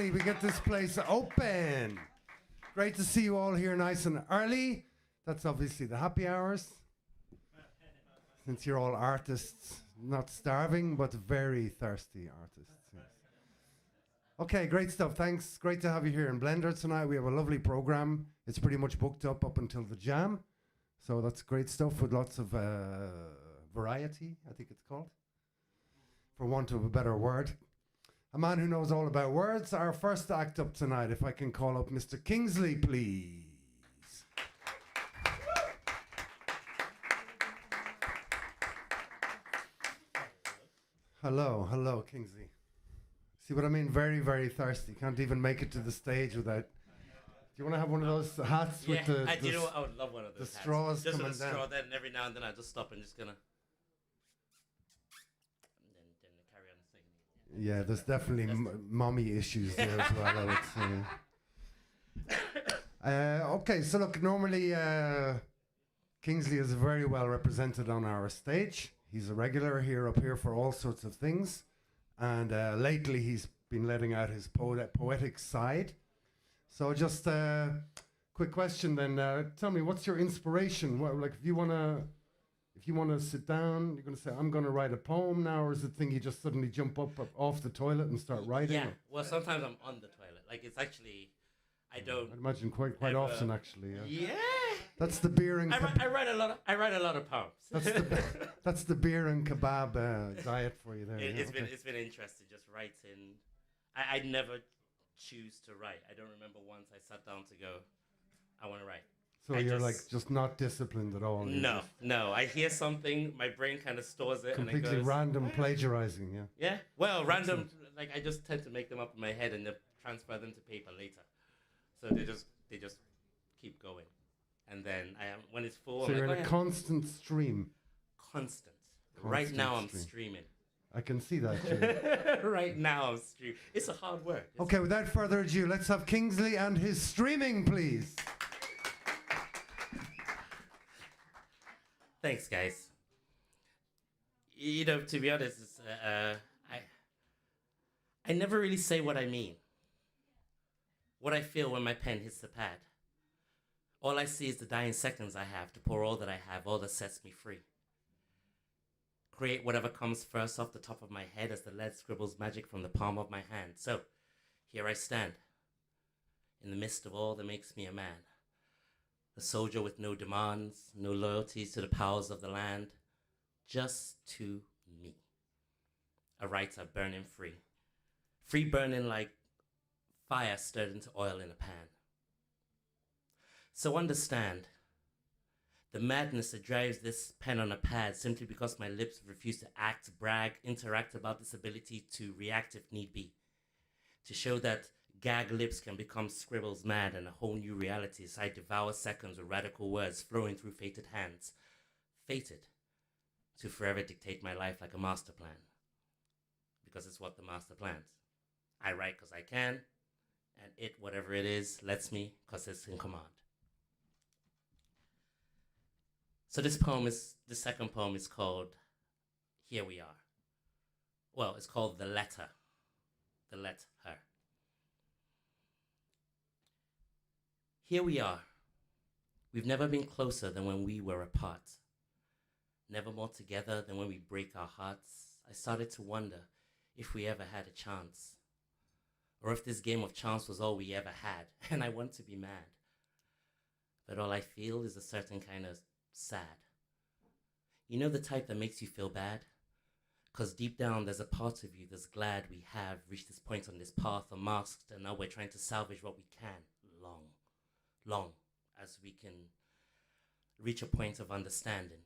finally we get this place open. Great to see you all here nice and early. That's obviously the happy hours. Since you're all artists, not starving, but very thirsty artists. Yes. Okay, great stuff. Thanks. Great to have you here in Blender tonight. We have a lovely program. It's pretty much booked up until the jam. So that's great stuff with lots of variety, I think it's called, for want of a better word. A man who knows all about words. Our first act up tonight, if I can call up Mr. Kingsley, please. Hello, Kingsley. See what I mean? Very, very thirsty. Can't even make it to the stage without. Do you want to have one of those hats with the? I do. I would love one of those. The straws just coming with a down. straw. Then every now and then I just stop and just gonna. Then carry on singing. Yeah, there's definitely mommy issues there as well, I would say. Okay, so look, normally Kingsley is very well represented on our stage. He's a regular up here for all sorts of things. And lately he's been letting out his poetic side. So just a quick question then. Tell me, what's your inspiration? What, like if you wanna sit down, you're gonna say, I'm gonna write a poem now, or is the thing you just suddenly jump up off the toilet and start writing? Yeah, well sometimes I'm on the toilet. Like it's actually, I don't. I'd imagine quite often actually. Yeah. That's the beer and I write a lot of poems. That's the beer and kebab diet for you there. It's been interesting just writing. I never choose to write. I don't remember once I sat down to go, I want to write. So you're like just not disciplined at all. No. I hear something, my brain kind of stores it. Completely and it goes, random plagiarizing, yeah. Yeah. Well, random. Like I just tend to make them up in my head and then transfer them to paper later. So they just keep going. And then when it's full. So you're in a constant stream. Constant. Right now I'm streaming. I can see that. Right now I'm streaming. It's a hard work. Okay, without further ado, let's have Kingsley and his streaming, please. Thanks, guys. You know, to be honest, I never really say what I mean. What I feel when my pen hits the pad. All I see is the dying seconds I have to pour all that I have, all that sets me free. Create whatever comes first off the top of my head as the lead scribbles magic from the palm of my hand. So, here I stand, in the midst of all that makes me a man. A soldier with no demands, no loyalties to the powers of the land, just to me. A writer burning free. Free burning like fire stirred into oil in a pan. So understand the madness that drives this pen on a pad simply because my lips refuse to act, brag, interact about this ability to react if need be. To show that gag lips can become scribbles mad and a whole new reality as I devour seconds with radical words flowing through fated hands. Fated to forever dictate my life like a master plan. Because it's what the master plans. I write because I can, and it, whatever it is, lets me because it's in command. So the second poem is called Here We Are. Well, it's called The Letter. The Letter. Here we are. We've never been closer than when we were apart. Never more together than when we break our hearts. I started to wonder if we ever had a chance. Or if this game of chance was all we ever had. And I want to be mad. But all I feel is a certain kind of sad. You know the type that makes you feel bad? Because deep down there's a part of you that's glad we have reached this point on this path unmasked, and now we're trying to salvage what we can long as we can reach a point of understanding,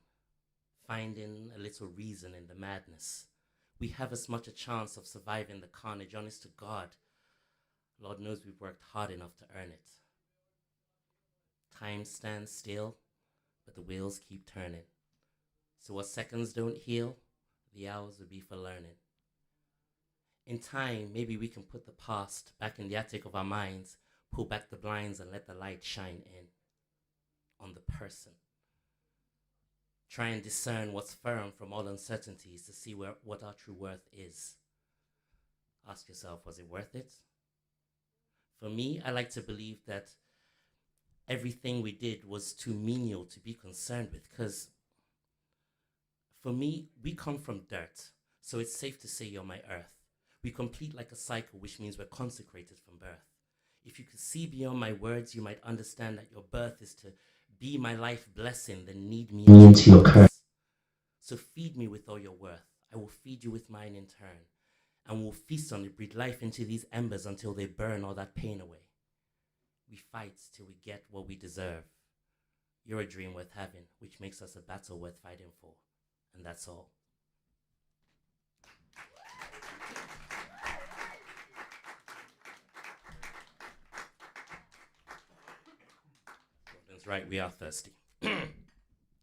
finding a little reason in the madness. We have as much a chance of surviving the carnage, honest to God. Lord knows we've worked hard enough to earn it. Time stands still, but the wheels keep turning. So what seconds don't heal, the hours will be for learning. In time, maybe we can put the past back in the attic of our minds, pull back the blinds and let the light shine in on the person. Try and discern what's firm from all uncertainties to see what our true worth is. Ask yourself, was it worth it? For me, I like to believe that everything we did was too menial to be concerned with, because for me, we come from dirt, so it's safe to say you're my earth. We complete like a cycle, which means we're consecrated from birth. If you could see beyond my words, you might understand that your birth is to be my life blessing, then need me into your curse. So feed me with all your worth. I will feed you with mine in turn, and we'll feast on it, breathe life into these embers until they burn all that pain away. We fight till we get what we deserve. You're a dream worth having, which makes us a battle worth fighting for. And that's all. That's right, we are thirsty.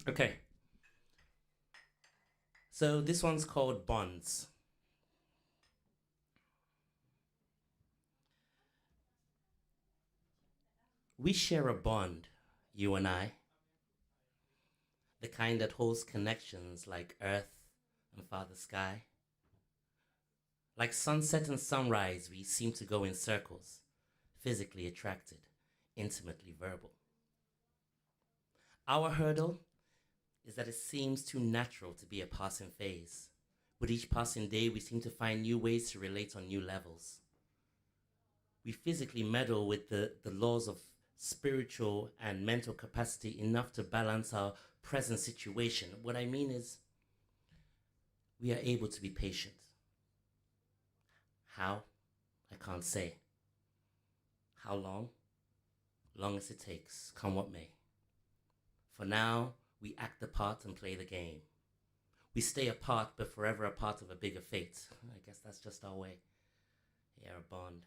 Okay. So this one's called Bonds. We share a bond, you and I. The kind that holds connections like earth and father sky. Like sunset and sunrise, we seem to go in circles, physically attracted, intimately verbal. Our hurdle is that it seems too natural to be a passing phase. With each passing day, we seem to find new ways to relate on new levels. We physically meddle with the laws of spiritual and mental capacity enough to balance our present situation. What I mean is, we are able to be patient. How? I can't say. How long? Long as it takes, come what may. For now, we act the part and play the game. We stay apart, but forever a part of a bigger fate. I guess that's just our way. Yeah, a bond.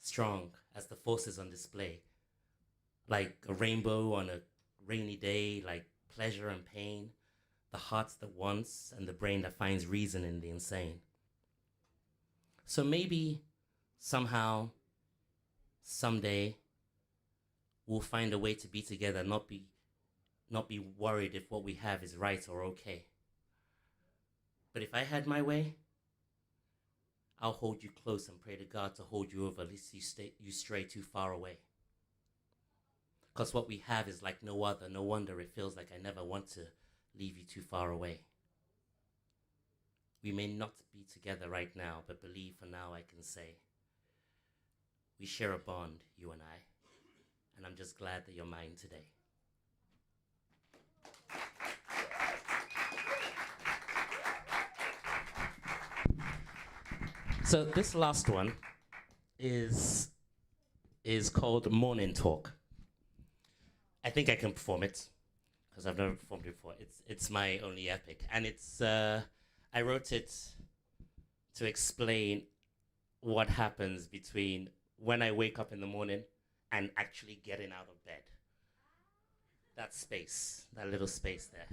Strong as the forces on display. Like a rainbow on a rainy day, like pleasure and pain. The heart that wants and the brain that finds reason in the insane. So maybe, somehow, someday, we'll find a way to be together, not be worried if what we have is right or okay. But if I had my way, I'll hold you close and pray to God to hold you over, lest you stray too far away. Because what we have is like no other. No wonder it feels like I never want to leave you too far away. We may not be together right now, but believe for now I can say, we share a bond, you and I, and I'm just glad that you're mine today. So this last one is called Morning Talk. I think I can perform it because I've never performed it before. It's my only epic, and it's I wrote it to explain what happens between when I wake up in the morning and actually getting out of bed. That space, that little space there.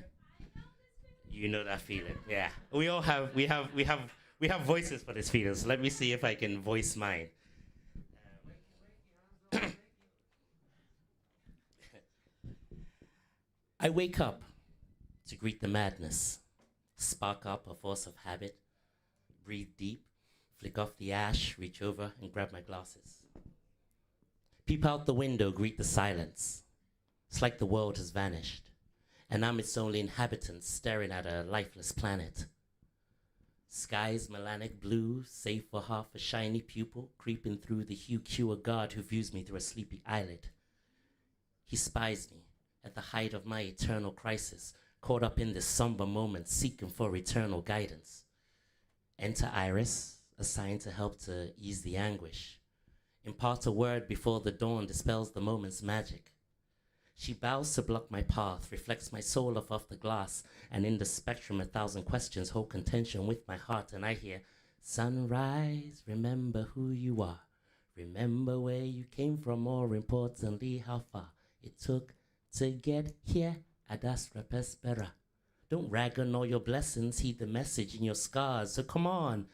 You know that feeling, yeah. We have voices for this feeling. So let me see if I can voice mine. I wake up to greet the madness, spark up a force of habit, breathe deep, flick off the ash, reach over and grab my glasses. Peep out the window, greet the silence. It's like the world has vanished, and I'm its only inhabitant staring at a lifeless planet. Skies melanic blue, save for half a shiny pupil, creeping through the hue a god who views me through a sleepy eyelid. He spies me at the height of my eternal crisis, caught up in this somber moment, seeking for eternal guidance. Enter Iris, assigned to help to ease the anguish. Impart a word before the dawn dispels the moment's magic. She bows to block my path, reflects my soul off the glass, and in the spectrum 1,000 questions hold contention with my heart, and I hear, sunrise, remember who you are. Remember where you came from, more importantly, how far it took to get here. Ad astra per spera. Don't rag on all your blessings, heed the message in your scars. So come on,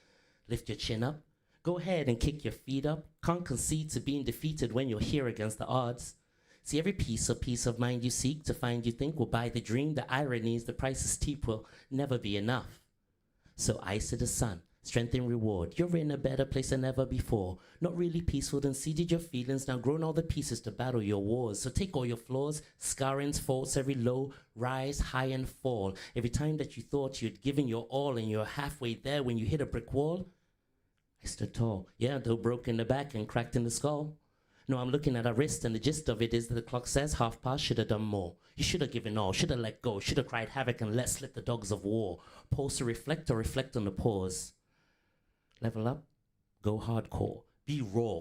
lift your chin up. Go ahead and kick your feet up. Can't concede to being defeated when you're here against the odds. See, every piece of peace of mind you seek to find you think will buy the dream. The irony is the price is steep, will never be enough. So ice to the sun, strength and reward. You're in a better place than ever before. Not really peaceful, then seeded your feelings, now grown all the pieces to battle your wars. So take all your flaws, scarrings, faults, every low, rise, high and fall. Every time that you thought you'd given your all and you're halfway there when you hit a brick wall, I stood tall. Yeah, though broke in the back and cracked in the skull. No, I'm looking at her wrist, and the gist of it is that the clock says 1:30, should have done more. You should have given all, should have let go, should have cried havoc and let slip the dogs of war. Pause to reflect or reflect on the pause. Level up, go hardcore, be raw.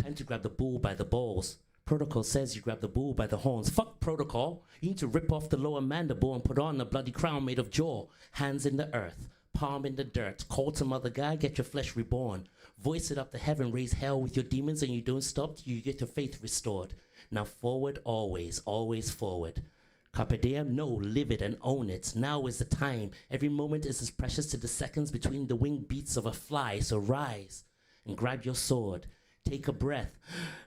Time to grab the bull by the balls. Protocol says you grab the bull by the horns. Fuck protocol. You need to rip off the lower mandible and put on a bloody crown made of jaw. Hands in the earth, palm in the dirt. Call to mother God, get your flesh reborn. Voice it up to heaven, raise hell with your demons, and you don't stop till you get your faith restored. Now forward always, always forward. Carpe diem, no, live it and own it. Now is the time. Every moment is as precious to the seconds between the wing beats of a fly. So rise and grab your sword. Take a breath,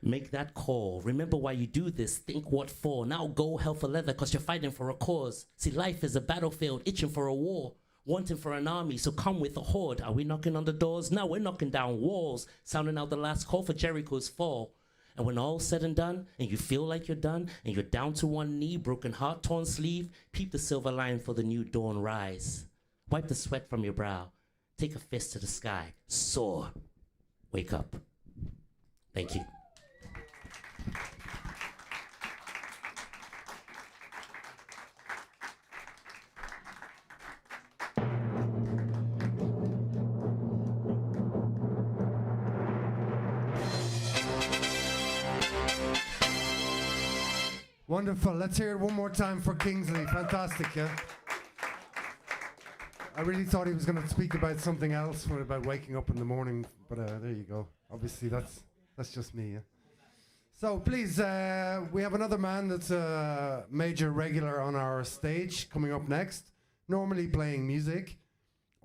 make that call. Remember why you do this, think what for. Now go hell for leather, cause you're fighting for a cause. See, life is a battlefield, itching for a war. Wanting for an army, so come with a horde. Are we knocking on the doors? No, we're knocking down walls, sounding out the last call for Jericho's fall. And when all's said and done, and you feel like you're done, and you're down to one knee, broken heart, torn sleeve, peep the silver line for the new dawn rise. Wipe the sweat from your brow, take a fist to the sky, soar, wake up. Thank you. Wonderful. Let's hear it one more time for Kingsley. Fantastic, yeah? I really thought he was going to speak about something else, about waking up in the morning, but there you go. Obviously, that's just me, yeah? So please, we have another man that's a major regular on our stage coming up next, normally playing music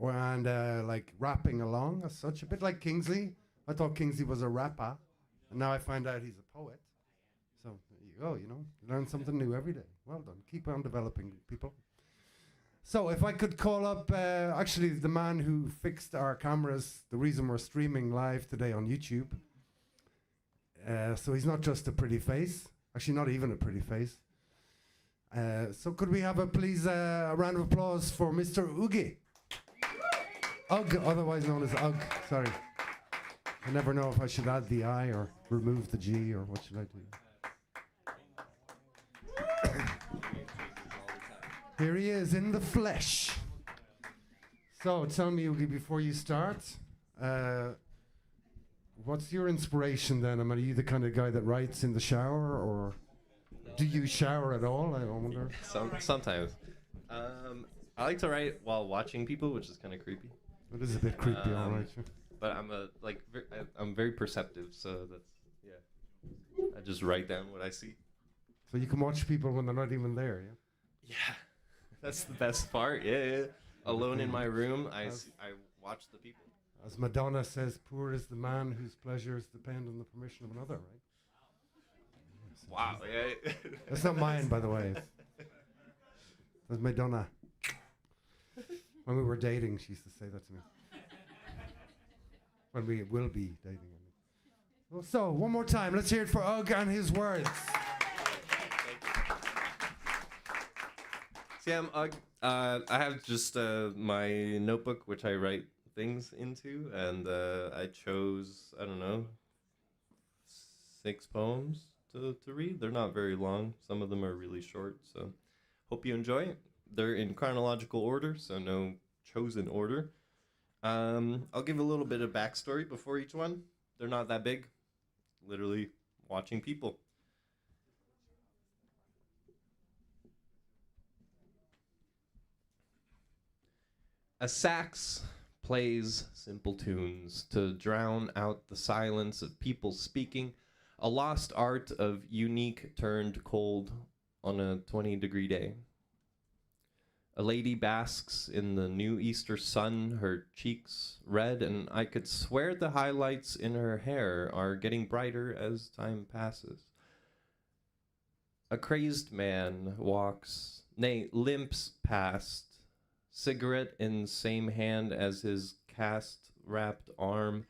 and like rapping along as such, a bit like Kingsley. I thought Kingsley was a rapper, and now I find out he's a poet. So there you go, you know, you learn something new every day. Well done. Keep on developing, people. So if I could call up, actually the man who fixed our cameras, the reason we're streaming live today on YouTube. So he's not just a pretty face, actually not even a pretty face. So could we have a round of applause for Mr. Ugi? Ugg, otherwise known as Ugg, sorry. I never know if I should add the I or remove the G or what should I do? Here he is in the flesh. So tell me, Ugi, before you start, what's your inspiration then? I mean, are you the kind of guy that writes in the shower, or do you shower at all? I wonder. Sometimes. I like to write while watching people, which is kind of creepy. It is a bit creepy, all right. Sure. But I'm very perceptive, so that's, yeah. I just write down what I see. So you can watch people when they're not even there, yeah? Yeah, that's the best part. Yeah. Alone in my room, I watch the people. As Madonna says, poor is the man whose pleasures depend on the permission of another, right? Yes, Wow, yeah. That's not mine, by the way. That's Madonna. When we were dating, she used to say that to me. When we will be dating. Well, so, one more time, let's hear it for Ugg and his words. See, I'm Ugg. I have just my notebook, which I write things into, and I chose, I don't know, 6 poems to read. They're not very long. Some of them are really short, so hope you enjoy it. They're in chronological order, so no chosen order. I'll give a little bit of backstory before each one. They're not that big. Literally watching people. A sax plays simple tunes to drown out the silence of people speaking, a lost art of unique turned cold on a 20-degree day. A lady basks in the new Easter sun, her cheeks red, and I could swear the highlights in her hair are getting brighter as time passes. A crazed man limps past, cigarette in same hand as his cast-wrapped arm,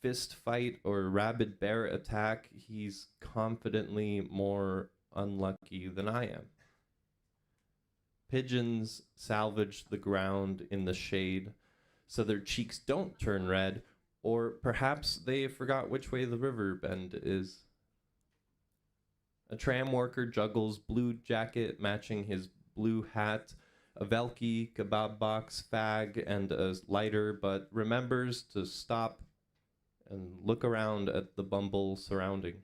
fist fight, or rabid bear attack, he's confidently more unlucky than I am. Pigeons salvage the ground in the shade so their cheeks don't turn red, or perhaps they forgot which way the river bend is. A tram worker juggles blue jacket matching his blue hat, a velký, kebab box, fag, and a lighter, but remembers to stop and look around at the bumble surrounding.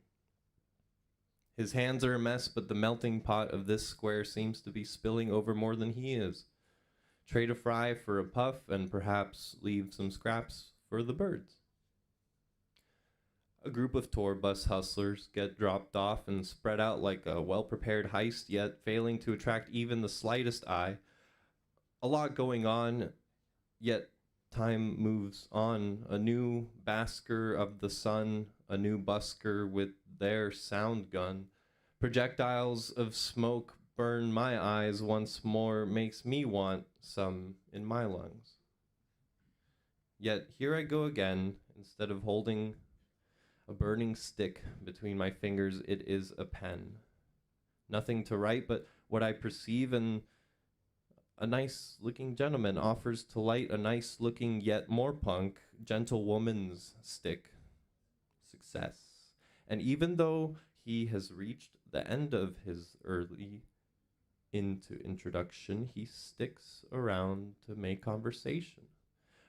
His hands are a mess, but the melting pot of this square seems to be spilling over more than he is. Trade a fry for a puff and perhaps leave some scraps for the birds. A group of tour bus hustlers get dropped off and spread out like a well-prepared heist, yet failing to attract even the slightest eye. A lot going on, yet time moves on. A new basker of the sun, a new busker with their sound gun. Projectiles of smoke burn my eyes once more, makes me want some in my lungs. Yet here I go again, instead of holding a burning stick between my fingers, it is a pen. Nothing to write but what I perceive, and a nice-looking gentleman offers to light a nice-looking yet more punk gentlewoman's stick. Success. And even though he has reached the end of his early introduction, he sticks around to make conversation.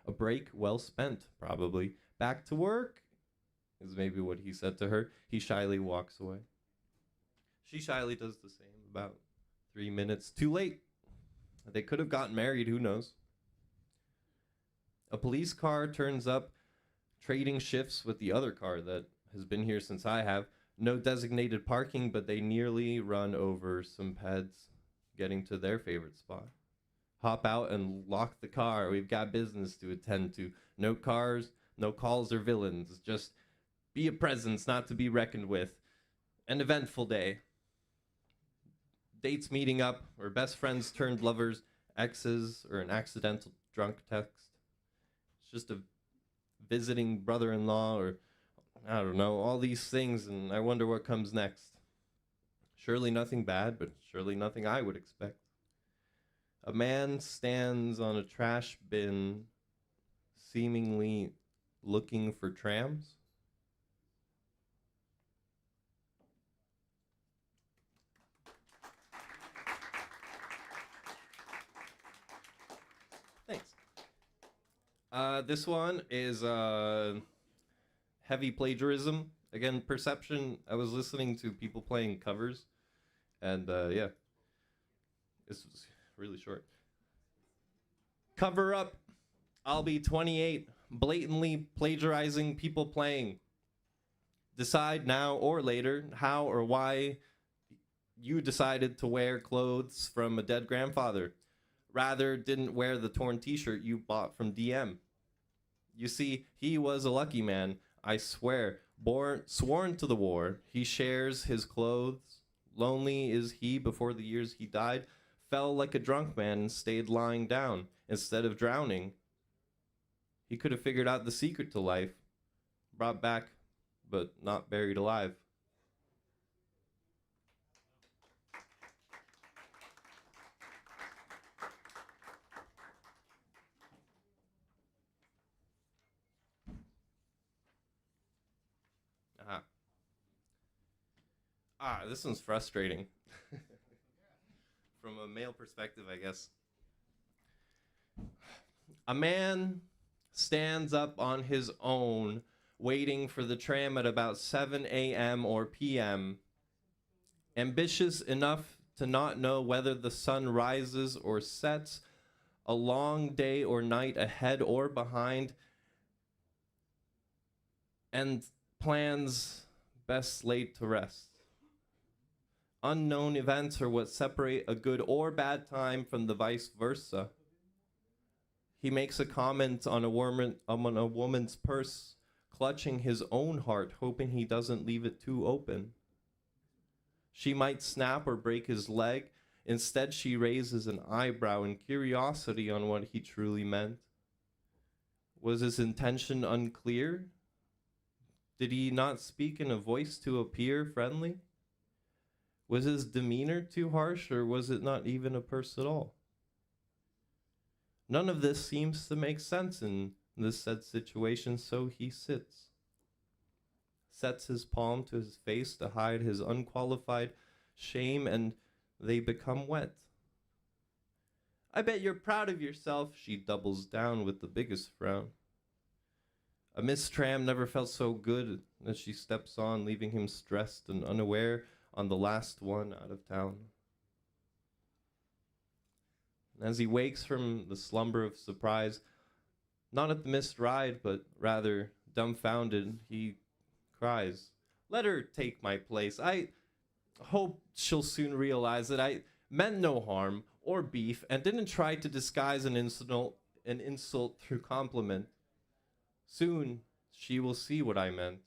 A break well spent, probably. Back to work, is maybe what he said to her. He shyly walks away. She shyly does the same, about 3 minutes. Too late. They could have gotten married, who knows? A police car turns up, trading shifts with the other car that has been here since I have. No designated parking, but they nearly run over some peds getting to their favorite spot. Hop out and lock the car. We've got business to attend to. No cars, no calls or villains. Just be a presence not to be reckoned with. An eventful day. Dates meeting up, or best friends turned lovers, exes, or an accidental drunk text. It's just a visiting brother-in-law, or I don't know, all these things, and I wonder what comes next. Surely nothing bad, but surely nothing I would expect. A man stands on a trash bin, seemingly looking for trams. Thanks. This one is heavy plagiarism. Again, perception. I was listening to people playing covers, and yeah, this was really short. Cover up. I'll be 28, blatantly plagiarizing people playing. Decide now or later how or why you decided to wear clothes from a dead grandfather. Rather, didn't wear the torn t-shirt you bought from DM. You see, he was a lucky man, I swear. Sworn to the war, he shares his clothes. Lonely is he before the years he died. Fell like a drunk man and stayed lying down instead of drowning. He could have figured out the secret to life. Brought back, but not buried alive. This one's frustrating. From a male perspective, I guess. A man stands up on his own, waiting for the tram at about 7 a.m. or p.m., ambitious enough to not know whether the sun rises or sets, a long day or night ahead or behind, and plans best laid to rest. Unknown events are what separate a good or bad time from the vice versa. He makes a comment on a woman's purse, clutching his own heart, hoping he doesn't leave it too open. She might snap or break his leg. Instead, she raises an eyebrow in curiosity on what he truly meant. Was his intention unclear? Did he not speak in a voice to appear friendly? Was his demeanor too harsh, or was it not even a purse at all? None of this seems to make sense in this said situation, so he sits, sets his palm to his face to hide his unqualified shame, and they become wet. I bet you're proud of yourself, she doubles down with the biggest frown. A Miss Tram never felt so good as she steps on, leaving him stressed and unaware on the last one out of town. As he wakes from the slumber of surprise, not at the missed ride, but rather dumbfounded, he cries, "Let her take my place. I hope she'll soon realize that I meant no harm or beef and didn't try to disguise an insult through compliment. Soon she will see what I meant."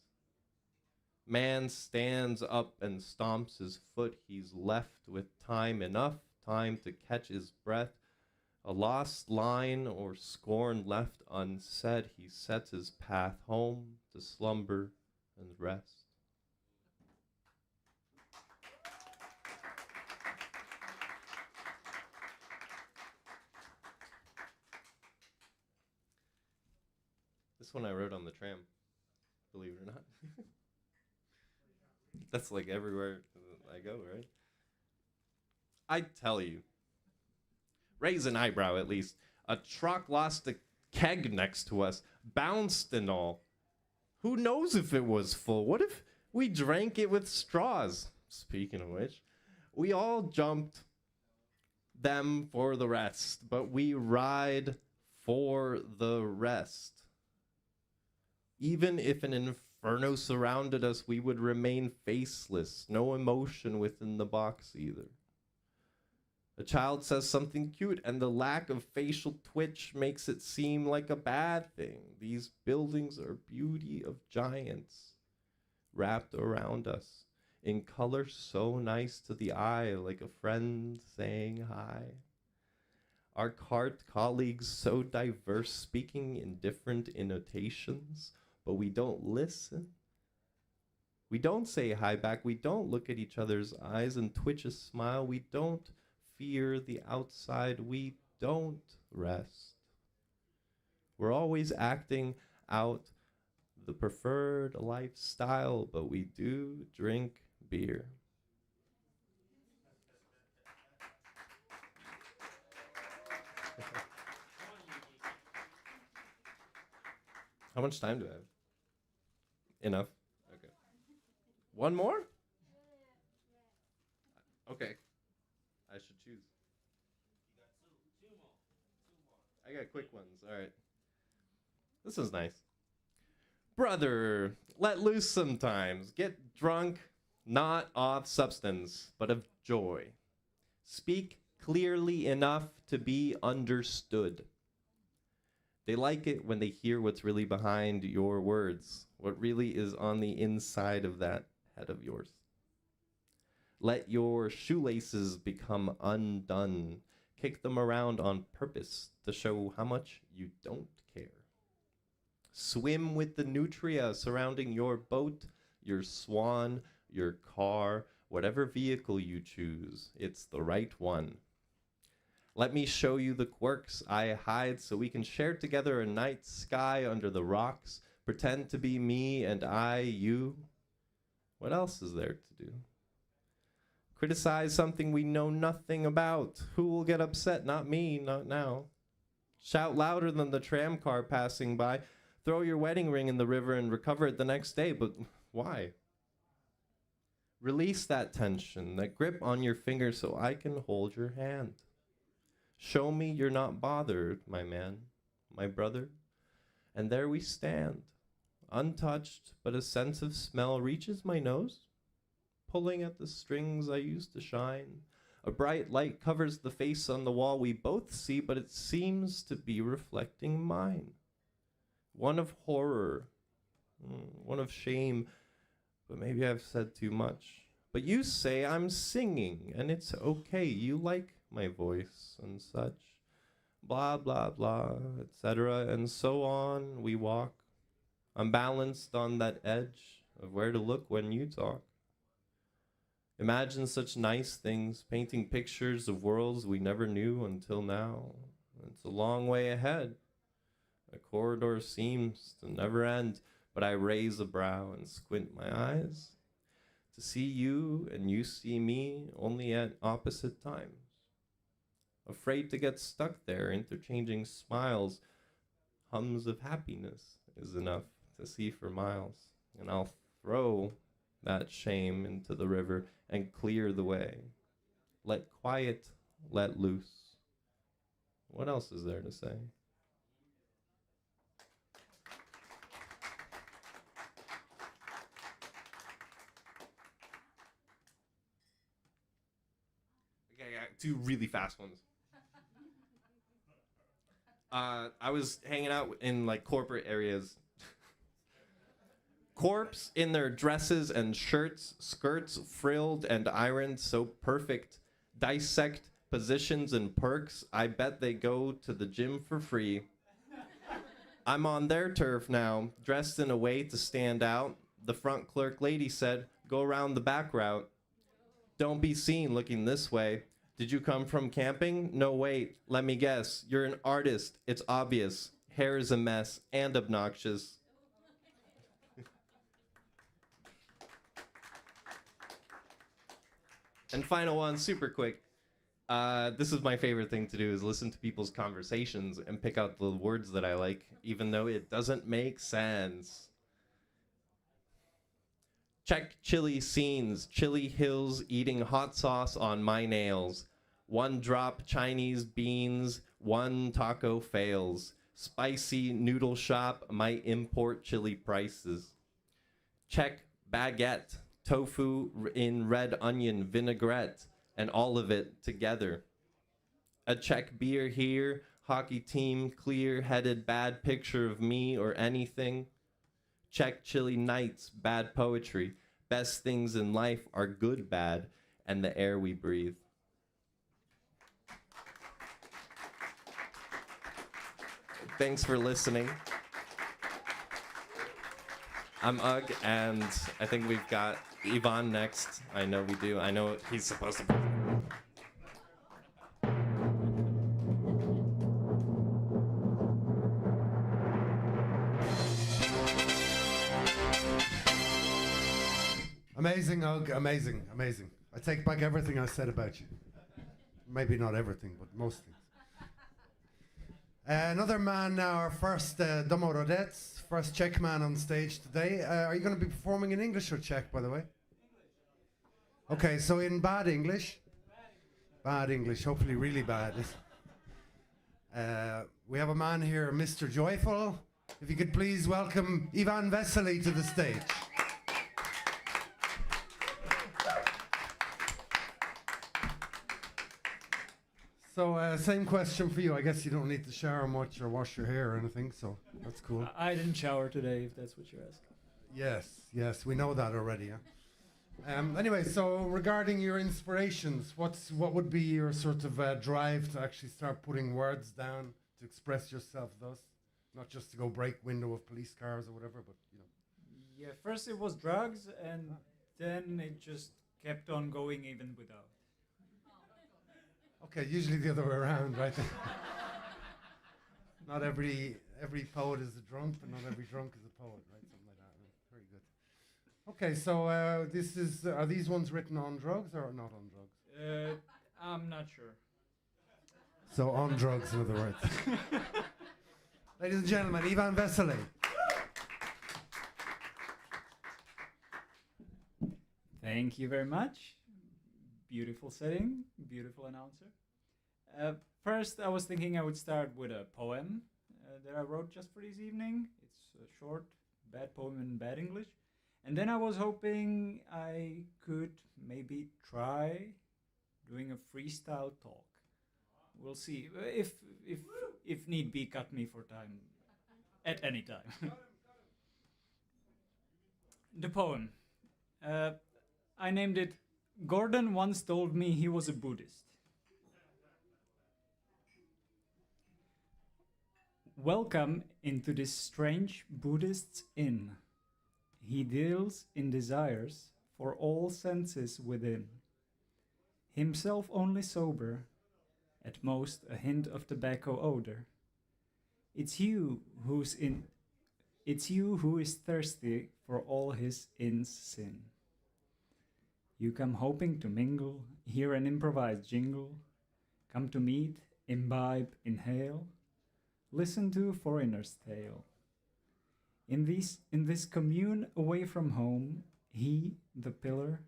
Man stands up and stomps his foot. He's left with enough time to catch his breath. A lost line or scorn left unsaid, he sets his path home to slumber and rest. This one I wrote on the tram, believe it or not. That's like everywhere I go, right? I tell you, raise an eyebrow at least. A truck lost a keg next to us, bounced and all. Who knows if it was full? What if we drank it with straws? Speaking of which, we all jumped them for the rest, but we ride for the rest. Even if an inferno surrounded us, we would remain faceless, no emotion within the box either. A child says something cute, and the lack of facial twitch makes it seem like a bad thing. These buildings are beauty of giants wrapped around us, in color so nice to the eye, like a friend saying hi. Our cart colleagues so diverse, speaking in different intonations, but we don't listen. We don't say hi back. We don't look at each other's eyes and twitch a smile. We don't fear the outside. We don't rest. We're always acting out the preferred lifestyle, but we do drink beer. How much time do I have? Enough? Okay. One more? Okay. I should choose. I got quick ones. All right. This is nice. Brother, let loose sometimes. Get drunk, not of substance, but of joy. Speak clearly enough to be understood. They like it when they hear what's really behind your words, what really is on the inside of that head of yours. Let your shoelaces become undone. Kick them around on purpose to show how much you don't care. Swim with the nutria surrounding your boat, your swan, your car, whatever vehicle you choose. It's the right one. Let me show you the quirks I hide so we can share together a night sky under the rocks. Pretend to be me and I, you. What else is there to do? Criticize something we know nothing about. Who will get upset? Not me, not now. Shout louder than the tram car passing by. Throw your wedding ring in the river and recover it the next day, but why? Release that tension, that grip on your finger so I can hold your hand. Show me you're not bothered, my man, my brother. And there we stand, untouched, but a sense of smell reaches my nose, pulling at the strings I used to shine. A bright light covers the face on the wall we both see, but it seems to be reflecting mine. One of horror, one of shame, but maybe I've said too much. But you say I'm singing, and it's okay. You like my voice and such. blah, blah, blah, etc. And so on we walk, unbalanced on that edge of where to look when you talk. Imagine such nice things, painting pictures of worlds we never knew until now. It's a long way ahead. A corridor seems to never end, but I raise a brow and squint my eyes to see you and you see me, only at opposite times. Afraid to get stuck there, interchanging smiles. Hums of happiness is enough to see for miles. And I'll throw that shame into the river and clear the way. Let quiet, let loose. What else is there to say? Okay, I got two really fast ones. I was hanging out in like corporate areas. Corpse in their dresses and shirts, skirts frilled and ironed so perfect. Dissect positions and perks. I bet they go to the gym for free. I'm on their turf now, dressed in a way to stand out. The front clerk lady said, go around the back route. Don't be seen looking this way. Did you come from camping? No, wait, let me guess. You're an artist. It's obvious. Hair is a mess and obnoxious. And final one, super quick. This is my favorite thing to do, is listen to people's conversations and pick out the words that I like, even though it doesn't make sense. Check chili scenes, chili hills, eating hot sauce on my nails. One drop Chinese beans, one taco fails. Spicy noodle shop, might import chili prices. Check baguette, tofu in red onion vinaigrette, and all of it together. A Czech beer here, hockey team, clear-headed bad picture of me or anything. Czech chilly nights, bad poetry. Best things in life are good, bad, and the air we breathe. Thanks for listening. I'm Ugg, and I think we've got Ivan next. I know we do. I know he's supposed to be. Amazing, Ugg, amazing, amazing. I take back everything I said about you. Maybe not everything, but most things. Another man now, our first Domorodec, first Czech man on stage today. Are you going to be performing in English or Czech, by the way? Okay, so in bad English. Bad English, hopefully really bad. We have a man here, Mr. Joyful. If you could please welcome Ivan Vesely to the stage. So, same question for you. I guess you don't need to shower much or wash your hair or anything, so that's cool. I didn't shower today, if that's what you're asking. Yes, we know that already. Yeah? Anyway, so regarding your inspirations, what would be your sort of drive to actually start putting words down to express yourself thus? Not just to go break window of police cars or whatever, but, you know. Yeah, first it was drugs, and then it just kept on going even without. Okay, usually the other way around, right? Not every poet is a drunk, but not every drunk is a poet, right? Something like that. Right? Very good. Okay, so are these ones written on drugs or not on drugs? I'm not sure. So on drugs, in other words. Ladies and gentlemen, Ivan Vesely. Thank you very much. Beautiful setting, beautiful announcer. First, I was thinking I would start with a poem that I wrote just for this evening. It's a short, bad poem in bad English. And then I was hoping I could maybe try doing a freestyle talk. We'll see. If need be, cut me for time at any time. The poem. I named it Gordon once told me he was a Buddhist. Welcome into this strange Buddhist's inn. He deals in desires for all senses within. Himself only sober, at most a hint of tobacco odor. It's you who is thirsty for all his inn's sin. You come hoping to mingle, hear an improvised jingle, come to meet, imbibe, inhale, listen to a foreigner's tale. In this commune away from home, he, the pillar,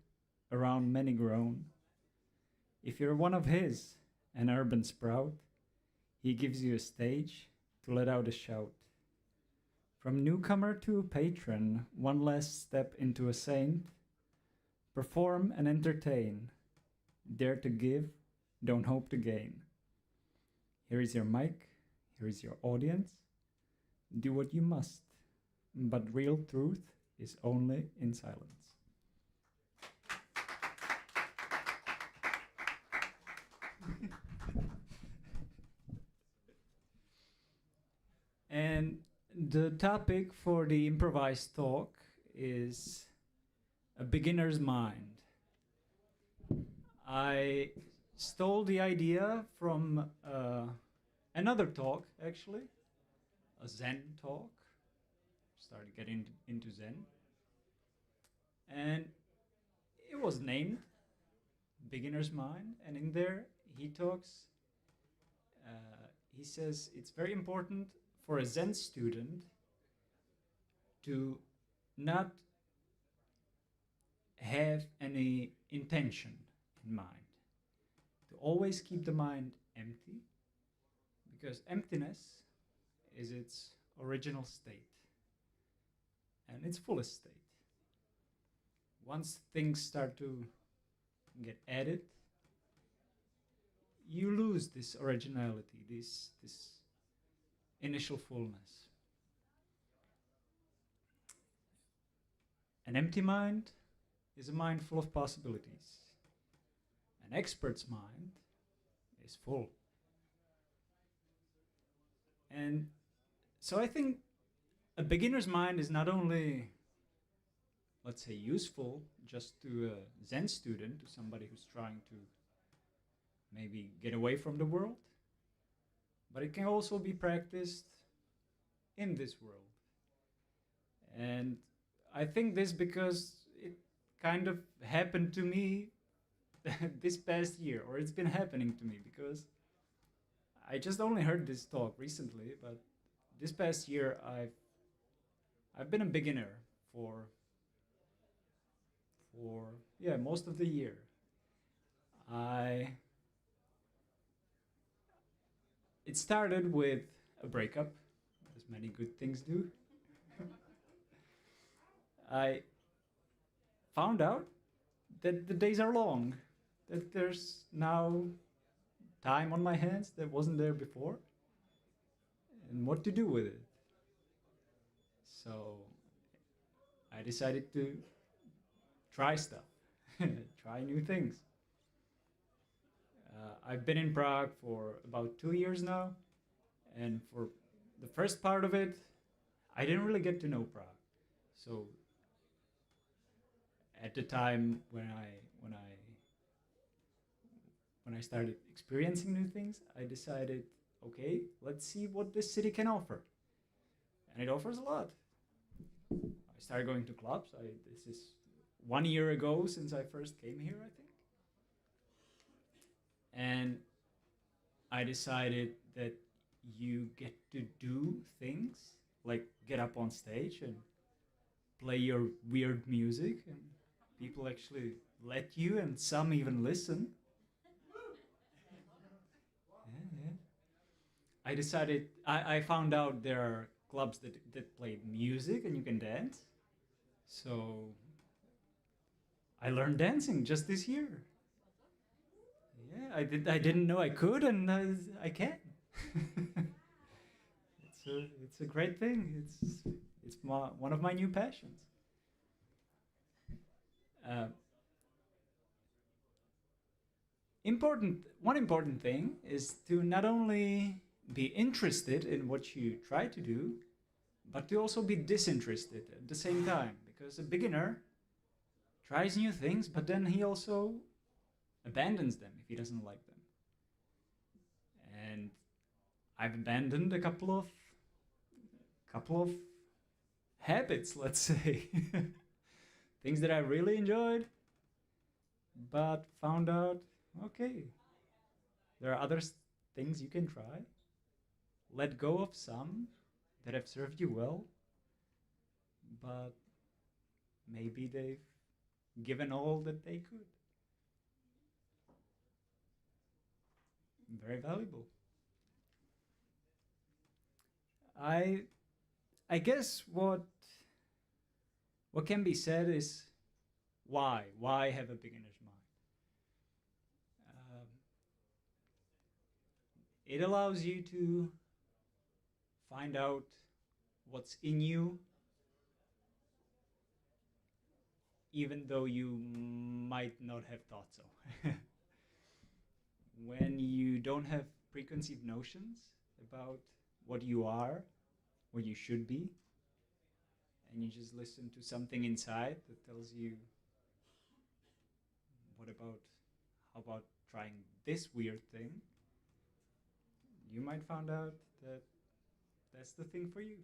around many grown. If you're one of his, an urban sprout, he gives you a stage to let out a shout. From newcomer to patron, one last step into a saint. Perform and entertain. Dare to give, don't hope to gain. Here is your mic, here is your audience. Do what you must, but real truth is only in silence. And the topic for the improvised talk is a beginner's mind. I stole the idea from another talk, actually, a Zen talk. Started getting into Zen. And it was named Beginner's Mind. And in there, he talks, he says it's very important for a Zen student to not have any intention in mind, to always keep the mind empty, because emptiness is its original state and its fullest state. Once things start to get added, you lose this originality, this initial fullness. An empty mind is a mind full of possibilities. An expert's mind is full. And so I think a beginner's mind is not only, let's say, useful just to a Zen student, to somebody who's trying to maybe get away from the world, but it can also be practiced in this world. And I think this because it kind of happened to me this past year, or it's been happening to me, because I just only heard this talk recently, but this past year I've been a beginner for most of the year. It started with a breakup, as many good things do. I found out that the days are long, that there's now time on my hands that wasn't there before, and what to do with it. So I decided to try stuff, try new things. I've been in Prague for about 2 years now, and for the first part of it, I didn't really get to know Prague. So at the time when I started experiencing new things, I decided, okay, let's see what this city can offer. And it offers a lot. I started going to clubs. This is 1 year ago since I first came here, I think. And I decided that you get to do things like get up on stage and play your weird music, and people actually let you, and some even listen. Yeah. I decided, I found out there are clubs that play music and you can dance. So I learned dancing just this year. Yeah, I didn't know I could, and I can. It's a great thing. It's one of my new passions. One important thing is to not only be interested in what you try to do, but to also be disinterested at the same time. Because a beginner tries new things, but then he also abandons them if he doesn't like them. And I've abandoned a couple of habits, let's say. Things that I really enjoyed, but found out, okay, there are other things you can try. Let go of some that have served you well, but maybe they've given all that they could. Very valuable. I guess what can be said is why have a beginner's mind? It allows you to find out what's in you, even though you might not have thought so. When you don't have preconceived notions about what you are, what you should be, and you just listen to something inside that tells you, how about trying this weird thing? You might find out that that's the thing for you.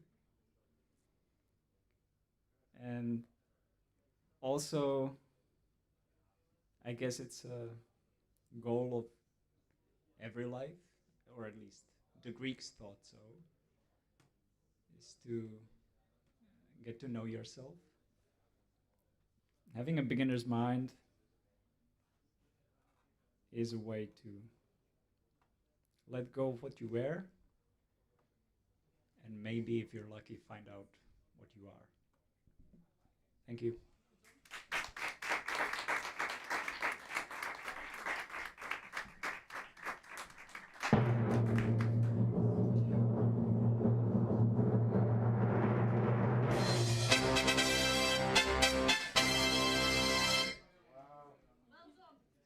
And also, I guess it's a goal of every life, or at least the Greeks thought so, is to get to know yourself. Having a beginner's mind is a way to let go of what you were, and maybe, if you're lucky, find out what you are. Thank you.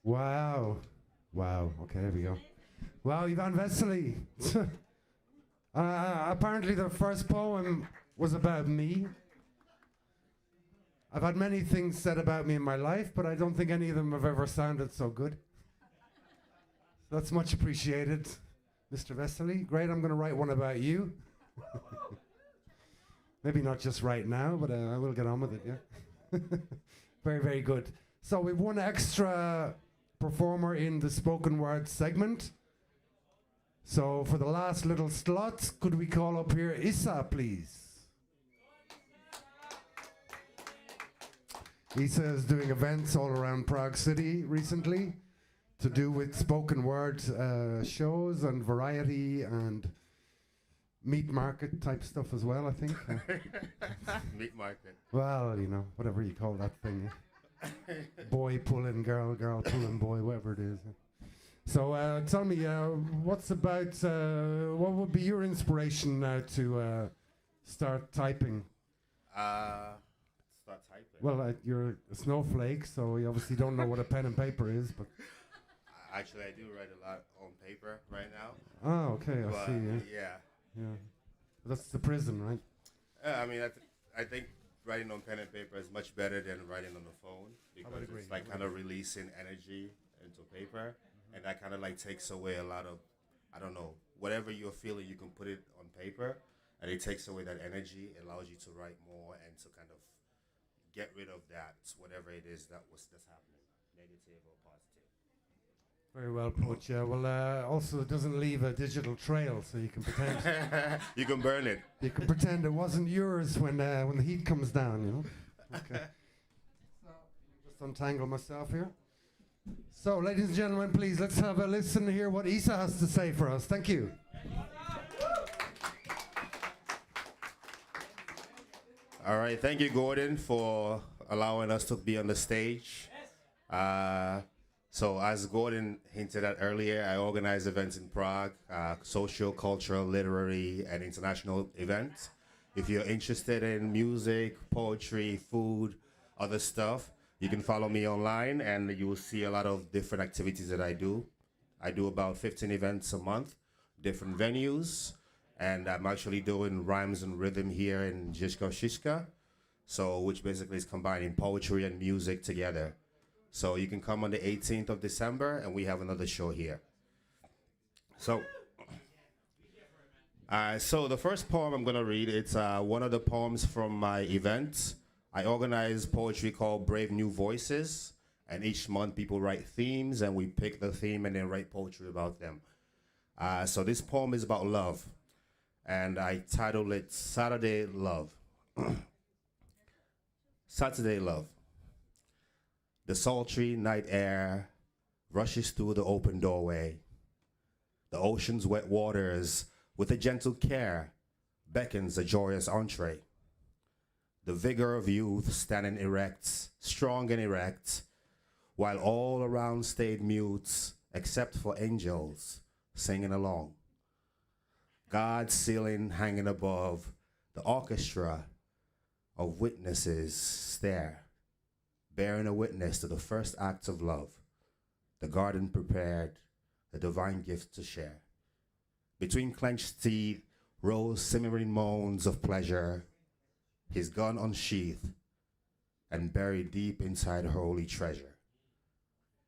Wow. Wow. Okay, there we go. Wow, Ivan Vesely. Apparently the first poem was about me. I've had many things said about me in my life, but I don't think any of them have ever sounded so good. That's much appreciated, Mr. Vesely. Great, I'm going to write one about you. Maybe not just right now, but I will get on with it, yeah. Very, very good. So we've one extra performer in the spoken word segment. So for the last little slots, could we call up here Isa, please? Isa is doing events all around Prague City recently to do with spoken word shows and variety and meat market type stuff as well, I think. Meat market. Well, you know, whatever you call that thing. Boy pulling girl, girl pulling boy, whatever it is. So tell me, what would be your inspiration now to start typing? Start typing. Well, you're a snowflake, so you obviously don't know what a pen and paper is, but... Actually, I do write a lot on paper right now. Oh, okay, I see, Yeah. That's the prison, right? I mean, I think writing on pen and paper is much better than writing on the phone, because it's like kind of releasing energy into paper, and that kind of like takes away a lot of, I don't know, whatever you're feeling, you can put it on paper, and it takes away that energy. It allows you to write more and to kind of get rid of that, whatever it is that's happening, negative or positive. Very well put, yeah. Well, also it doesn't leave a digital trail, so you can pretend... You can burn it. You can pretend it wasn't yours when the heat comes down, you know? Okay. So, just untangle myself here. So, ladies and gentlemen, please, let's have a listen to hear what Isa has to say for us. Thank you. All right, thank you, Gordon, for allowing us to be on the stage. So as Gordon hinted at earlier, I organize events in Prague, social, cultural, literary, and international events. If you're interested in music, poetry, food, other stuff, you can follow me online and you will see a lot of different activities that I do. I do about 15 events a month, different venues. And I'm actually doing rhymes and rhythm here in Shishka, so which basically is combining poetry and music together. So you can come on the 18th of December, and we have another show here. So the first poem I'm going to read, it's one of the poems from my event. I organize poetry called Brave New Voices, and each month people write themes, and we pick the theme and then write poetry about them. So this poem is about love, and I titled it Saturday Love. Saturday Love. The sultry night air rushes through the open doorway. The ocean's wet waters, with a gentle care, beckons a joyous entree. The vigor of youth standing erect, strong and erect, while all around stayed mute, except for angels singing along. God's ceiling hanging above, the orchestra of witnesses stare, bearing a witness to the first act of love, the garden prepared, the divine gift to share. Between clenched teeth rose simmering moans of pleasure, his gun unsheathed and buried deep inside her holy treasure.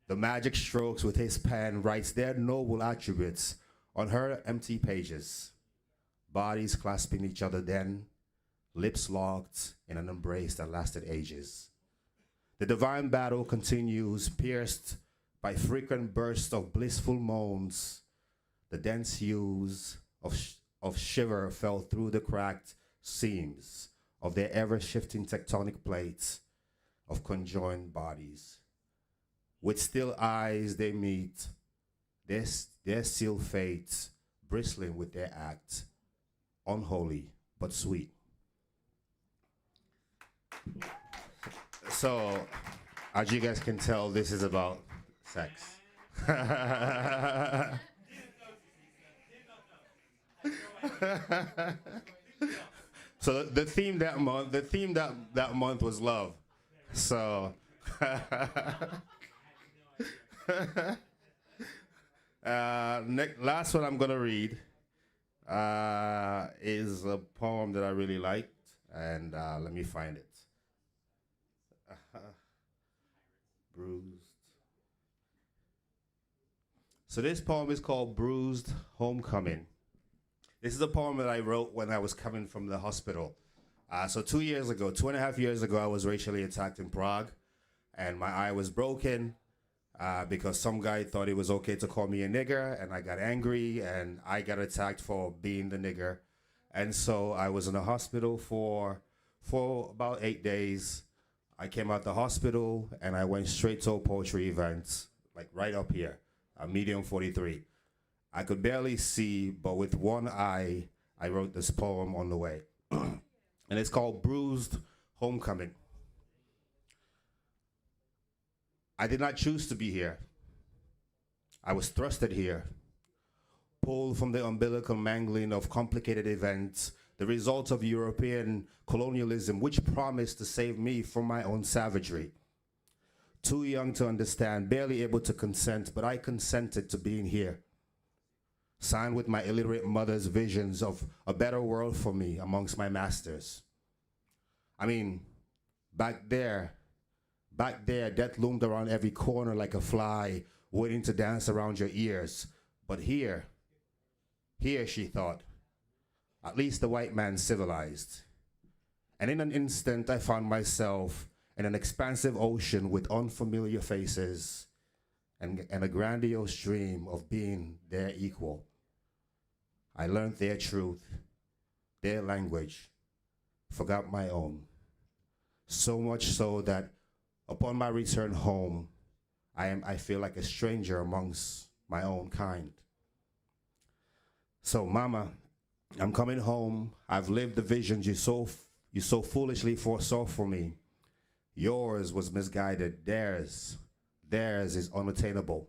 The magic strokes with his pen writes their noble attributes on her empty pages. Bodies clasping each other then, lips locked in an embrace that lasted ages. The divine battle continues, pierced by frequent bursts of blissful moans. The dense hues of shiver fell through the cracked seams of their ever-shifting tectonic plates of conjoined bodies. With still eyes they meet, their sealed fates bristling with their act, unholy but sweet. So, as you guys can tell, this is about sex. So the theme that month was love. So last one I'm gonna read is a poem that I really liked, and let me find it. Bruised. So this poem is called Bruised Homecoming. This is a poem that I wrote when I was coming from the hospital. So 2.5 years ago, I was racially attacked in Prague, and my eye was broken because some guy thought it was okay to call me a nigger, and I got angry, and I got attacked for being the nigger. And so I was in the hospital for about 8 days. I came out the hospital, and I went straight to a poetry event, like right up here, medium 43. I could barely see, but with one eye, I wrote this poem on the way. And it's called Bruised Homecoming. I did not choose to be here. I was thrusted here, pulled from the umbilical mangling of complicated events, the result of European colonialism, which promised to save me from my own savagery. Too young to understand, barely able to consent, but I consented to being here. Signed with my illiterate mother's visions of a better world for me amongst my masters. I mean, back there, death loomed around every corner like a fly, waiting to dance around your ears. But here, she thought, at least the white man civilized. And in an instant, I found myself in an expansive ocean with unfamiliar faces and a grandiose dream of being their equal. I learned their truth, their language, forgot my own. So much so that upon my return home, I feel like a stranger amongst my own kind. So, Mama, I'm coming home. I've lived the visions you so foolishly foresaw for me. Yours was misguided. Theirs is unattainable.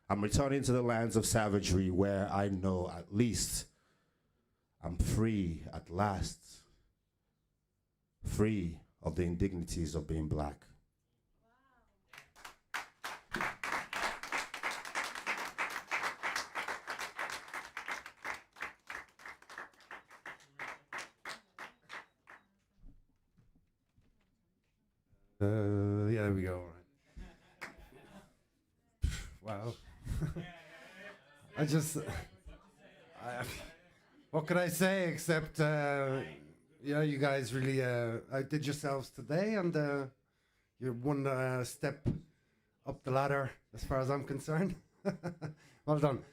I'm returning to the lands of savagery where I know at least I'm free at last. Free of the indignities of being black. Yeah, there we go. Wow. What could I say except, you guys really outdid yourselves today, and you're one step up the ladder as far as I'm concerned. Well done.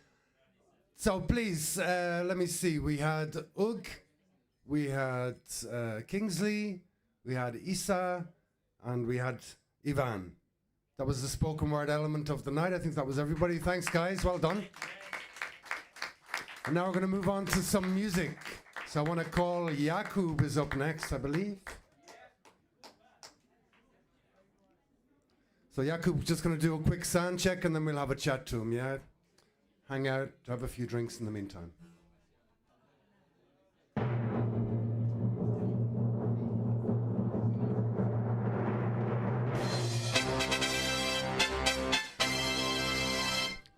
So please, let me see. We had Ug, we had Kingsley, we had Isa, and we had Ivan. That was the spoken word element of the night. I think that was everybody. Thanks, guys. Well done. And now we're going to move on to some music. So I want to call Jakub is up next, I believe. So Jakub's just going to do a quick sound check, and then we'll have a chat to him, yeah? Hang out, have a few drinks in the meantime.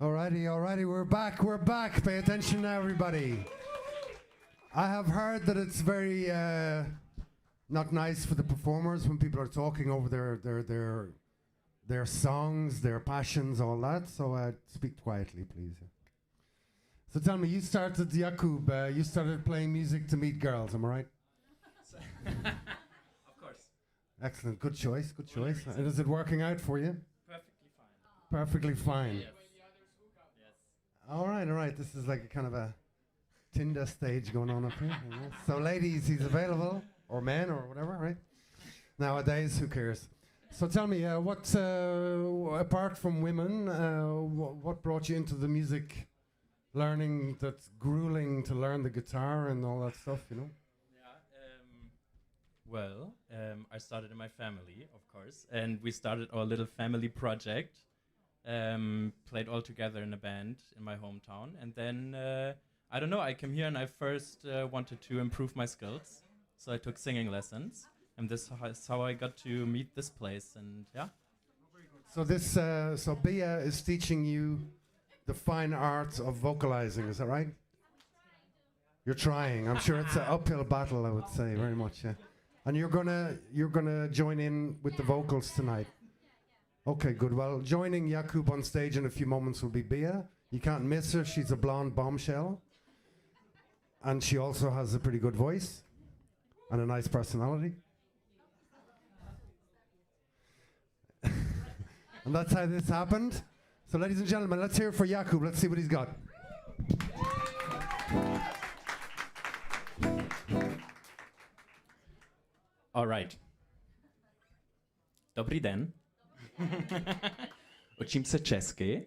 Alrighty, we're back. Pay attention now, everybody. I have heard that it's very not nice for the performers when people are talking over their songs, their passions, all that. So speak quietly, please. So tell me, you started, Jakub, you started playing music to meet girls, am I right? Of course. Excellent, good choice. And is it working out for you? Perfectly fine. Yes. All right. This is like a kind of a Tinder stage going on up here. Yes. So ladies, he's available, or men, or whatever, right? Nowadays, who cares? So tell me, what apart from women, what brought you into the music learning that's grueling to learn the guitar and all that stuff, you know? I started in my family, of course, and we started our little family project. Played all together in a band in my hometown, and then I don't know, I came here and I first wanted to improve my skills, so I took singing lessons, and this is how I got to meet this place, and yeah. So so Bia is teaching you the fine art of vocalizing, is that right? You're trying. I'm sure it's an uphill battle, I would say, very much, yeah. And you're gonna join in with the vocals tonight. Okay, good. Well, joining Jakub on stage in a few moments will be Bia. You can't miss her. She's a blonde bombshell. And she also has a pretty good voice and a nice personality. And that's how this happened. So ladies and gentlemen, let's hear it for Jakub. Let's see what he's got. All right. Dobrý den. Učím se česky.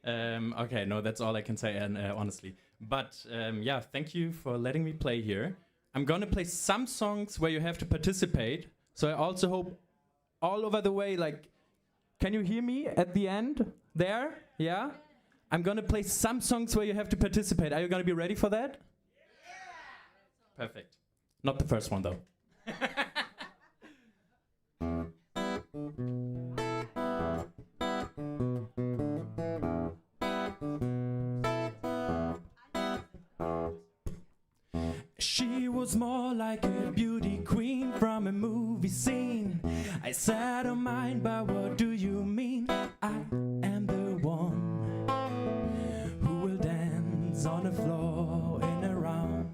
Okay, no, that's all I can say, and honestly. But thank you for letting me play here. I'm gonna play some songs where you have to participate. So I also hope all over the way, can you hear me at the end there? Yeah? I'm gonna play some songs where you have to participate. Are you gonna be ready for that? Yeah! Perfect. Not the first one, though. She was more like a beauty queen from a movie scene. I said, oh mind, but what do you mean? I am the one who will dance on the floor in a round.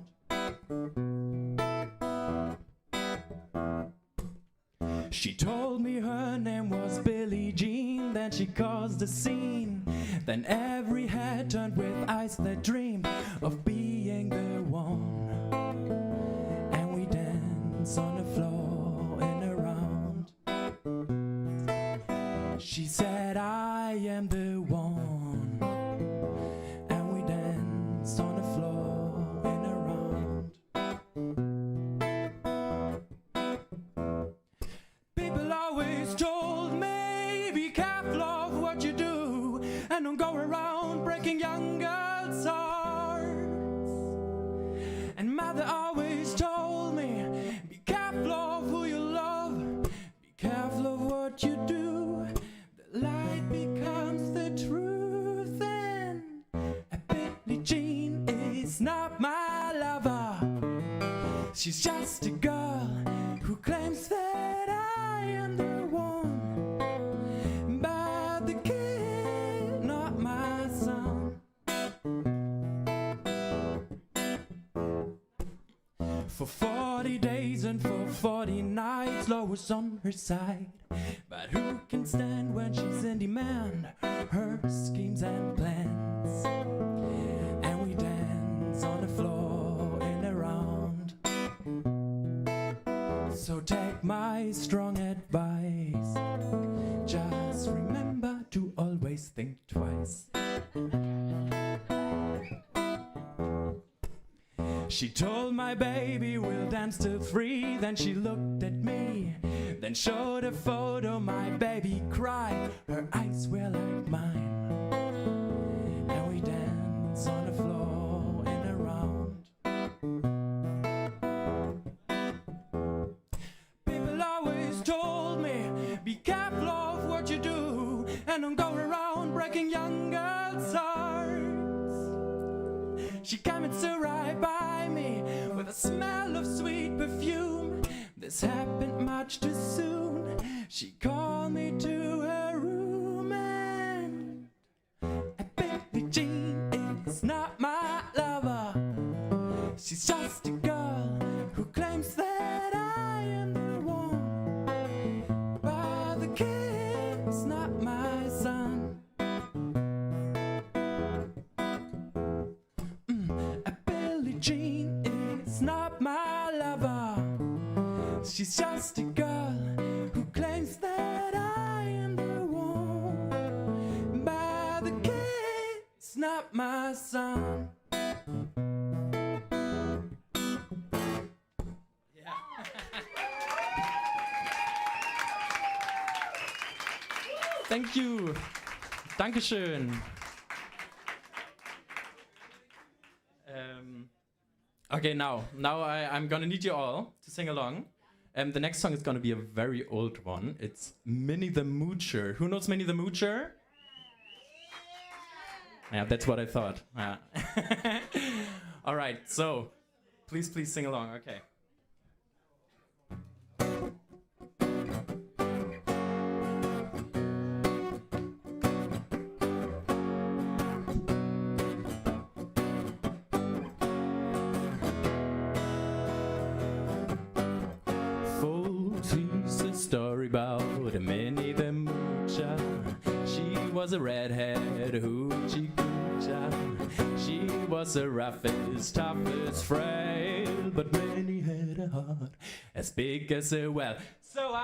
She told me her name was Billie Jean, then she caused a scene. Then every head turned with eyes that dreamed of being the one. And we danced on the floor and around. She said, I am the one. And we danced on the floor and around. People always told me, be careful of what you do, and don't go around breaking young girls' hearts. And mother always told me, be careful of who you love, be careful of what you do. The light becomes the truth, and Billie Jean is not my lover. She's just a girl who claims that I am the one. For 40 days and for 40 nights, love was on her side. But who can stand when she's in demand? Her schemes and plans. And we dance on the floor in a round. So take my strong advice. Just remember to always think twice. She told my baby we'll dance till 3. Then she looked at me, then showed a photo. My baby cried, her eyes were like mine. And we dance on the floor in a round. People always told me, be careful of what you do, and don't go around breaking young girls' hearts. She came and stood right by me with a smell of sweet perfume. This happened much too soon. She called me to her room, and Billie Jean is not my lover. She's just a girl who claims that I am the one. But the kid's not my son. Billie Jean is not my lover. She's just a girl who claims that I am the one. But the kid's not my son. Thank you. Dankeschön. Okay, now I'm gonna need you all to sing along. The next song is gonna be a very old one. It's Minnie the Moocher. Who knows Minnie the Moocher? Yeah, that's what I thought. Yeah. All right, so please sing along. Okay. Story about Minnie the Moocher. She was a redhead hoochie coocher. She was the roughest, toughest, frail, but Minnie had a heart as big as a well. So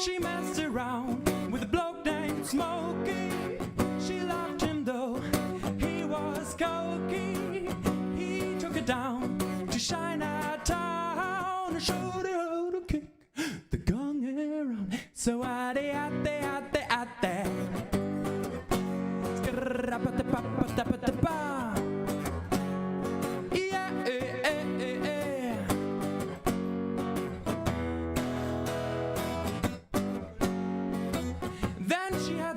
she messed around with a bloke named Smokey. She loved him though he was cokey. He took her down to Chinatown and showed her how to kick the gong around. So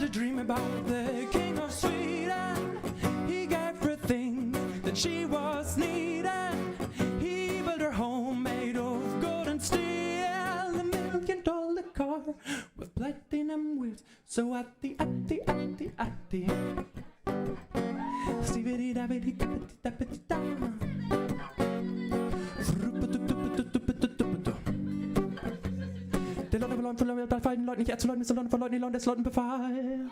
dream about the king of Sweden. He gave her things that she was needing. He built her home made of gold and steel, $1 million car with platinum wheels. So der Leute verloren, von Leuten fallen Leuten nicht zu Leuten, ist Leuten von Leuten, die Leute des Leuten befallen.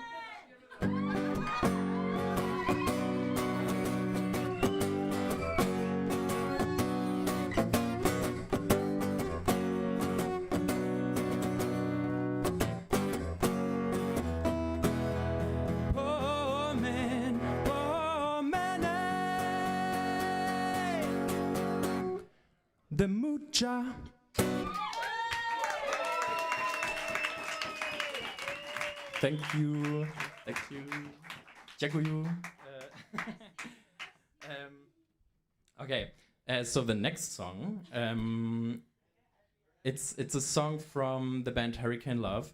The Moocher. Thank you. Dziękuję. Okay, so the next song, it's a song from the band Hurricane Love,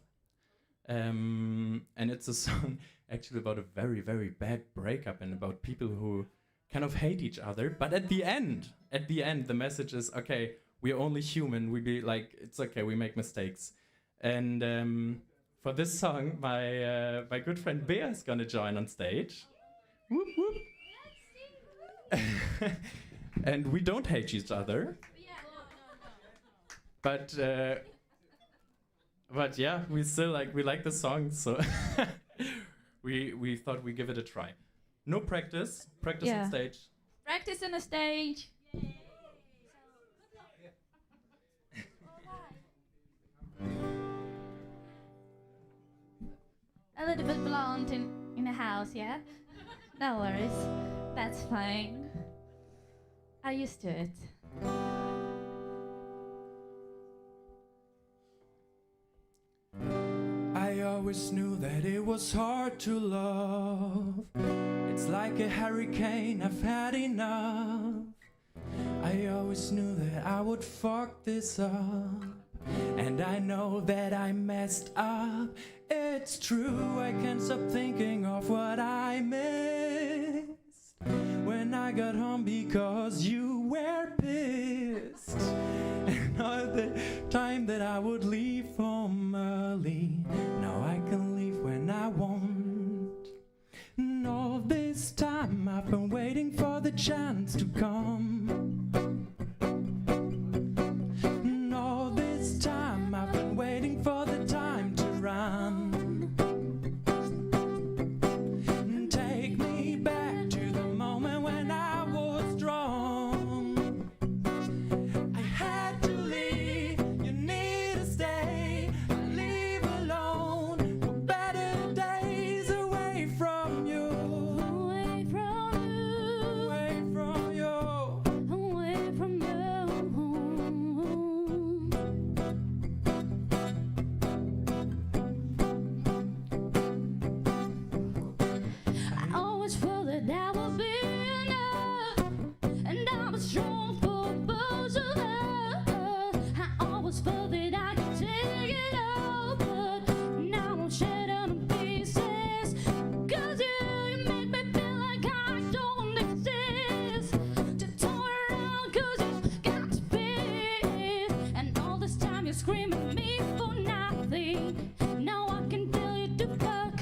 and it's a song actually about a very, very bad breakup and about people who kind of hate each other. But at the end, the message is, okay, we're only human. We be like, it's okay, we make mistakes. And for this song, my good friend Bea is gonna join on stage. Whoop, whoop. And we don't hate each other. But yeah, we still like the song, so we thought we'd give it a try. No practice on stage. Practice on the stage. A little bit blonde in the house, yeah? No worries. That's fine. I'm used to it. I always knew that it was hard to love. It's like a hurricane, I've had enough. I always knew that I would fuck this up. And I know that I messed up. It's true, I can't stop thinking of what I missed when I got home because you were pissed. And all the time that I would leave home early, now I can leave when I want. And all this time I've been waiting for the chance to come. And all this time I've been waiting for the time to run. And take me back to the moment when I was strong. I had to leave, you need to stay. I leave alone for better days away from you. Away from you. Away from you. Away from you. I always felt that that would be enough, and I was strong for both of us. I always felt that I could take it all, but now I'm shattered in pieces. 'Cause you make me feel like I don't exist. To turn around 'cause you've got to be. And all this time you're screaming at me for nothing. Now I can tell you to fuck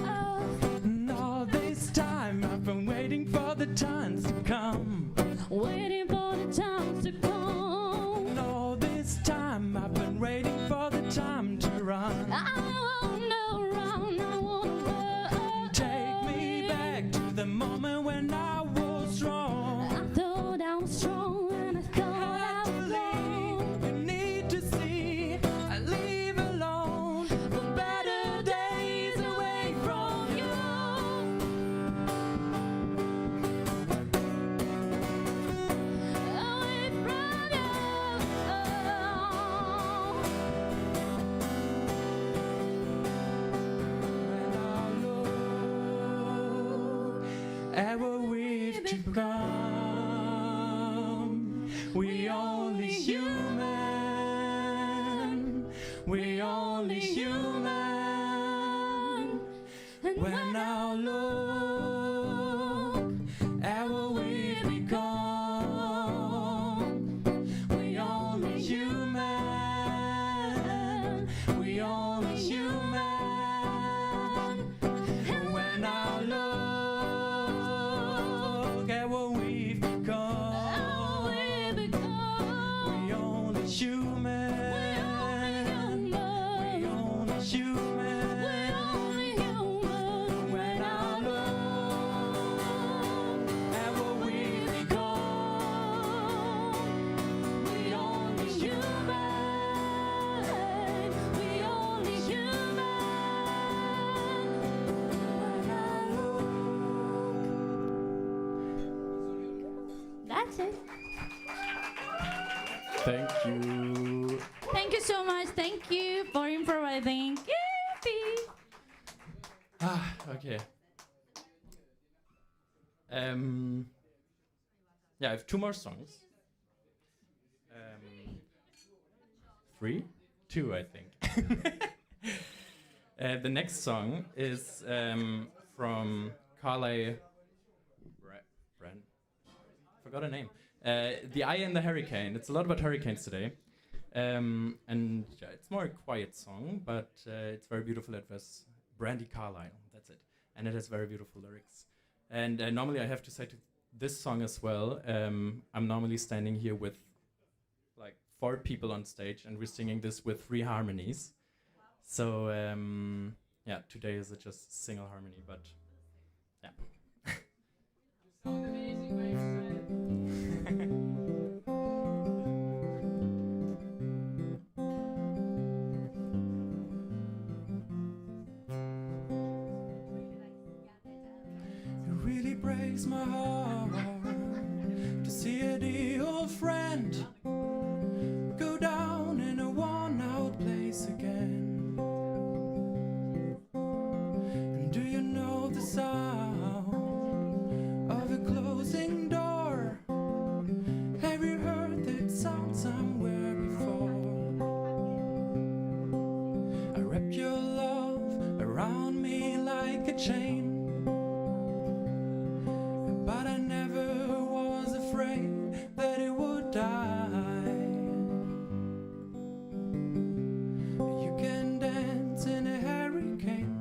off. And all this time I've been waiting for the times to come. Waiting for the times to come. And all this time I've been waiting for the time to run. I wanna run, I wanna run. Take me back to the moment when I was strong. I thought I was strong and I thought I Had to was leave, wrong. you need to see. I leave alone for better days away from you. Away from you. When I look at what we've become, we only human. We only human. And When I look at what we've become, we only human. We only human. And when I look at what we've become, we become. we only human. We only human. When I look at what we've become, we only human. We only human. When I look. That's it. Thank you. Thank you so much. Thank you for improvising. Yippee. Okay. Yeah, I have 2 more songs. 3? 2, I think. The next song is from Carly Brand. forgot her name. The Eye in the Hurricane. It's a lot about hurricanes today. And yeah, it's more a quiet song, but it's very beautiful. It was Brandy Carlisle, that's it. And it has very beautiful lyrics. And normally I have to say to this song as well, I'm normally standing here with like 4 people on stage, and we're singing this with 3 harmonies. So yeah, today is just single harmony, but yeah. You sound amazing, my friend. It really breaks my heart to see a dear old friend go down in a worn-out place again. And do you know the sound of a closing door? Have you heard that sound somewhere before? I wrapped your love around me like a chain, but I never was afraid that it would die. You can dance in a hurricane,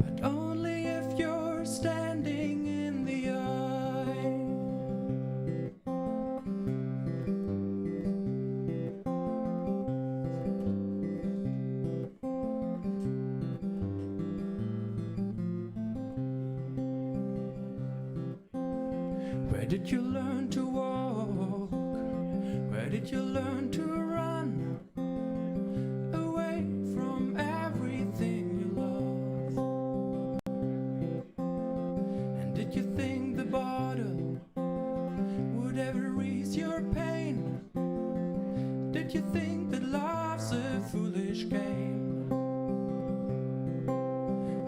but only if you're standing in the eye. Where did you learn to walk? Where did you learn to run? Away from everything you love. And did you think the bottle would ever ease your pain? Did you think that love's a foolish game?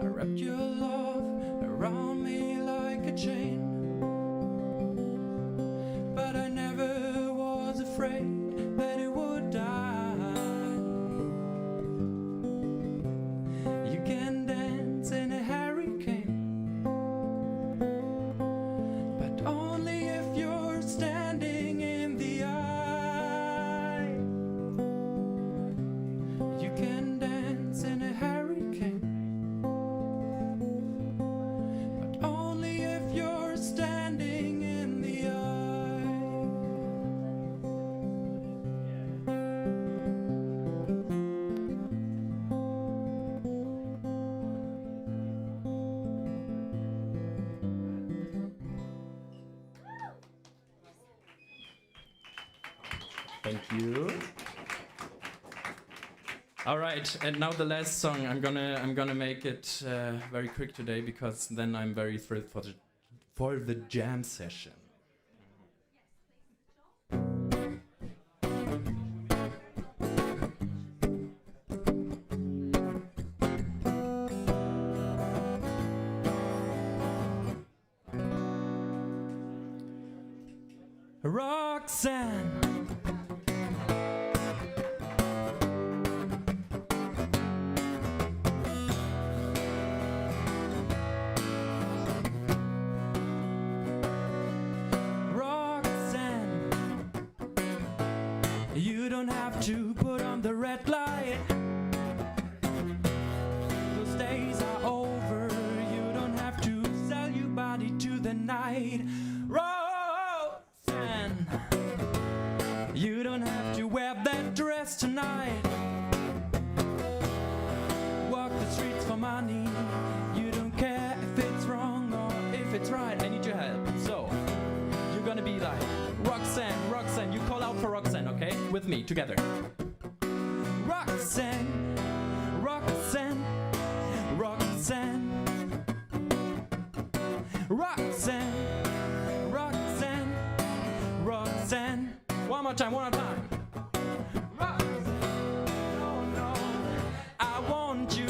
I wrapped your love around me like a chain, but I never was afraid that it would die. You can dance in a hurricane, but only if you're standing in the eye. You can dance in a hurricane, but only if you're standing in the eye. Thank you. All right, and now the last song. I'm gonna make it very quick today, because then I'm very thrilled for the jam session. Roxanne. Roxanne, you don't have to put on the red light. Those days are over. You don't have to sell your body to the night. Roxanne, you don't have to wear that dress tonight. Walk the streets for money. You don't care if it's wrong or if it's right. I need your help. So you're gonna be like, Roxanne, Roxanne. You call out for Roxanne, okay? With me, together. Roxanne, Roxanne, Roxanne, Roxanne, Roxanne, Roxanne. One more time, one more time. Roxanne, oh no, I want you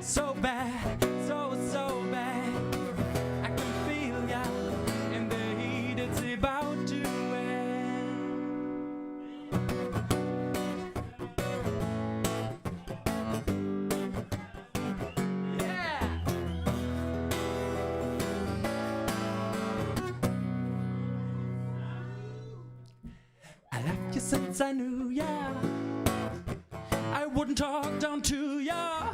so bad, so bad. I can feel ya in the heat, it's about to end. once I knew ya, I wouldn't talk down to ya.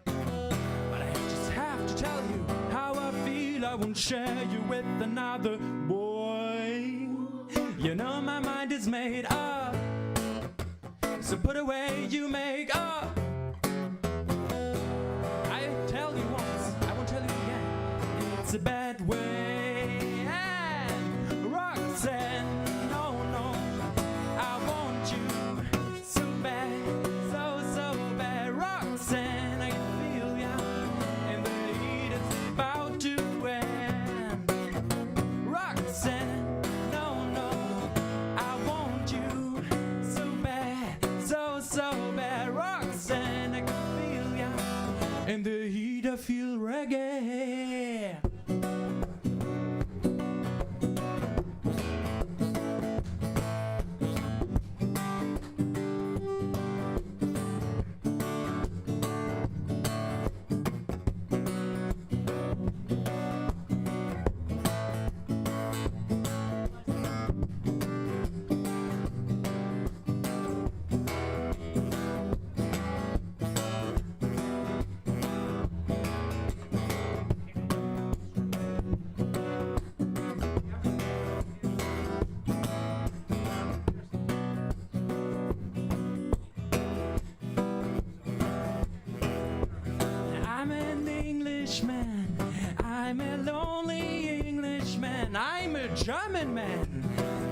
But I just have to tell you how I feel. I won't share you with another boy. You know my mind is made up, so put away you make up. I tell you once, I won't tell you again. It's a bad way. And Roxanne, no, no, I want you so bad, so bad. Roxanne, I can feel ya, and the heat is about to end. Roxanne, no, no, I want you so bad, so bad. Roxanne, I can feel ya, and the heat I feel reggae. I'm an Englishman, I'm a lonely Englishman, I'm a German man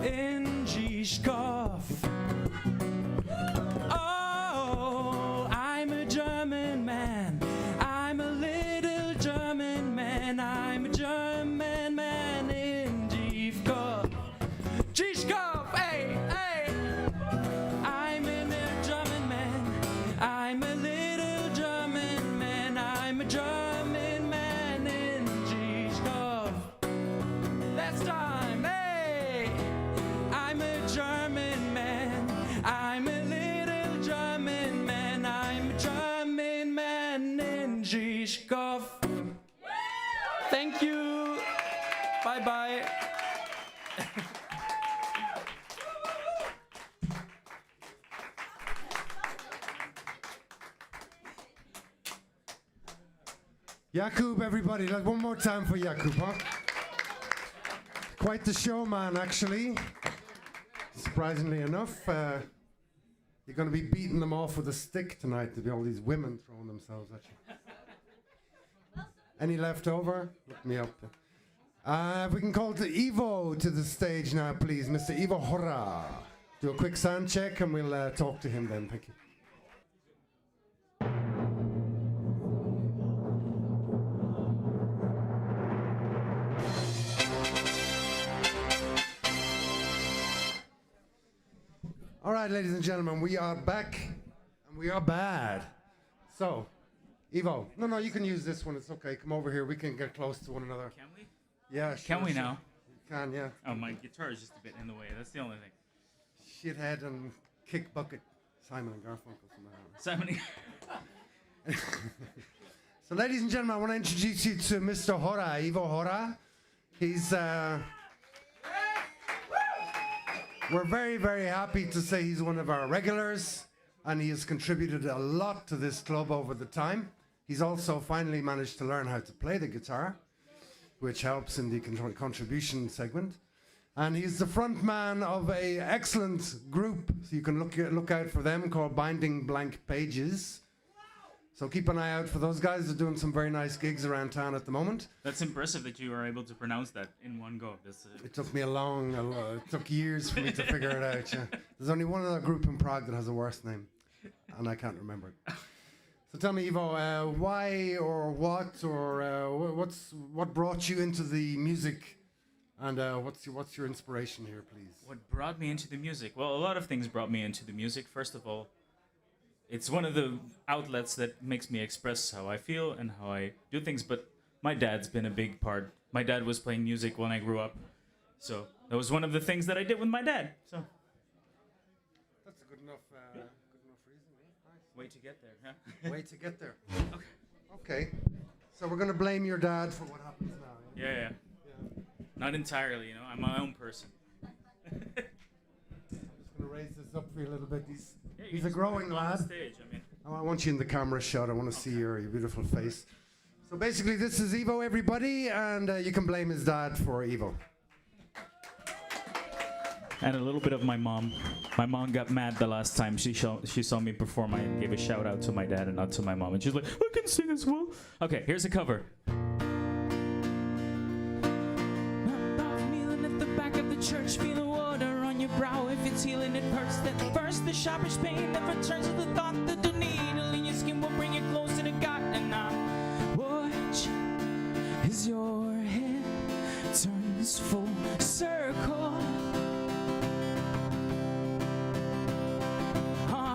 in Žižkov. Oh, I'm a German man, I'm a little German man, I'm a German man in Žižkov. Žižkov, hey, hey! I'm a German man, I'm a little German man, I'm a German man in Žižkov. Last time, hey! I'm a German man, I'm a little German man, I'm a German man in Žižkov. Thank you. Bye bye. Jakub, everybody, like one more time for Jakub, huh? Quite the showman, actually. Surprisingly enough, you're going to be beating them off with a stick tonight. There'll be all these women throwing themselves at you. Any left over? Look me up. If we can call to Ivo to the stage now, please. Mr. Ivo Hora. Do a quick sound check and we'll talk to him then. Thank you. All right, ladies and gentlemen, we are back, and we are bad. So, Ivo, no, you can use this one. It's okay. Come over here. We can get close to one another. Can we? Yeah, sure. Can we now? You can, yeah. Oh, my guitar is just a bit in the way. That's the only thing. Shithead and kick bucket. Simon and Garfunkel from that. Simon. So, ladies and gentlemen, I want to introduce you to Mr. Hora, Ivo Hora. He's we're very, very happy to say he's one of our regulars, and he has contributed a lot to this club over the time. He's also finally managed to learn how to play the guitar, which helps in the contribution segment. And he's the front man of a excellent group, so you can look out for them, called Binding Blank Pages. So keep an eye out for those guys. They're doing some very nice gigs around town at the moment. That's impressive that you were able to pronounce that in one go. It took me it took years for me to figure it out. Yeah. There's only one other group in Prague that has a worse name, and I can't remember it. So tell me, Ivo, why or what or what brought you into the music, and what's your inspiration here, please? What brought me into the music? Well, a lot of things brought me into the music. First of all, it's one of the outlets that makes me express how I feel and how I do things, but my dad's been a big part. My dad was playing music when I grew up, so that was one of the things that I did with my dad. So that's a good enough reason. Nice. Way to get there, huh? Way to get there. Okay. So we're gonna blame your dad for what happens now. Yeah. Not entirely, I'm my own person. I'm just gonna raise this up for you a little bit. He's you a just growing put him on lad. the stage, I mean. I want you in the camera shot. I want to see your beautiful face. So basically, this is Evo, everybody, and you can blame his dad for Evo. And a little bit of my mom. My mom got mad the last time she saw me perform. I gave a shout out to my dad and not to my mom. And she's like, I can sing as well. Okay, here's a cover. About kneeling at the back of the church, feel the water on your brow. If it's healing, it hurts. At first, the sharpish pain that returns to the thought that the needle in your skin will bring you closer to God. And I watch as your head turns full circle.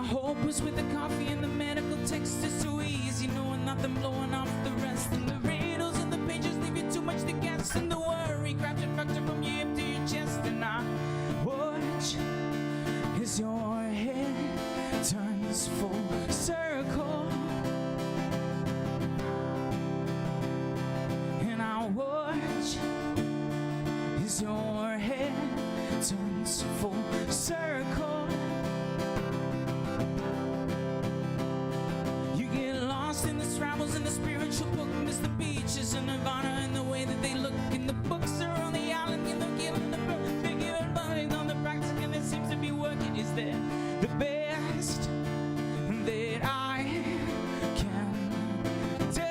Hope was with the coffee and the medical text is too easy, knowing nothing blowing off the rest. And the riddles and the pages leave you too much to guess. And the worry grabs your fracture from your hip to your chest. And I watch as your head turns full circle. And I watch as your head turns full circle. In the travels and the spiritual book, miss the beaches and Nirvana and the way that they look in the books are on the island in the killing the figure and burning on the practice, and it seems to be working. Is that the best that I can do?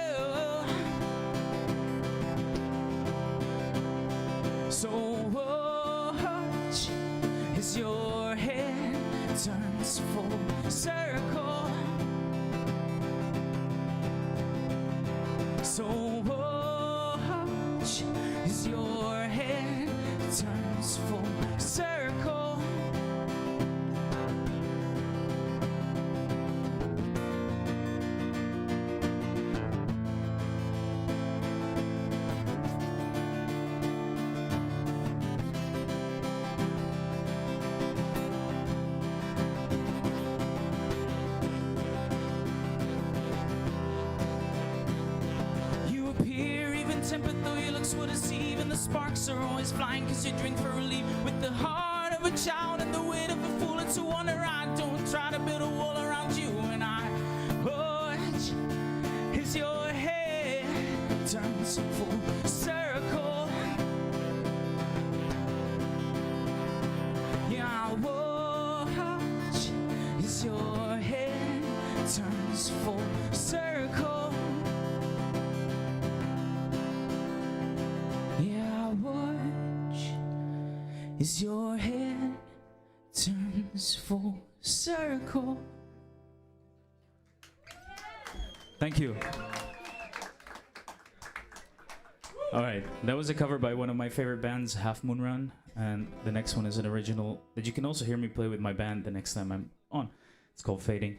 So watch as your head turns full circle. So watch as your head turns full circle. Tempered though your looks would deceive, and the sparks are always flying cause you drink for relief. With the heart of a child and the wit of a fool, it's a wonder I don't try to build a wall around you. And I watch as your head turns full circle. Yeah, I watch as your head turns full circle. As your head turns full circle. Thank you. All right, that was a cover by one of my favorite bands, Half Moon Run, and the next one is an original that you can also hear me play with my band the next time I'm on. It's called Fading.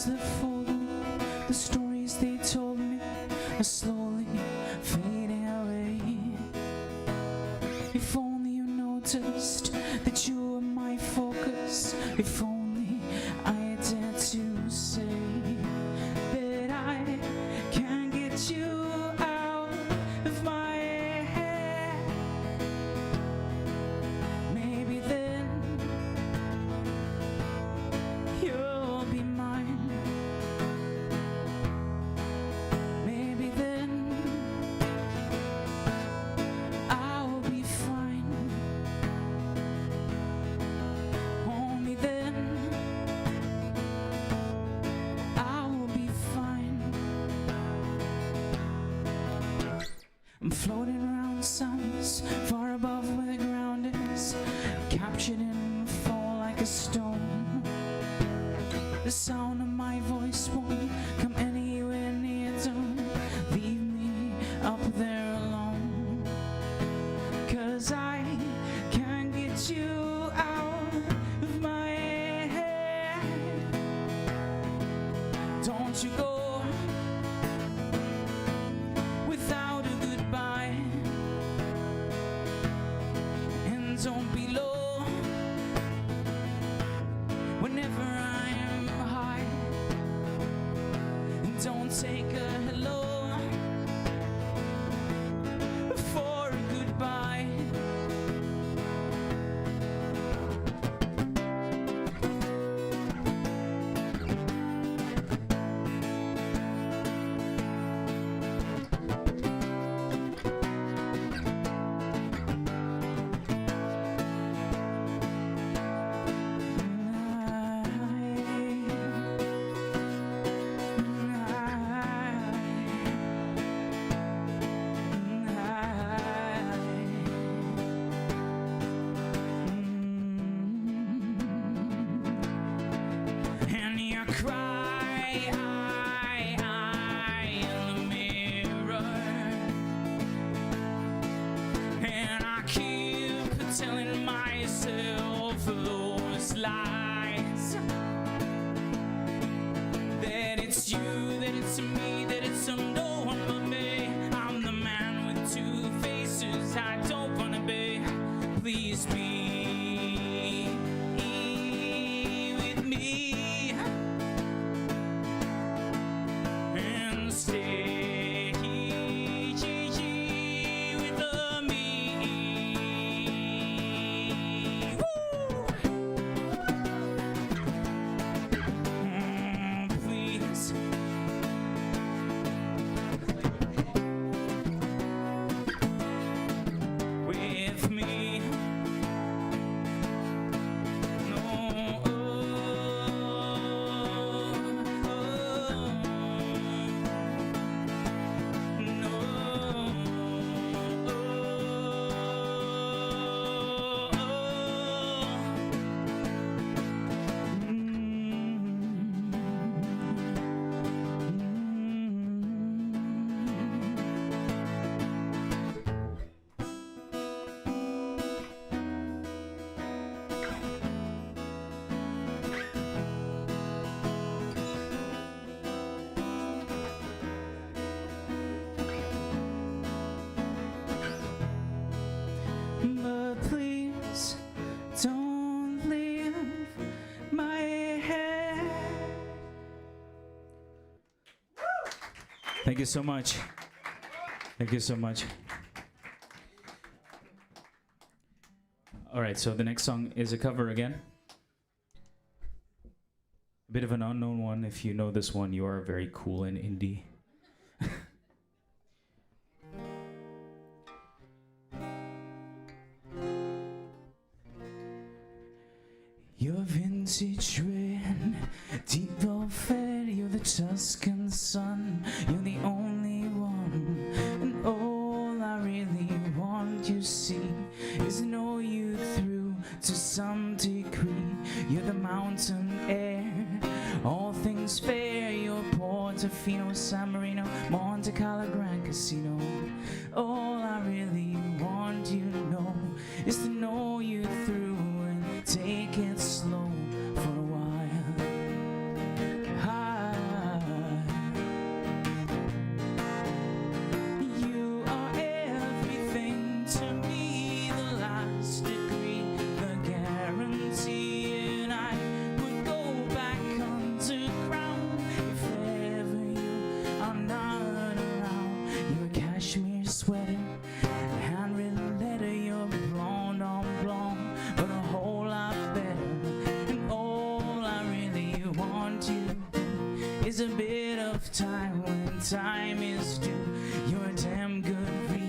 That fooled me, the stories they told me are slowly fading away. If only you noticed that you were my focus. If only I dared to say that I can't get you out of my head. Maybe then you'll be mine. I'm floating around suns far above where the ground is, captured in fall like a stone. The sound of my voice won't come anywhere near. Don't leave me up there alone, 'cause I can't get you out of my head. Thank you so much. Thank you so much. All right, so the next song is a cover again. A bit of an unknown one. If you know this one, you are very cool and indie. Your vintage red, deep fair, you're the Tuscan sun, you're the only one, and all I really want you see is know you through to some degree. You're the mountain air, all things fair, you're Portofino, San Marino, Monte Carlo, Grand Casino. All I really want you to know is to know you through and take it slow for a while. You are everything to me, the last degree, the guarantee, and I would go back underground if ever you are not around. You're a cashmere sweater, a handwritten letter, you're blonde on blonde, but a whole lot better. And all I really want you to do is a bit of time when time is due. You're a damn good read.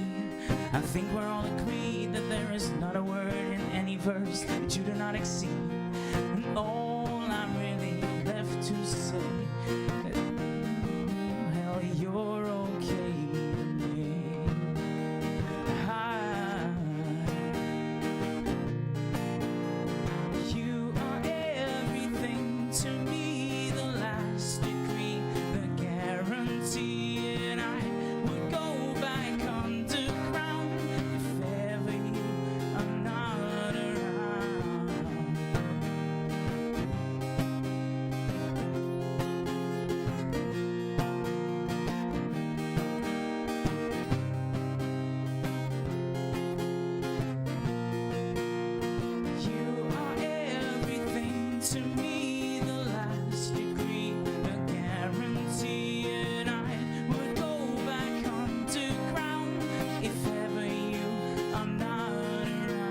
I think we're all agreed that there is not a word in any verse that you do not exceed. And all I'm really left to say that, hell, you're okay to me. You are everything to me, the last degree, the guarantee, and I would go back underground if ever you are not around. You are everything to me, the last degree, the guarantee, and I would go back underground if ever you are not around.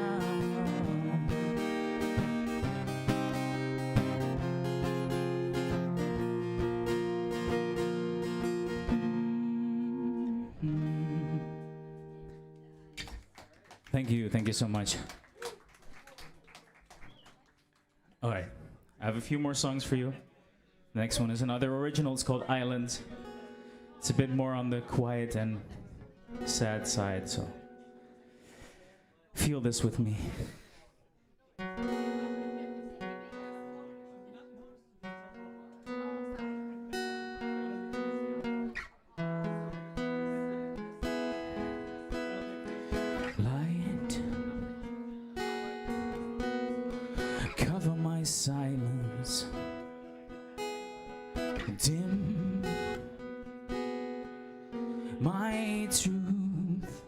Thank you so much. All right, I have a few more songs for you. The next one is another original. It's called Islands. It's a bit more on the quiet and sad side, so feel this with me. Light, cover my silence. Dim my truth.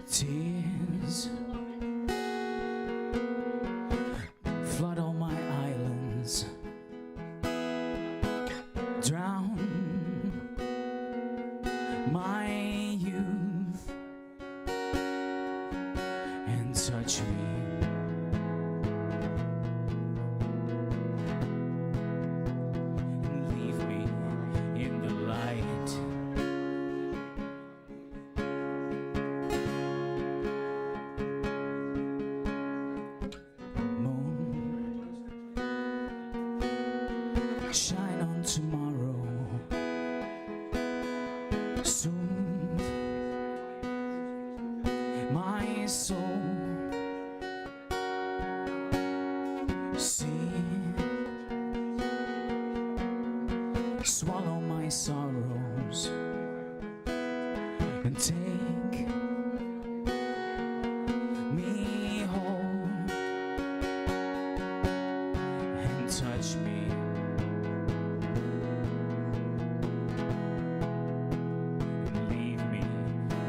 Tears flood all my islands. Drown my youth and touch me. And leave me in the light. Moon, shine on tomorrow. Soothe my soul. See, swallow my sorrows and take me home and touch me. And leave me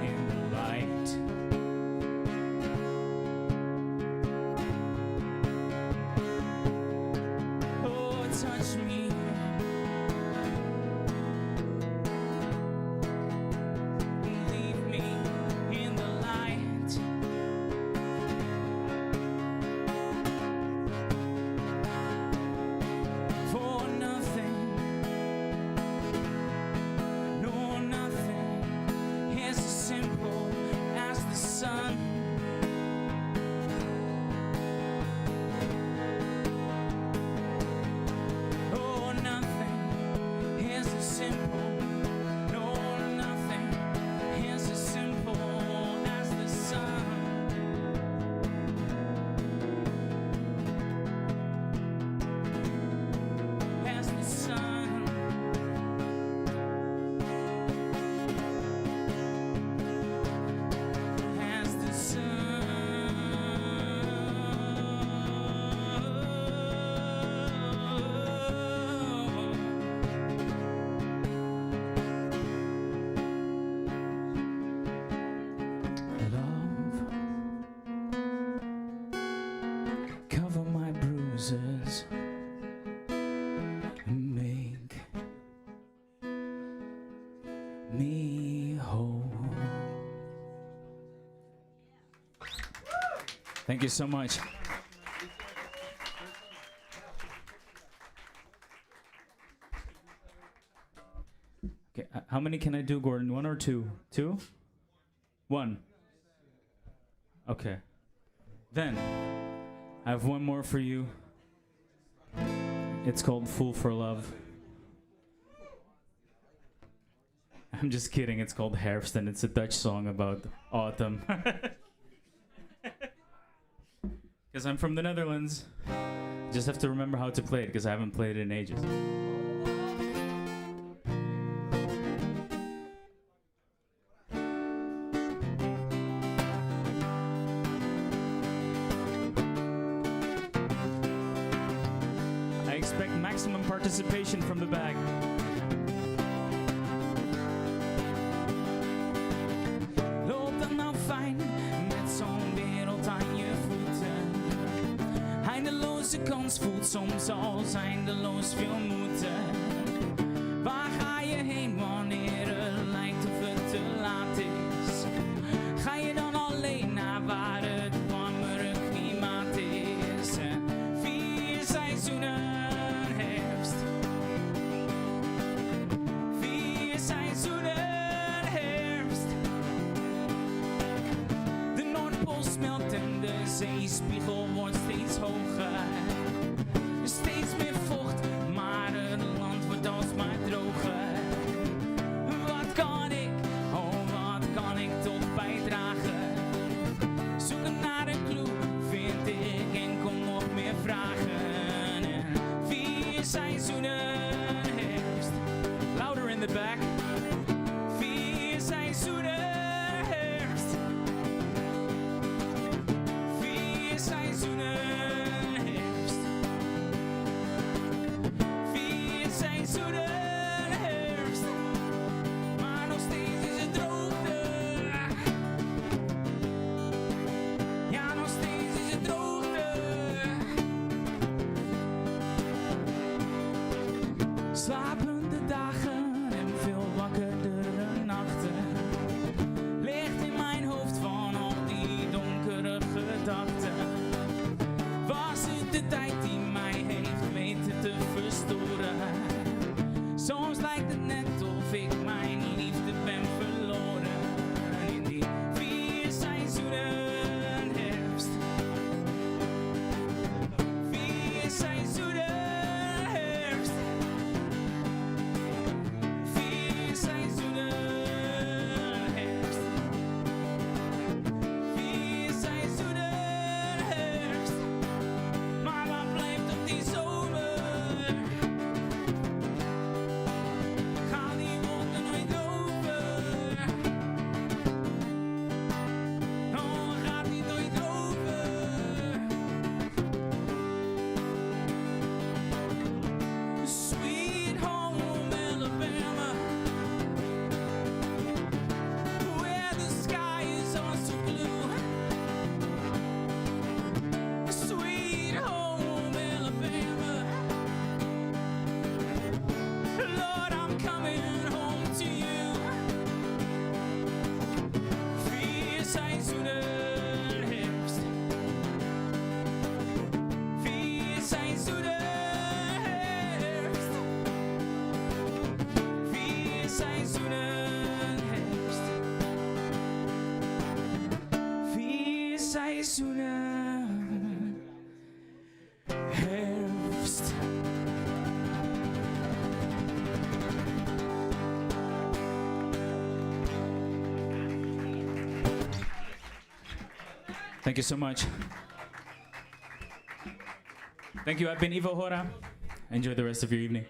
in the light. Oh, touch me. me whole. Thank you so much. Okay, how many can I do, Gordon? 1 or 2? 2? 1. Okay. Then, I have one more for you. It's called Fool for Love. I'm just kidding, it's called Herfst and it's a Dutch song about autumn. Because I'm from the Netherlands. Just have to remember how to play it because I haven't played it in ages. I expect maximum participation from the back. Loopt dat nou fijn met zo'n wereld aan je voeten? Eindeloze kans voelt soms als eindeloos veel moeten. Waar ga je heen wanneer het lijkt of het te laat is? Ga je dan alleen naar waar het warmere klimaat is? 4 seizoenen herfst. 4 seizoenen herfst. De Noordpool smelt en de zeespiegel wordt steeds hoger. Steeds meer vocht, maar het land wordt alsmaar droger. Wat kan ik, oh wat kan ik toch bijdragen? Zoeken naar een clue, vind ik en kom nog meer vragen. 4 seizoenen herfst. Louder in the back. 4 seizoenen herfst. 4 seizoenen herfst. 4 seizoenen herfst. Maar nog steeds is het droogte. Ja, nog steeds is het droogte. Slapende dagen en veel wakkerdere nachten. Ligt in mijn hoofd van al die donkere gedachten. Was het de tijd die mij heeft weten te verstoren? Soms lijkt het net of ik mijn liefde ben verloren. In die 4 seizoenen herfst. 4 seizoenen herfst. 4 seizoenen herfst. 4 seizoenen herfst. Maar wat blijft op die zomer? Gaan die wolken nooit over? Oh, gaat die nooit over? Sweet home Alabama, where the sky is also blue. Sweet home Alabama, Lord, I'm coming home to you. 4 seizoenen herfst. 4 seizoenen herfst. 4 seizoenen herfst. 4 seizoenen herfst. Thank you so much. Thank you. I've been Ivo Hora. Enjoy the rest of your evening.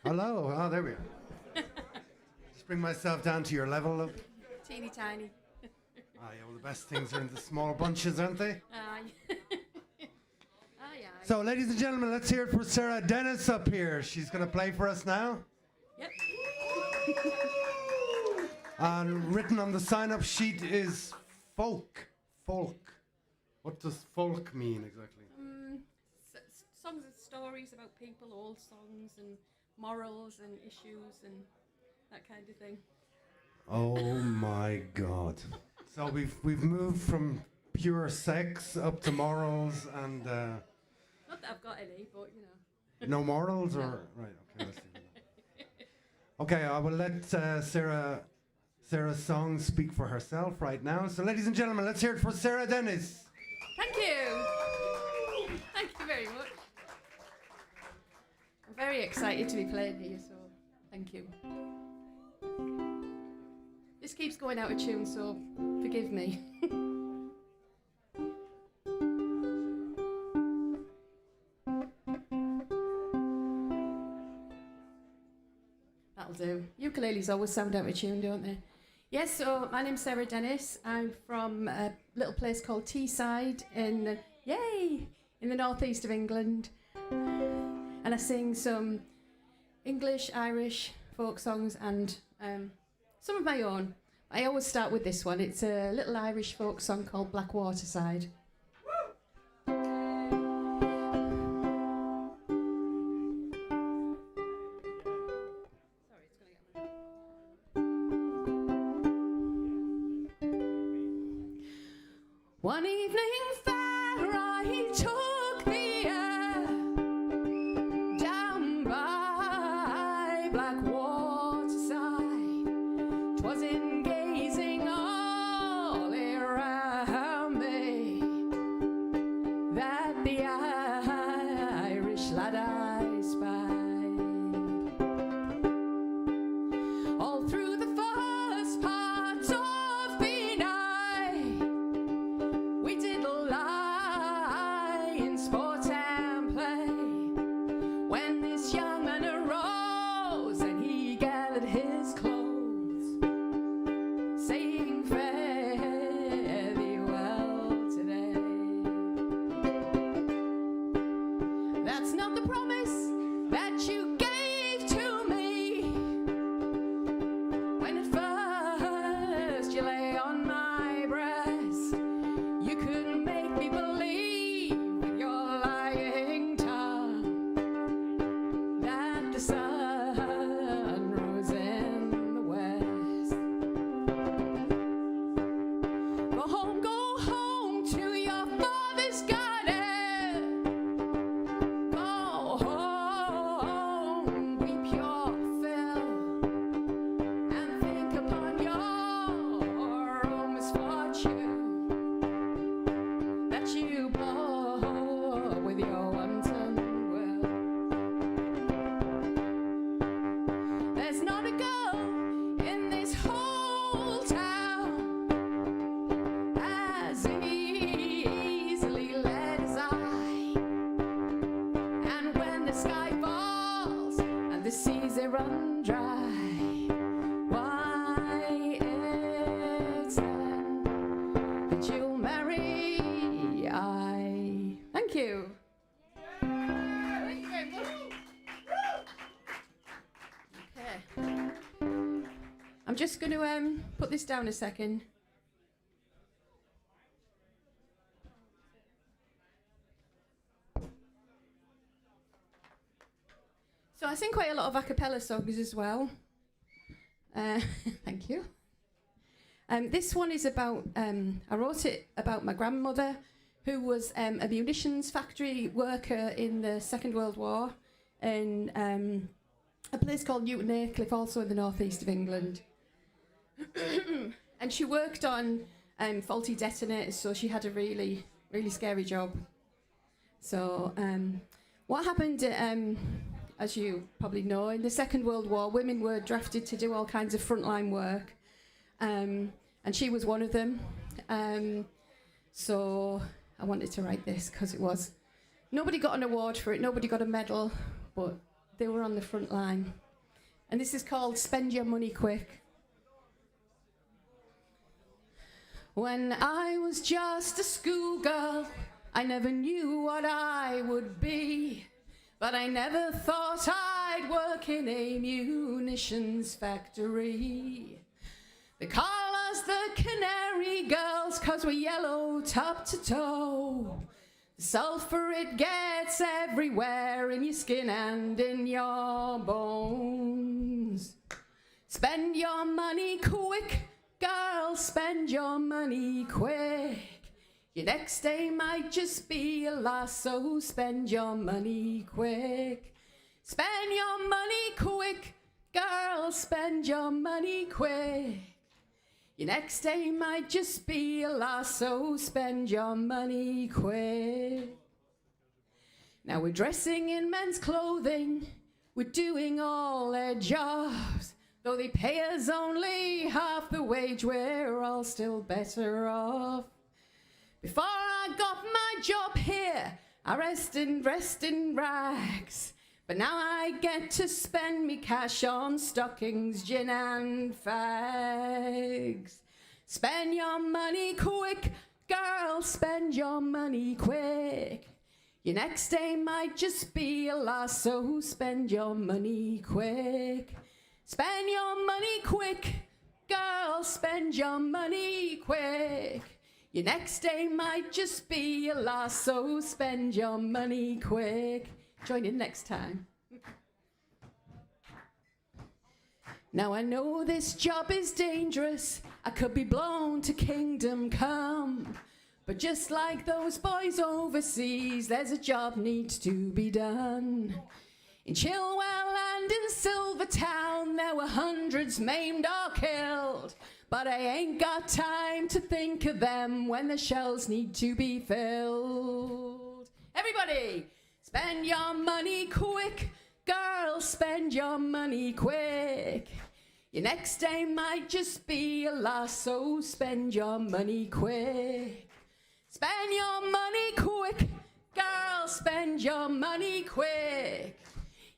Hello. Oh, there we are. Just bring myself down to your level. Look. Teeny tiny. Ah, yeah, well, the best things are in the small bunches, aren't they? Yeah. So, ladies and gentlemen, let's hear it for Sarah Dennis up here. She's going to play for us now. Yep. And written on the sign-up sheet is folk. Folk. What does folk mean exactly? Songs and stories about people, old songs and morals and issues and that kind of thing. Oh my God! So we've moved from pure sex up to morals and Not that I've got any, but you know. no morals or right? Okay, let's do that. Okay, I will let Sarah's song speak for herself right now. So, ladies and gentlemen, let's hear it for Sarah Dennis. Thank you. Thank you very much. I'm very excited to be playing here, so thank you. This keeps going out of tune, so forgive me. That'll do. Ukuleles always sound out of tune, don't they? Yes, so my name's Sarah Dennis. I'm from a little place called Teesside in the northeast of England. And I sing some English, Irish folk songs and some of my own. I always start with this one. It's a little Irish folk song called Black Waterside. One evening fair I took the air down by Black Waterside. 'Twas in gazing all around me that the Irish lad I spied. All through the first part of the night we did lie in sport and play, when this young man arose and he gathered his clothes, saying fare thee well today. That's not the promise that you gave to me when at first you lay on my breast. You couldn't make me believe with your lying tongue that the sun rose in the west. Go home to your father's garden. Go home, weep your fill, and think upon your own misfortune that you bore with your wanton will. There's not a girl in this whole town as easily led as I. And when the sky falls and the seas they run dry, why it's then that you'll marry I. Thank you. Thank you very much. Okay. I'm just going to put this down a second. So I sing quite a lot of a cappella songs as well. Thank you. This one is about, I wrote it about my grandmother, who was a munitions factory worker in the Second World War in a place called Newton Aycliffe, also in the northeast of England. And she worked on faulty detonators, so she had a really, really scary job. So what happened, as you probably know, in the Second World War, women were drafted to do all kinds of frontline work, and she was one of them. So I wanted to write this because it was, nobody got an award for it, nobody got a medal, but they were on the front line. And this is called Spend Your Money Quick. When I was just a schoolgirl, I never knew what I would be, but I never thought I'd work in a munitions factory. They call us the Canary Girls 'cause we're yellow top to toe. The sulfur, it gets everywhere in your skin and in your bones. Spend your money quick, girl, spend your money quick. Your next day might just be a loss, so spend your money quick. Spend your money quick, girl, spend your money quick. Your next day might just be a loss, so spend your money quick. Now we're dressing in men's clothing, we're doing all their jobs. Though they pay us only half the wage, we're all still better off. Before I got my job here, I dressed in rags. But now I get to spend me cash on stockings, gin and fags. Spend your money quick, girl, spend your money quick. Your next day might just be a loss, so spend your money quick. Spend your money quick, girl, spend your money quick. Your next day might just be a loss, so spend your money quick. Join in next time. Now I know this job is dangerous, I could be blown to kingdom come. But just like those boys overseas, there's a job needs to be done. In Chilwell and in Silvertown, there were hundreds maimed or killed. But I ain't got time to think of them when the shells need to be filled. Everybody, spend your money quick, girl, spend your money quick. Your next day might just be a loss, so spend your money quick. Spend your money quick, girl, spend your money quick.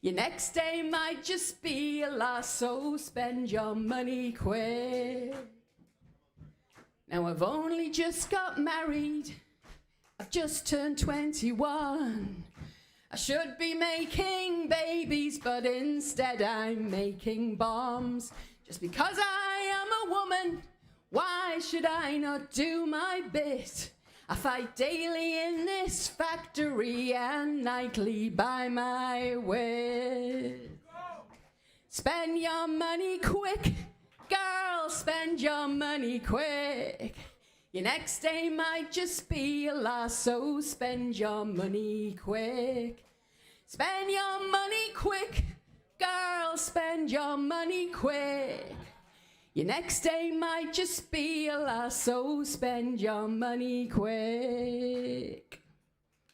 Your next day might just be a loss, so spend your money quick. Now I've only just got married, I've just turned 21. I should be making babies, but instead I'm making bombs. Just because I am a woman, why should I not do my bit? I fight daily in this factory and nightly by my wit. Spend your money quick, girl, spend your money quick. Your next day might just be a loss, so spend your money quick. Spend your money quick, girl, spend your money quick. Your next day might just be a loss, so spend your money quick.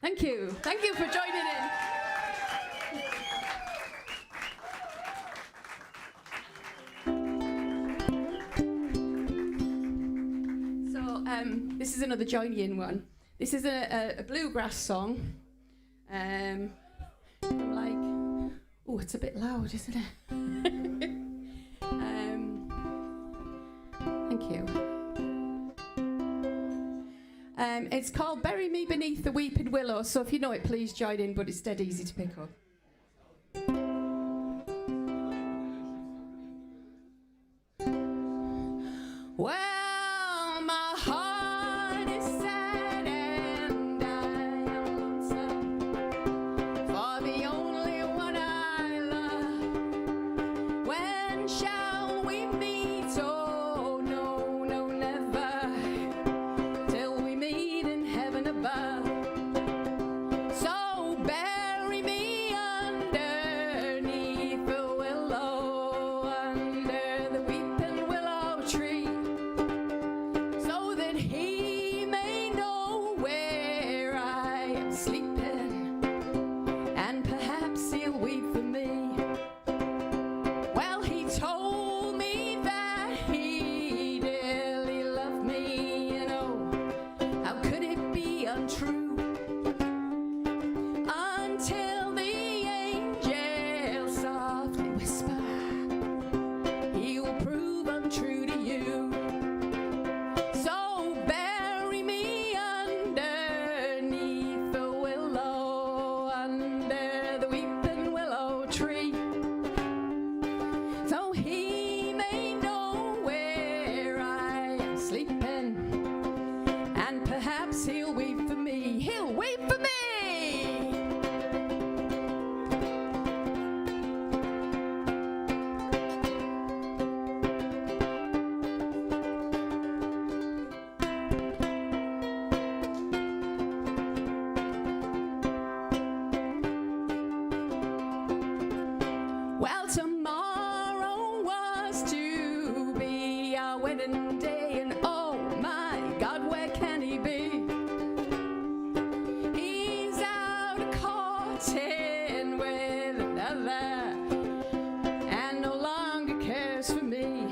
Thank you. Thank you for joining in. This is another join-in one. This is a bluegrass song. Oh, it's a bit loud, isn't it? Thank you. It's called Bury Me Beneath the Weeping Willow, so if you know it, please join in, but it's dead easy to pick up. Well, my heart is sad and I'm lonesome for the only one I love. When shall we meet? Oh, no, no, never, till we meet in heaven above. So bury me underneath the willow, under the weeping willow tree, so that he may know where I am sleeping, and perhaps he'll weep for me. Well, he told me that he dearly loved me, and oh, how could it be untrue? Until the angel softly whisper, he will prove untrue to you. So bury me underneath the willow, under the weeping willow tree, so he may know where wedding day, and oh my God, where can he be? He's out courting with another and no longer cares for me.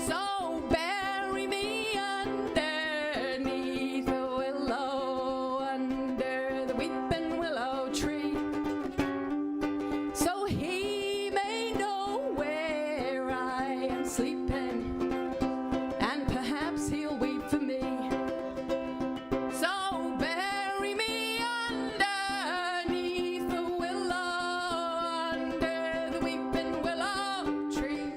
So bury me underneath the willow, under the weeping willow tree, so he may know where I am sleeping, and perhaps he'll weep for me. So bury me underneath the willow, under the weeping willow tree,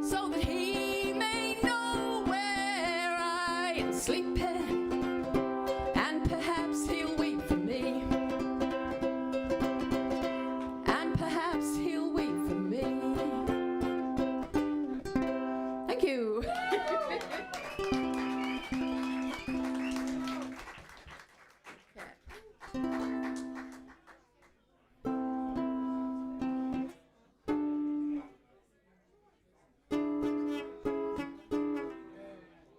so that he may know where I am sleeping, and perhaps he'll weep for me, and perhaps he'll weep for me. Thank you.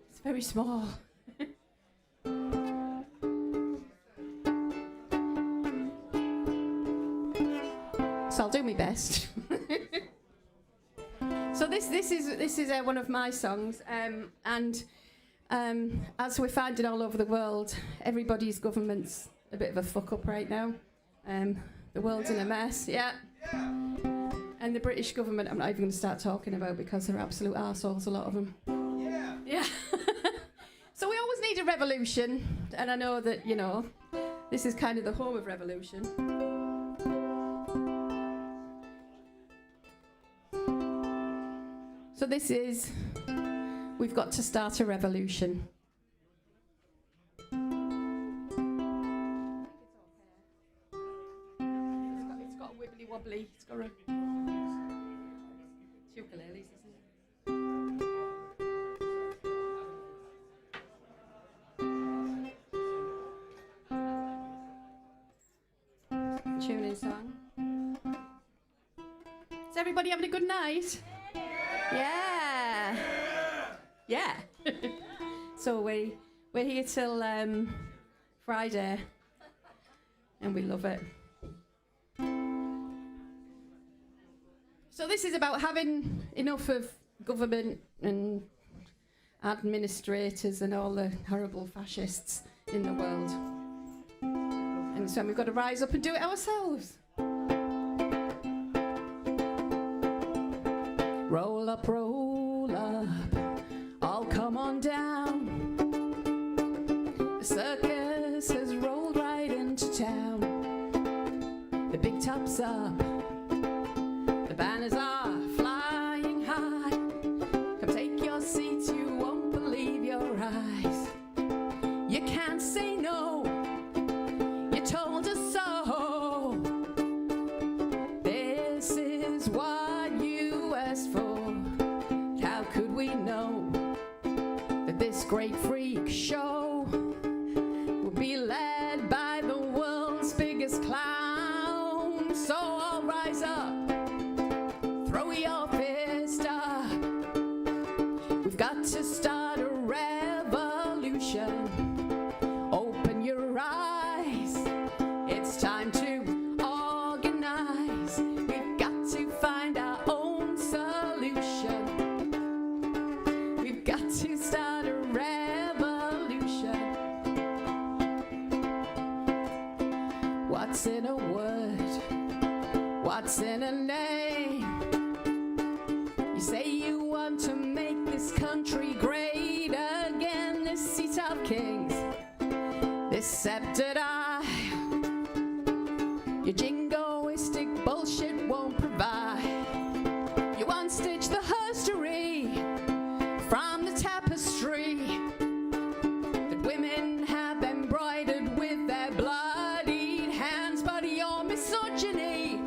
It's very small. So I'll do my best. So this is one of my songs, and as we're finding all over the world, everybody's government's a bit of a fuck up right now. The world's in a mess, yeah. And the British government, I'm not even going to start talking about, because they're absolute arseholes, a lot of them. Yeah. So we always need a revolution, and I know that, you know, this is kind of the home of revolution. So this is, we've got to start a revolution. It's got a wibbly wobbly, it's got a... It's ukuleles, isn't it? Tuning song. Is everybody having a good night? Yeah. Yeah. So we're here till Friday, and we love it. So this is about having enough of government and administrators and all the horrible fascists in the world. And so we've got to rise up and do it ourselves. Roll up, all come on down. The circus has rolled right into town. The big top's up, the banners are flying high. Come take your seats, you won't believe your eyes. You can't say no, you told us so. This is what you asked for. How could we know that this great freak show would be led by the world's biggest clown? So I'll rise up, throw your fist up. We've got to start a revolution. Open your eyes, it's time to organize. We've got to find our own solution. We've got to start a revolution. What's in a word? What's in a name? You say you want to make this country great again, this seat of kings, this sceptered eye. Your jingoistic bullshit won't provide. You unstitch the history from the tapestry that women have embroidered with their bloodied hands. But your misogyny,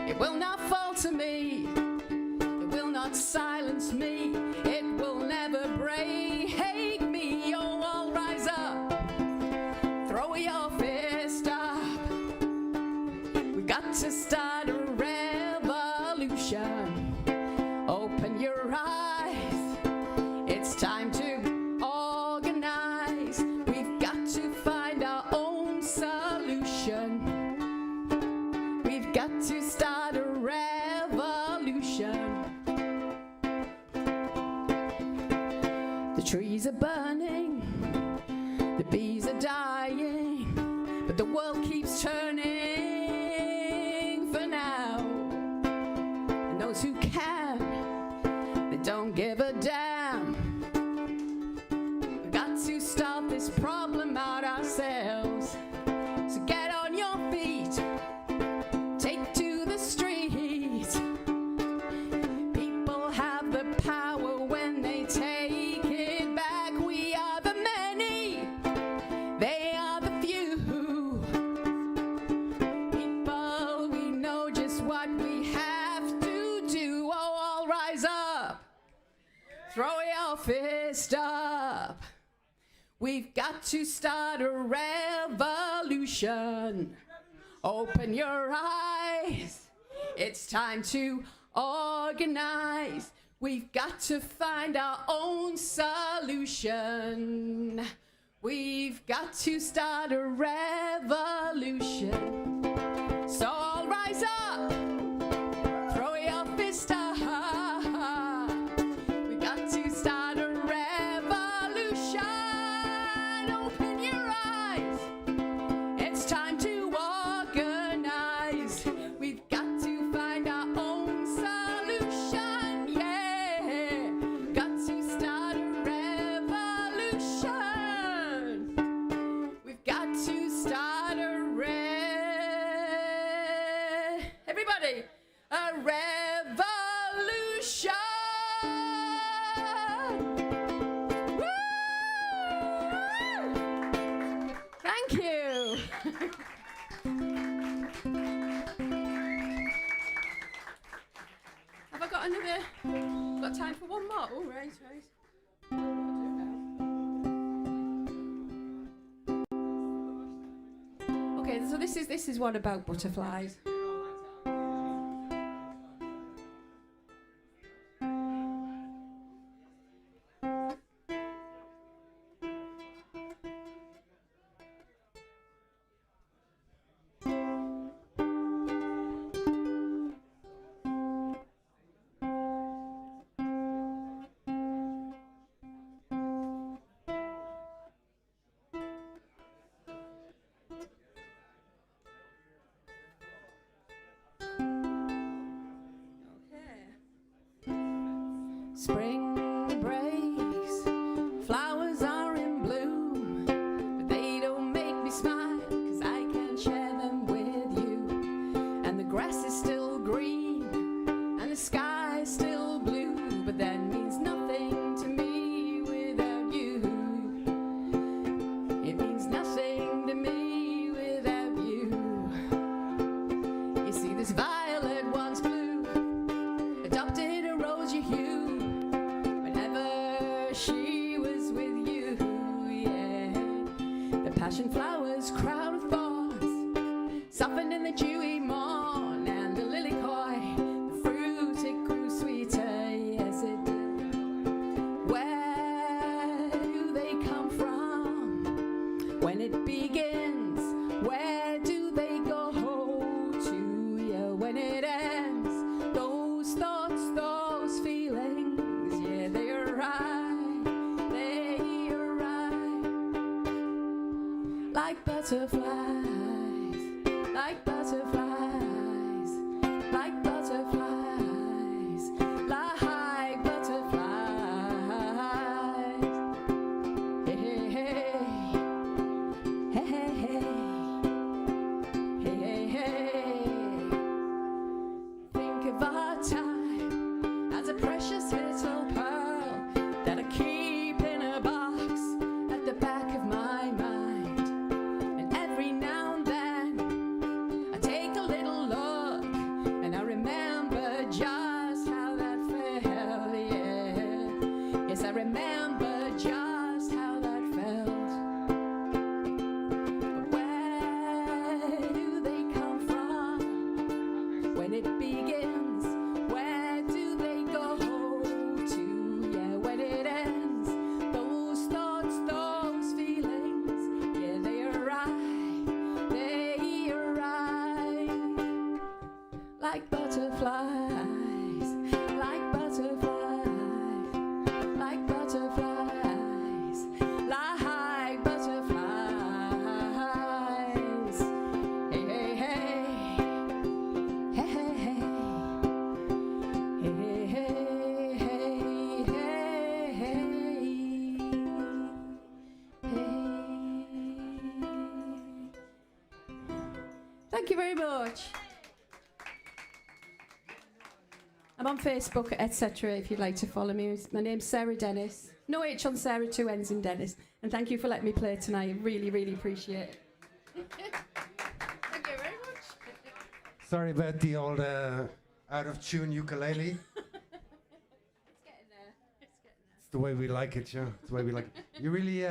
it will not falter me, it will not silence me, it will never break me. Oh, I'll rise up, throw your fist up. We've got to start a revolution. Open your eyes. revolution. The trees are burning, the bees are dying, but the world keeps turning for now. And those who can, they don't give a damn. We've got to start this problem out ourselves. So get on your feet, take to the streets. People have the power when they take it back. We are the many, they are the few. People, we know just what we have to do. Oh, all rise up, throw your fist up. We've got to start a revolution. Open your eyes, it's time to organize. We've got to find our own solution. We've got to start a revolution. So all rise up, throw your fist up. We've got to start a revolution. Open your eyes, it's time to organize. We've got to find our own solution, yeah. Got to start a revolution. We've got to start a everybody, a revolution. Woo! Thank you. Have I got another? Got time for one more? Oh, right. Okay, so this is one about butterflies. Spring breaks, flowers are in bloom, but they don't make me smile, 'cause I can't share them with you. And the grass is still green, and the sky is still blue, but that means nothing to me without you. It means nothing to me without you. You see, this violet once blue, adopted a rosy hue. She was with you, yeah. The passion flowers, crown of thorns, softened in the dewy morn, and the lily coy, the fruit it grew sweeter, yes it did. Where do they come from? When it begins, where do they go to? Yeah, when it ends, those thoughts, those feelings, yeah, they arrive. Like butterflies, like butterflies, like butterflies, like butterflies. Hey, hey, hey, hey, hey, hey, hey, hey. Think of our time as a precious little pearl that I keep in a box at the back of my mind. Every much. I'm on Facebook, etc. If you'd like to follow me. My name's Sarah Dennis. No H on Sarah, 2 N's in Dennis. And thank you for letting me play tonight. Really, really appreciate it. Thank you very much. Sorry about the old out of tune ukulele. It's getting there. It's the way we like it, yeah. It's the way we like it. You really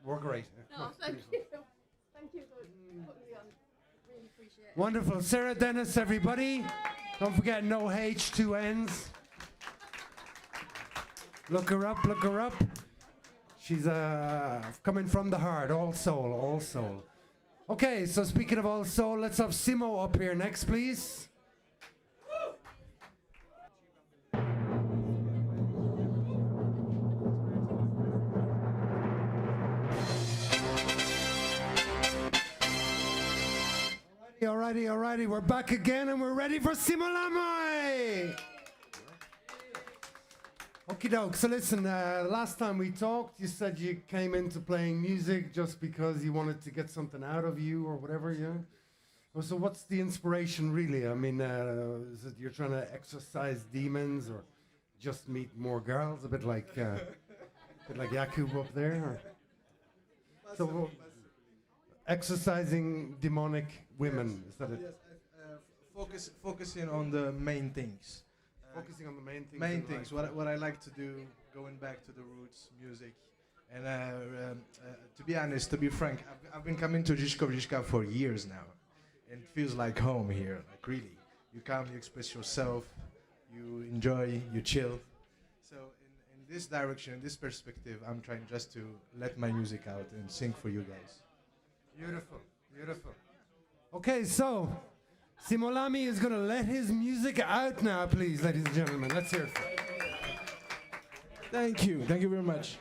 work great. No, thank you. Thank you for putting me on. Really appreciate it. Wonderful. Sarah Dennis, everybody. Don't forget, no H, 2 N's. Look her up, look her up. She's coming from the heart, all soul, all soul. Okay, so speaking of all soul, let's have Simo up here next, please. Alrighty, we're back again and we're ready for Simo Lamoy! Okie doke, so listen, last time we talked, you said you came into playing music just because you wanted to get something out of you or whatever, yeah? So what's the inspiration really? I mean, is it you're trying to exorcise demons or just meet more girls? A bit like Jakub up there? Or? So, exercising demonic women, is that it? Yes, focusing on the main things. Focusing on the main things. Main things. What I like to do, going back to the roots, music, and to be honest, to be frank, I've been coming to Žižkov for years now, and it feels like home here. Like really, you come, you express yourself, you enjoy, you chill. So in this direction, in this perspective, I'm trying just to let my music out and sing for you guys. Beautiful, beautiful. Okay, so Simo Lami is going to let his music out now, please, ladies and gentlemen. Let's hear it. Thank you very much.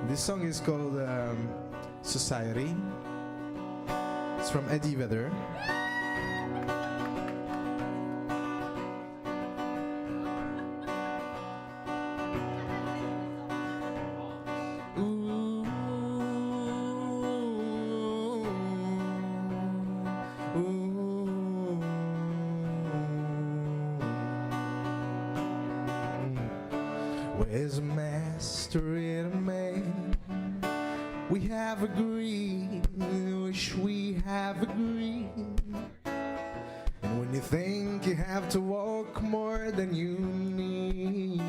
This song is called Society. It's from Eddie Vedder. Where's master in a man? We have agreed, wish we have agreed. And when you think you have to walk more than you need,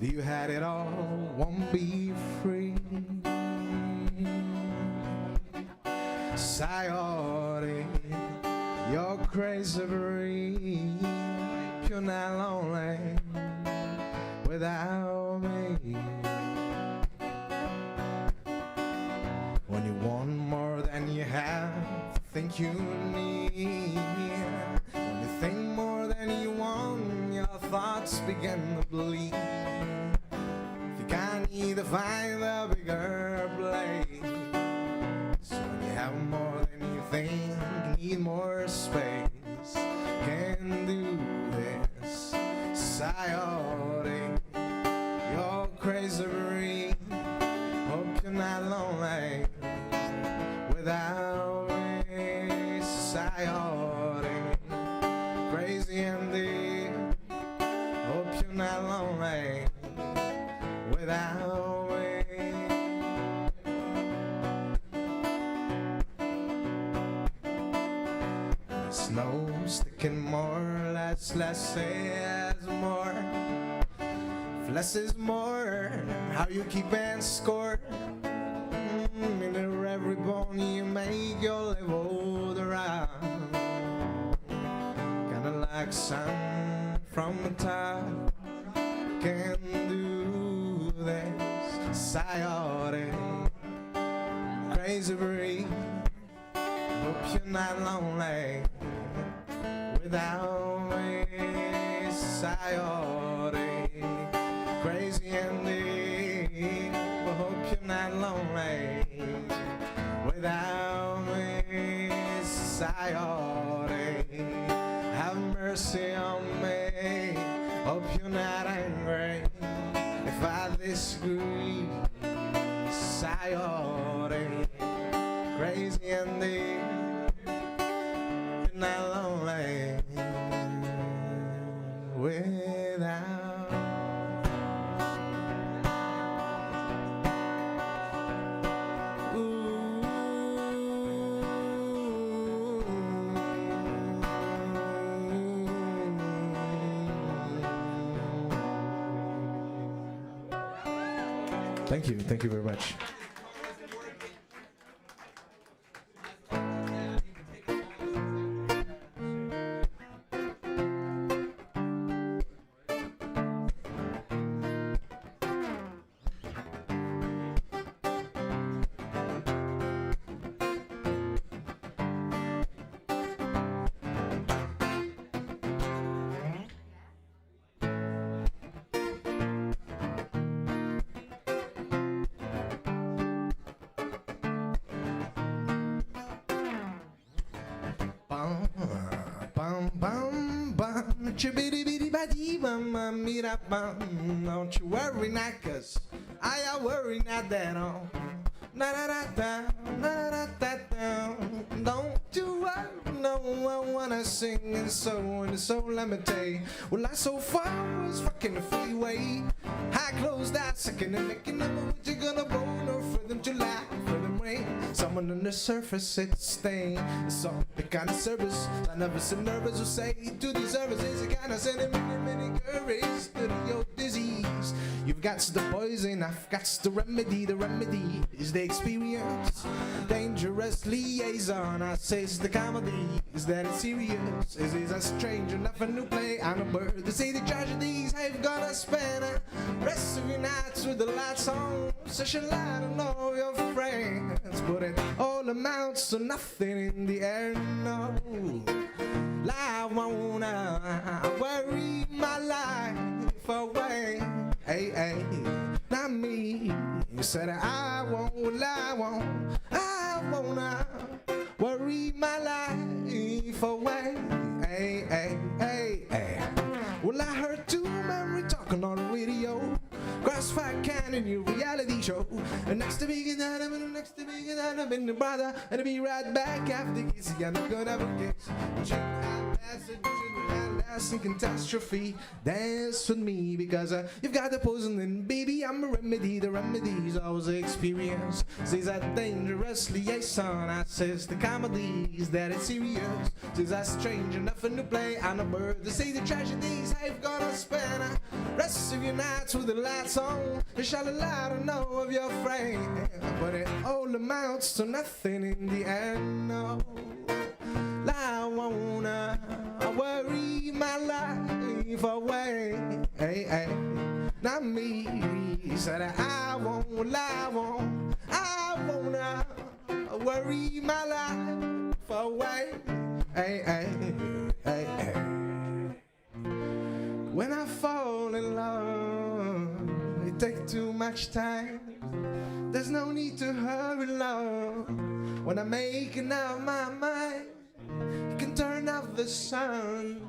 do you had it all, won't be free. Sayori, you're crazy breed. You're not lonely without me. When you want more than you have, think you need. When you think more than you want, your thoughts begin to bleed. If you can't either find a bigger place, so when you have more than you think, you need more space. Can do this, Sayori, you're crazy breed. Hope you're not lonely without me, Sayori, crazy indeed. Hope you're not lonely without me. There's no sticking more, less is more. If less is more, how you keep and score. In every bone you make, your level around. Kinda like sun from the top. Can do this, Sayori, crazy breed. Hope you're not lonely without me, Sayori, crazy indeed. But hope you're not lonely without me, Sayori, have mercy on me. not angry if I disagree. Sayori, crazy and deep, not lonely without. Thank you very much. Don't you worry not, cause I worry not that all. Don't you worry, no, I wanna sing and so let me tell you. Well, I so far was fucking the freeway. I closed that second and making number what you gonna bone or for them July, for them rain. Someone on the surface it's staying. So the kind of service I never so nervous will say to these services. The kind of sending many girls to your disease. You've got the poison, I've got the remedy. The remedy is the experience. Dangerous liaison, I says the comedy is that it's serious. Is it a strange enough a new play on a bird? They say the tragedies have gonna spend the rest of your nights with the lights on. Such a lot of know your friends, but it all amounts to nothing in the air. No, I wanna worry my life away. Hey, hey, not me. You said I wanna worry my life away. Hey, hey, hey, hey. Well, I heard two men talking on the radio. Crossfire cannon, your reality show. And next to me, next to me, I've been the brother. And I'll be right back after this. I'm not gonna forget. Lasting catastrophe. Dance with me because you've got the poison and baby I'm a remedy. The remedy's always experience. Says that dangerous liaison. I says the comedy is that it's serious. Says that strange enough to play on a bird. They say the tragedies have gonna spend rest of your nights with the lights on. You shall allow to know of your friend, but it all amounts to nothing in the end. No, I wanna worry my life away. Hey, hey, not me. Said I wanna worry my life away. Hey, hey, hey, hey. When I fall in love, it takes too much time. There's no need to hurry, love. When I'm making up my mind, you can turn off the sun,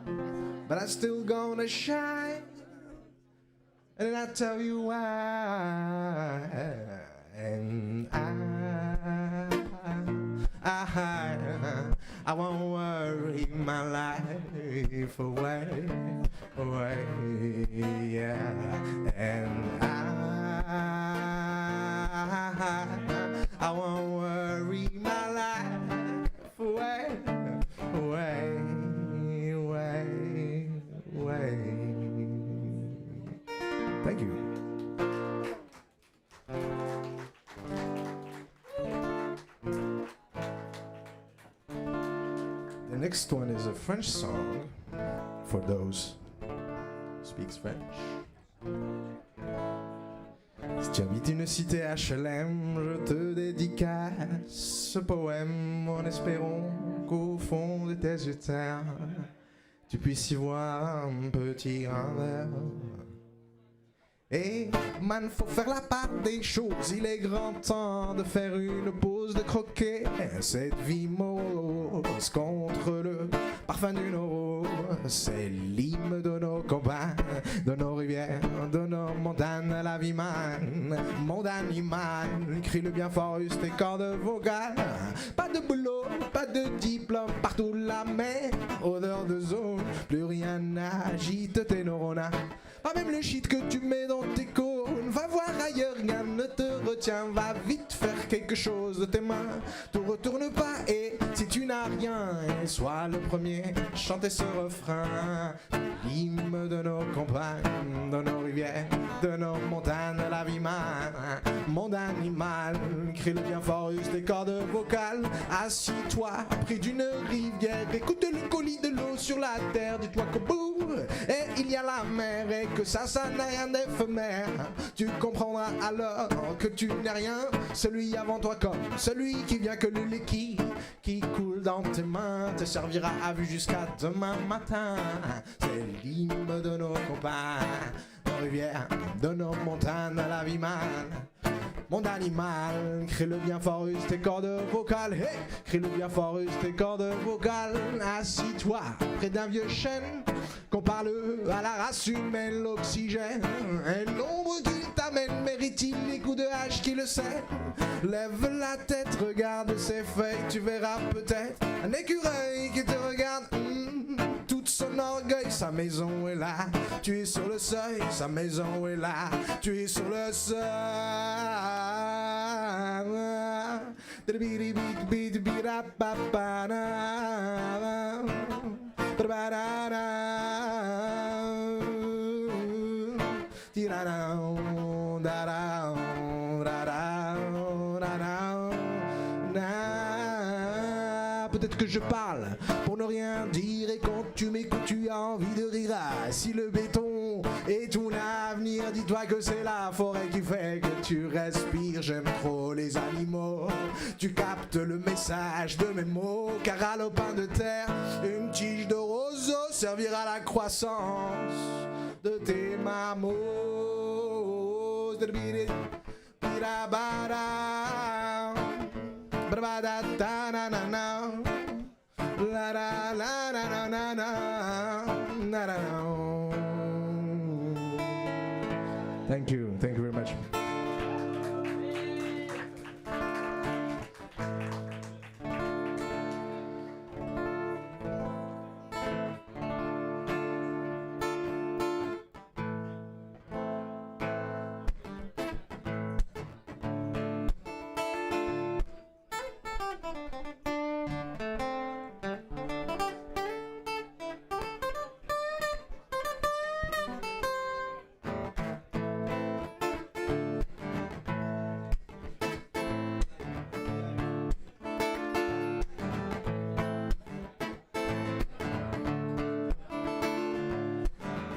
but I'm still gonna shine. And I'll tell you why. And I won't worry my life away, yeah. And I won't worry my life away. Thank you. The next one is a French song for those who speaks French. Si tu habites une cité HLM, je te dédicace ce poème en espérant qu'au fond de tes yeux terres, tu puisses y voir un petit grain d'herbe. Et man, faut faire la part des choses, il est grand temps de faire une pause, de croquer cette vie morose contre le parfum d'une rose. c'est l'hymne de nos campagnes, de nos rivières, de nos montagnes, la vie man, monde animal, crie le bien fort, use tes cordes vocales. Pas de boulot, pas de diplôme, partout la mer, odeur de zone, plus rien n'agite tes neurones. Pas même les shit que tu mets dans tes cônes. Va voir ailleurs, rien ne te retient. Va vite faire quelque chose de tes mains. Te retourne pas et si tu n'as rien, sois le premier, chantez ce refrain. L'hymne de nos campagnes, de nos rivières, de nos montagnes, la vie man, monde animal, crie le bien fort, use tes cordes vocales. Assis-toi près d'une rivière, écoute le colis de l'eau sur la terre. Dis-toi qu'au bout, et il y a la mer et que ça n'a rien d'éphémère. Tu comprendras alors que tu n'es rien. Celui avant toi comme celui qui vient, que le liquide qui coule dans tes mains te servira à vue jusqu'à demain matin. C'est l'hymne de nos campagnes, nos rivières, de nos montagnes, la vie man, monde animal, crie-le bien fort, use tes cordes vocales. Hey, crie-le bien fort, use tes cordes vocales. Assis-toi près d'un vieux chêne, compare-le à la race humaine, l'oxygène. Et l'ombre qu'il t'amène, mérite-t-il les coups de hache qui le sait? Lève la tête, regarde ses feuilles, tu verras peut-être un écureuil qui te regarde. Toute son orgueil, sa maison est là. Tu es sur le seuil, sa maison est là. Tu es sur le seuil. Peut-être que je parle pour ne rien dire, et quand tu m'écoutes tu as envie de rire. Si le béton est ton avenir, dis-toi que c'est la forêt qui fait que tu respires. J'aime trop les animaux, tu captes le message de mes mots, car à l'opin de terre une tige de roseau servira à la croissance de tes marmots. Thank you very much.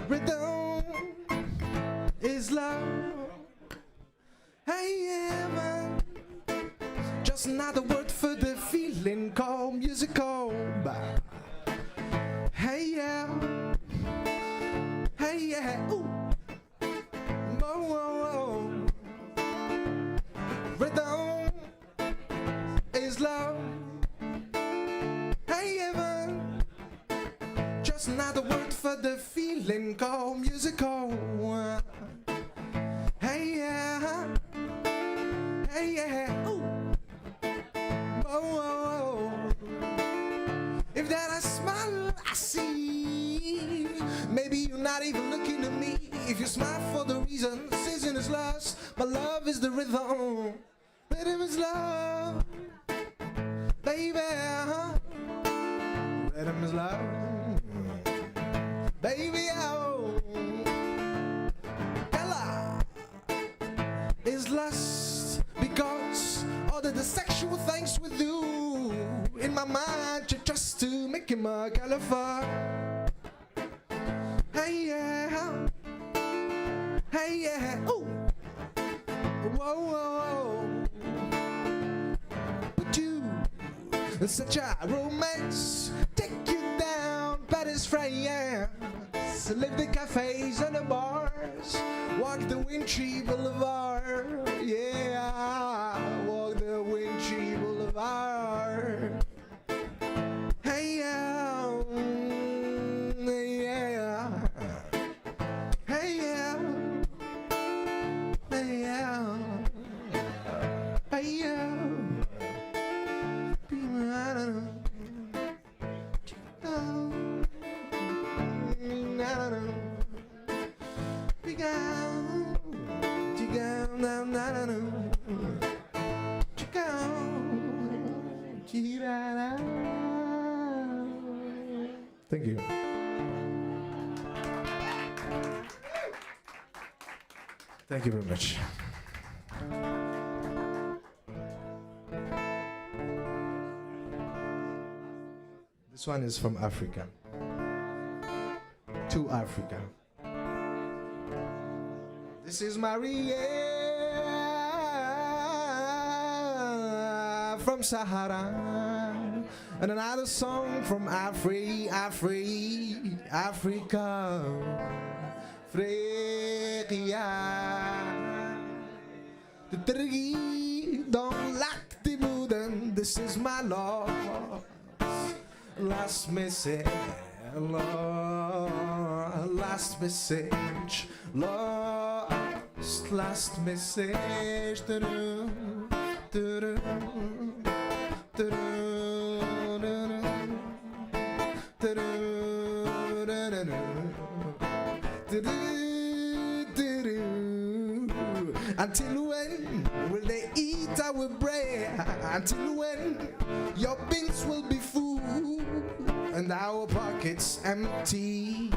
Rhythm is love. Hey, yeah, man. Just another word for the feeling called musical. Hey, yeah. Hey, yeah. Ooh. Whoa, whoa, whoa. Rhythm is love. Hey, yeah, man. Just another word for the feeling called musical. Hey, yeah. Hey, yeah. Ooh. Whoa, whoa, whoa. If that I smile, I see. Maybe you're not even looking at me. If you smile for the reason, season is lost. My love is the rhythm. Rhythm is love. Baby. Rhythm is love. Baby, oh, Ella is lust because all of the sexual things we do in my mind just to make him a California. Hey, yeah, hey, yeah, ooh, whoa, whoa, whoa. But you, such a romance, take you down, Paris, France. Live the cafes and the bars, walk the wintry boulevard, yeah, walk the wintry boulevard. Hey, yeah, Thank you. Thank you very much. This one is from Africa. To Africa. This is Maria from Sahara. And another song from Africa. Fregia. The tree don't like the mood, and this is my last message. Last message. Last message. Until when will they eat our bread? Until when your bins will be full and our pockets empty?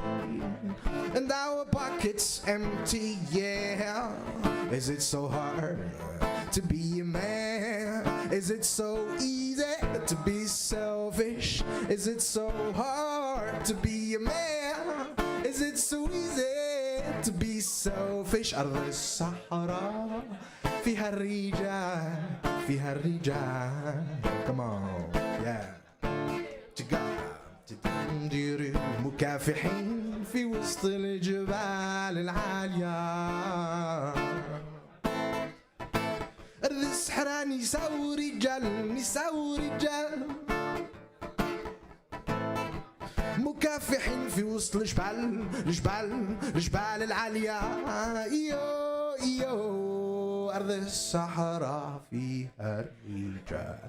And our pockets empty, yeah. Is it so hard to be a man? Is it so easy to be selfish? Is it so hard to be a man? Is it so easy to be selfish? أرض الصحراء فيها الرجال Come on, yeah. مكافحين في وسط الجبال العالية. أرض الصحراء نساء ورجال مكافحين في وسط الجبال العالية. إيو أرض الصحراء فيها الرجال.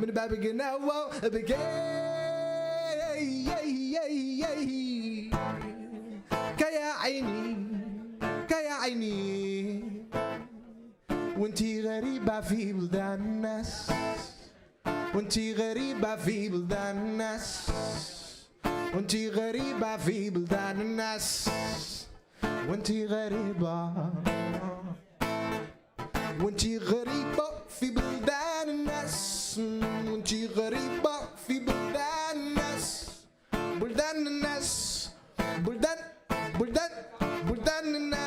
من باب الجناوة كيا عيني وانتي غريبة في بلدان الناس. وانتي غريبة في بلدان الناس. وانتي غريبة في بلدان الناس. وانتي غريبة. وانتي غريبة في بلدان الناس. وانتي غريبة في بلدان الناس. بلدان الناس. بلدان الناس.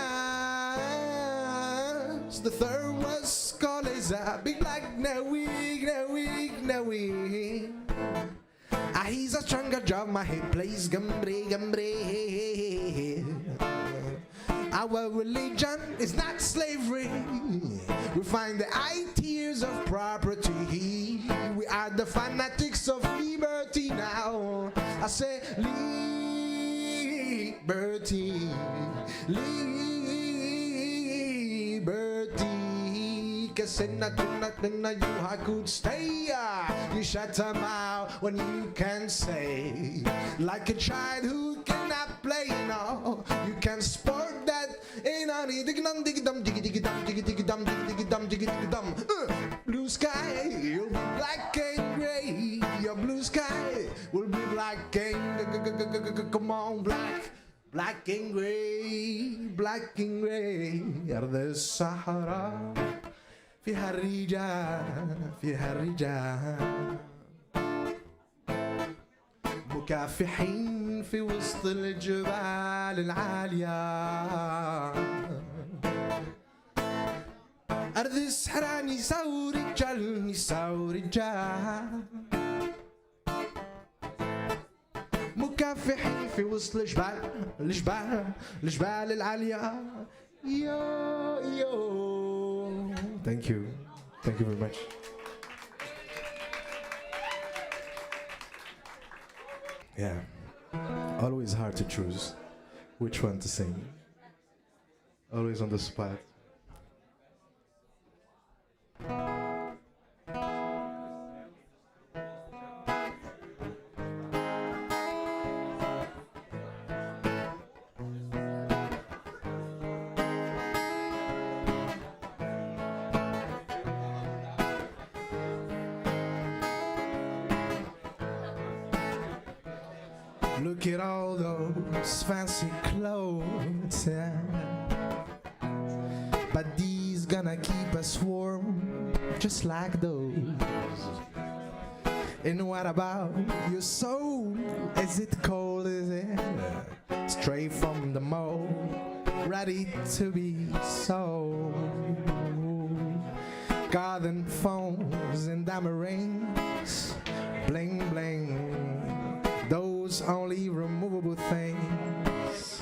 The third was called as a big like no week. He's a stronger job, my head plays gumbre. Our religion is not slavery. We find the ideas of property. We are the fanatics of liberty now. I say liberty. Cause in nothing you I could stay. You shut them out when you can say. Like a child who cannot play now. You can sport that in a diggy-dum. Blue sky, you'll be black and gray. Your blue sky will be black and come on, black and gray. أرض الصحراء فيها الرجال مكافحين في وسط الجبال العالية. أرض الصحراء نساء ورجال مكافحين في وسط الجبال العالية. Yo. Thank you very much. Yeah, always hard to choose which one to sing. Always on the spot. Look at all those fancy clothes, yeah. But these gonna keep us warm, just like those. And what about your soul? Is it cold, is it? Straight from the mold, ready to be sold. Garden phones and diamond rings, bling bling, those only removable things.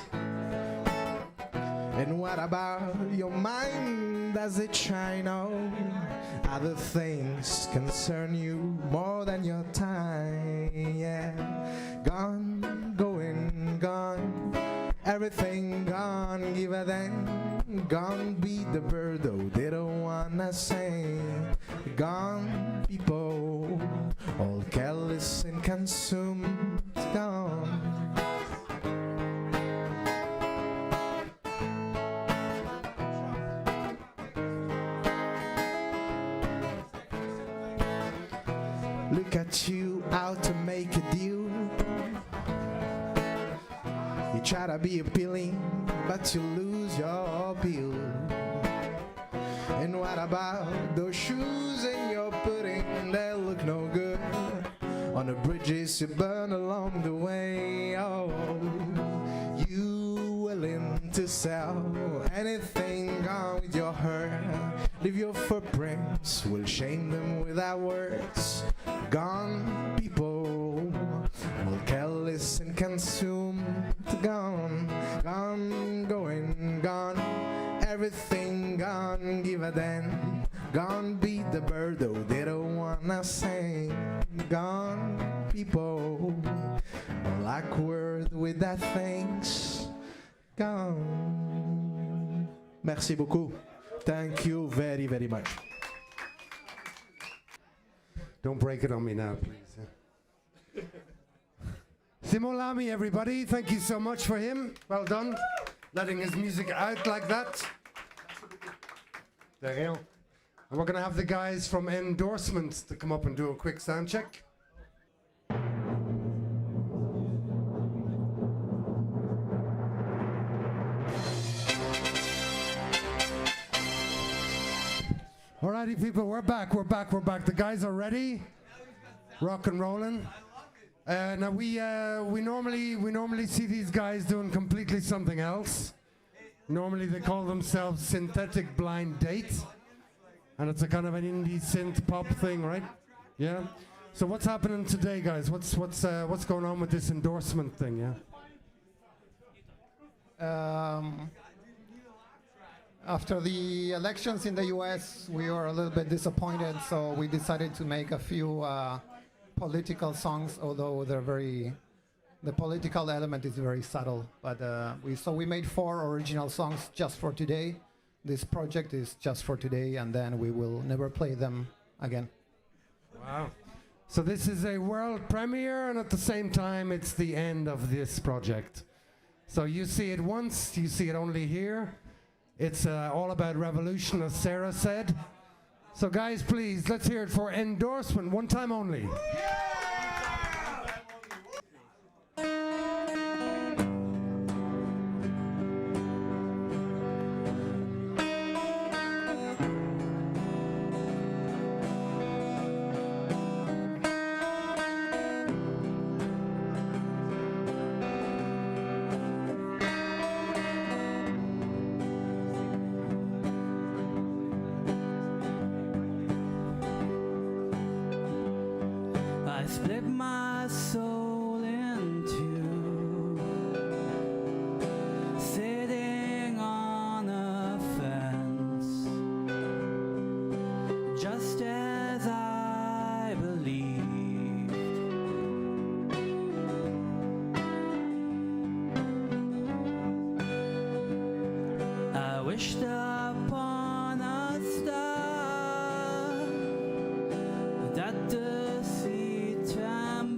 And what about your mind? Does it shine on? Other things concern you more than your time, yeah. Gone, going, gone, everything gone, give a damn. Gone be the bird, though they don't wanna sing. Gone, people, all careless and consumed, gone. Look at you out to make a deal. You try to be appealing, but you lose your appeal. And what about those shoes in your putting? They look no good on the bridges you burn along the way. Oh, you willing to sell anything gone with your hurt? Leave your footprints, we'll shame them with our words. Gone people, all careless and consumed, gone, gone, going, gone, everything gone, give a damn. Gone be the bird, though they don't wanna sing. Gone people, all awkward with that things, gone. Merci beaucoup. Thank you very, very much. Don't break it on me now, please. Simon Lamy, everybody. Thank you so much for him. Well done. Letting his music out like that. There you go. And we're going to have the guys from Endorsements to come up and do a quick sound check. Alrighty, people, we're back. The guys are ready. Rock and rolling. Now we normally see these guys doing completely something else. Normally they call themselves Synthetic Blind Date, and it's a kind of an indie synth pop thing, right? Yeah. So what's happening today, guys? What's going on with this endorsement thing? Yeah. After the elections in the US, we were a little bit disappointed, so we decided to make a few political songs, although the political element is very subtle. But we made 4 original songs just for today. This project is just for today, and then we will never play them again. Wow. So this is a world premiere, and at the same time, it's the end of this project. So you see it once, you see it only here. It's all about revolution, as Sarah said. So guys, please, let's hear it for Endorsement, one time only. Split my soul in two, sitting on a fence, just as I believed. I wished upon a star that the sea trembled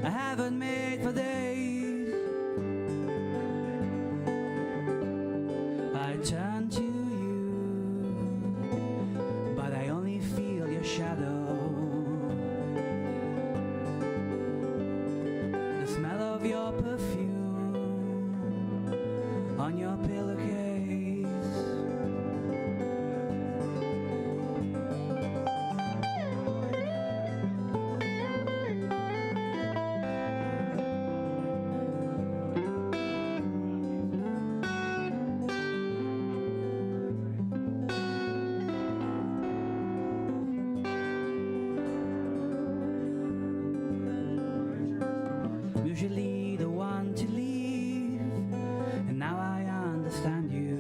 I haven't made for days. I turn to you, but I only feel your shadow. The smell of your perfume on your pillowcase. Usually the one to leave, and now I understand you.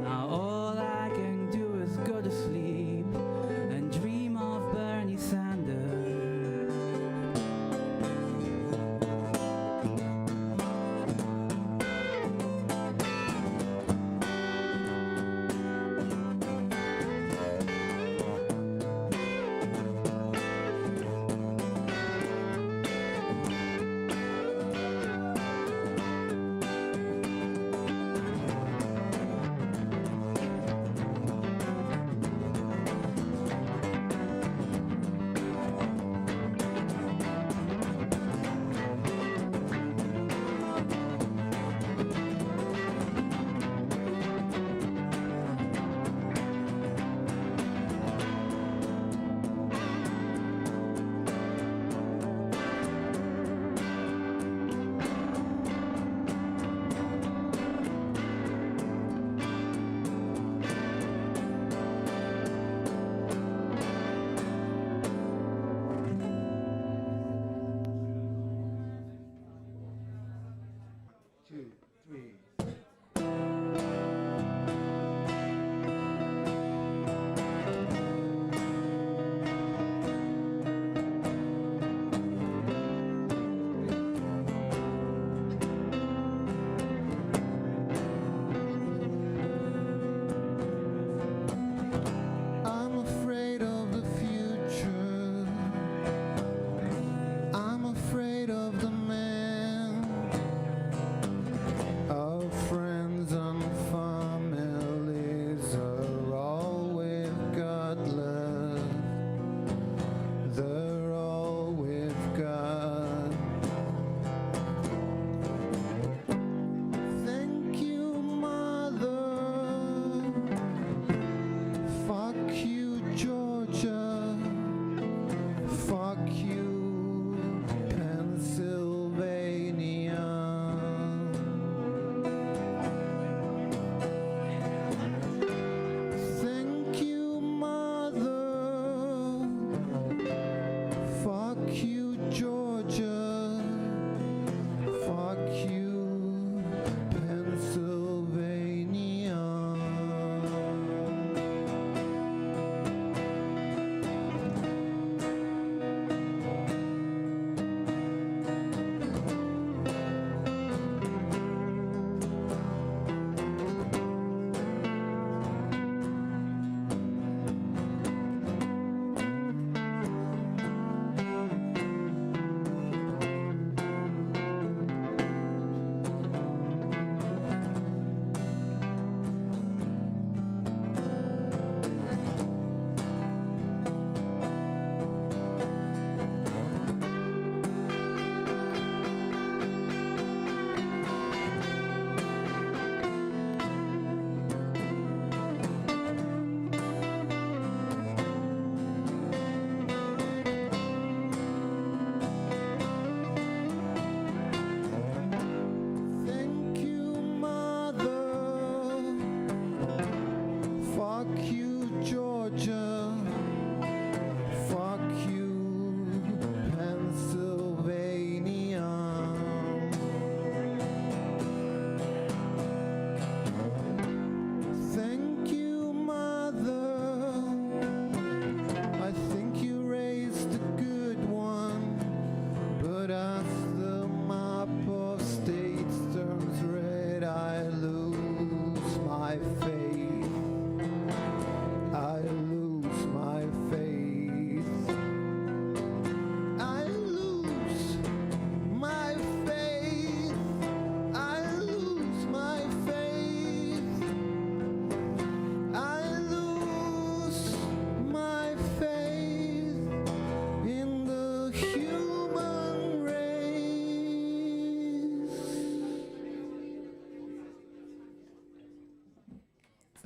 Now all I can do is go to sleep and dream of Bernie Sanders.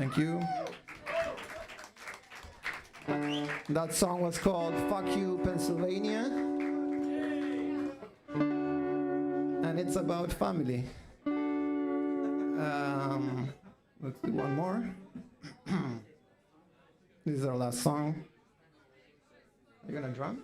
Thank you. That song was called Fuck You, Pennsylvania. And it's about family. Let's do one more. This is our last song. Are you gonna drum?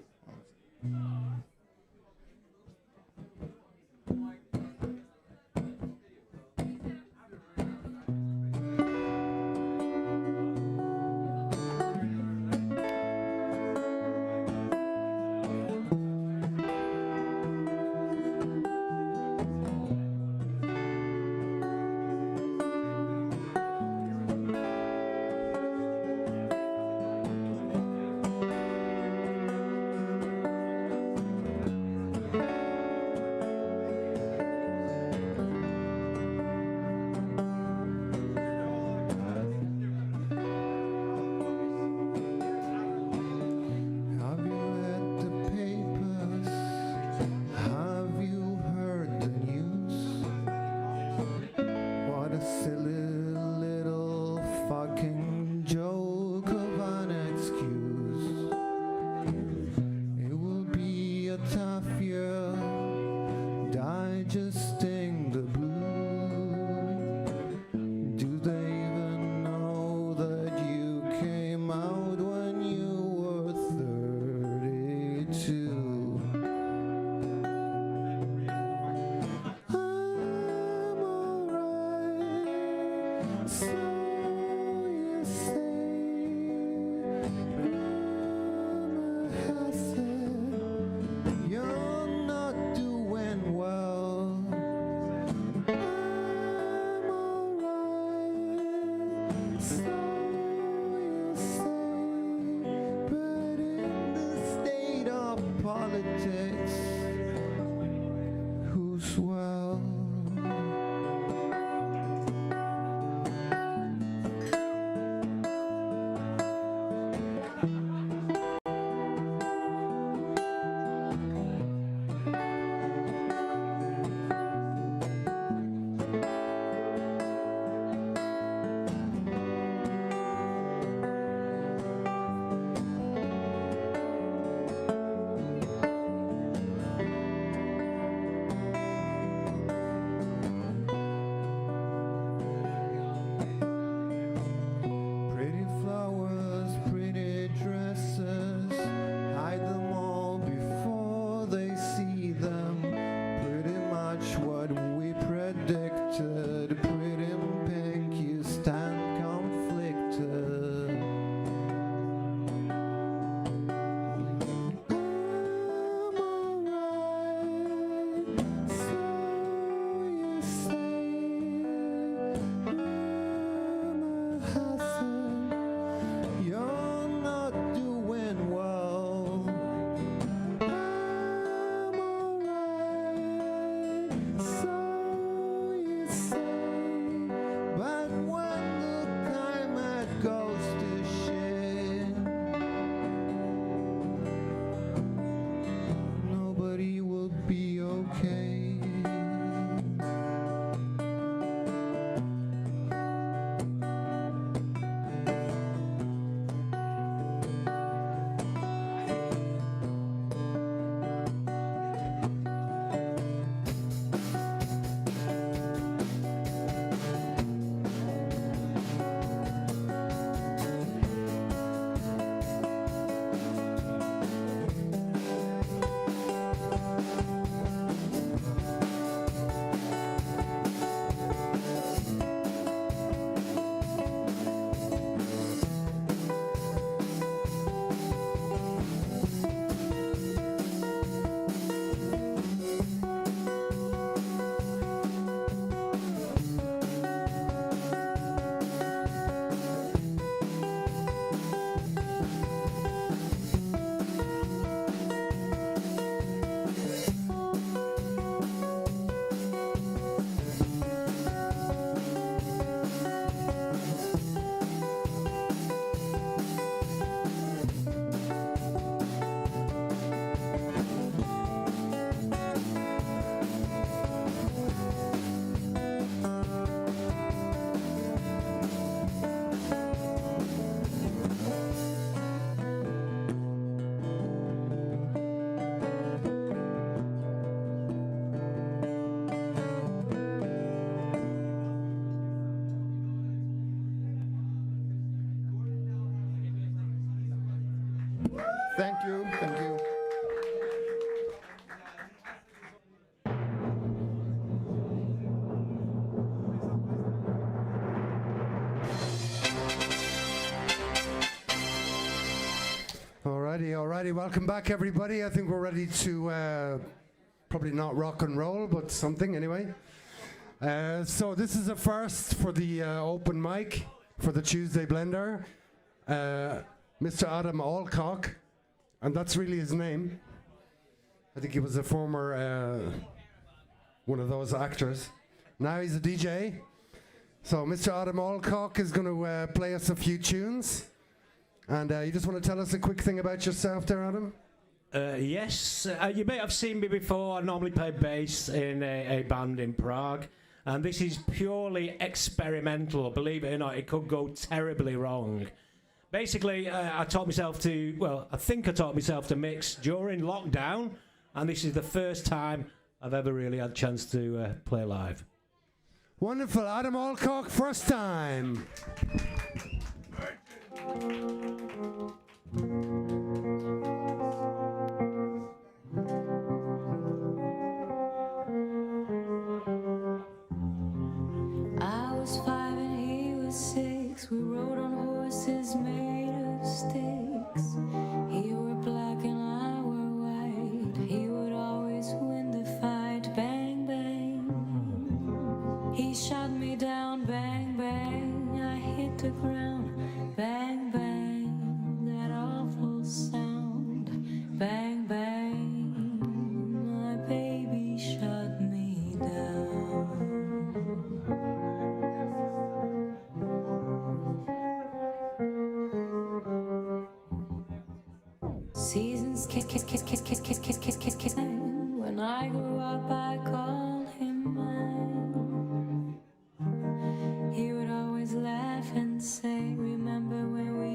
Thank you. Thank you. Alrighty. Welcome back, everybody. I think we're ready to probably not rock and roll, but something anyway. So this is a first for the open mic for the Tuesday Blender. Mr. Adam Alcock, and that's really his name. I think he was a former one of those actors. Now he's a DJ. So Mr. Adam Alcock is going to play us a few tunes. And you just want to tell us a quick thing about yourself there, Adam? Yes, you may have seen me before. I normally play bass in a band in Prague. And this is purely experimental. Believe it or not, it could go terribly wrong. Basically, I taught myself to mix during lockdown. And this is the first time I've ever really had a chance to play live. Wonderful. Adam Alcock, first time. I was 5 and he was 6. We rode on horses made of sticks. He wore black and I wore white. He would always win the fight. Bang, bang. He shot me down. Bang, bang. I hit the ground. Bang, bang. That awful sound. Bang, bang. My baby shot me down. Seasons kiss. When I grew up, I called him mine. He would always laugh and say, remember when we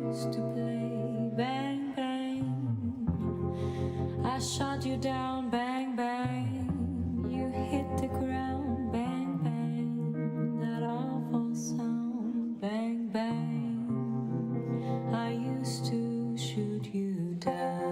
used to play? Bang, bang. I shot you down. Bang, bang. You hit the ground. Bang, bang. That awful sound. Bang, bang. I used to shoot you down.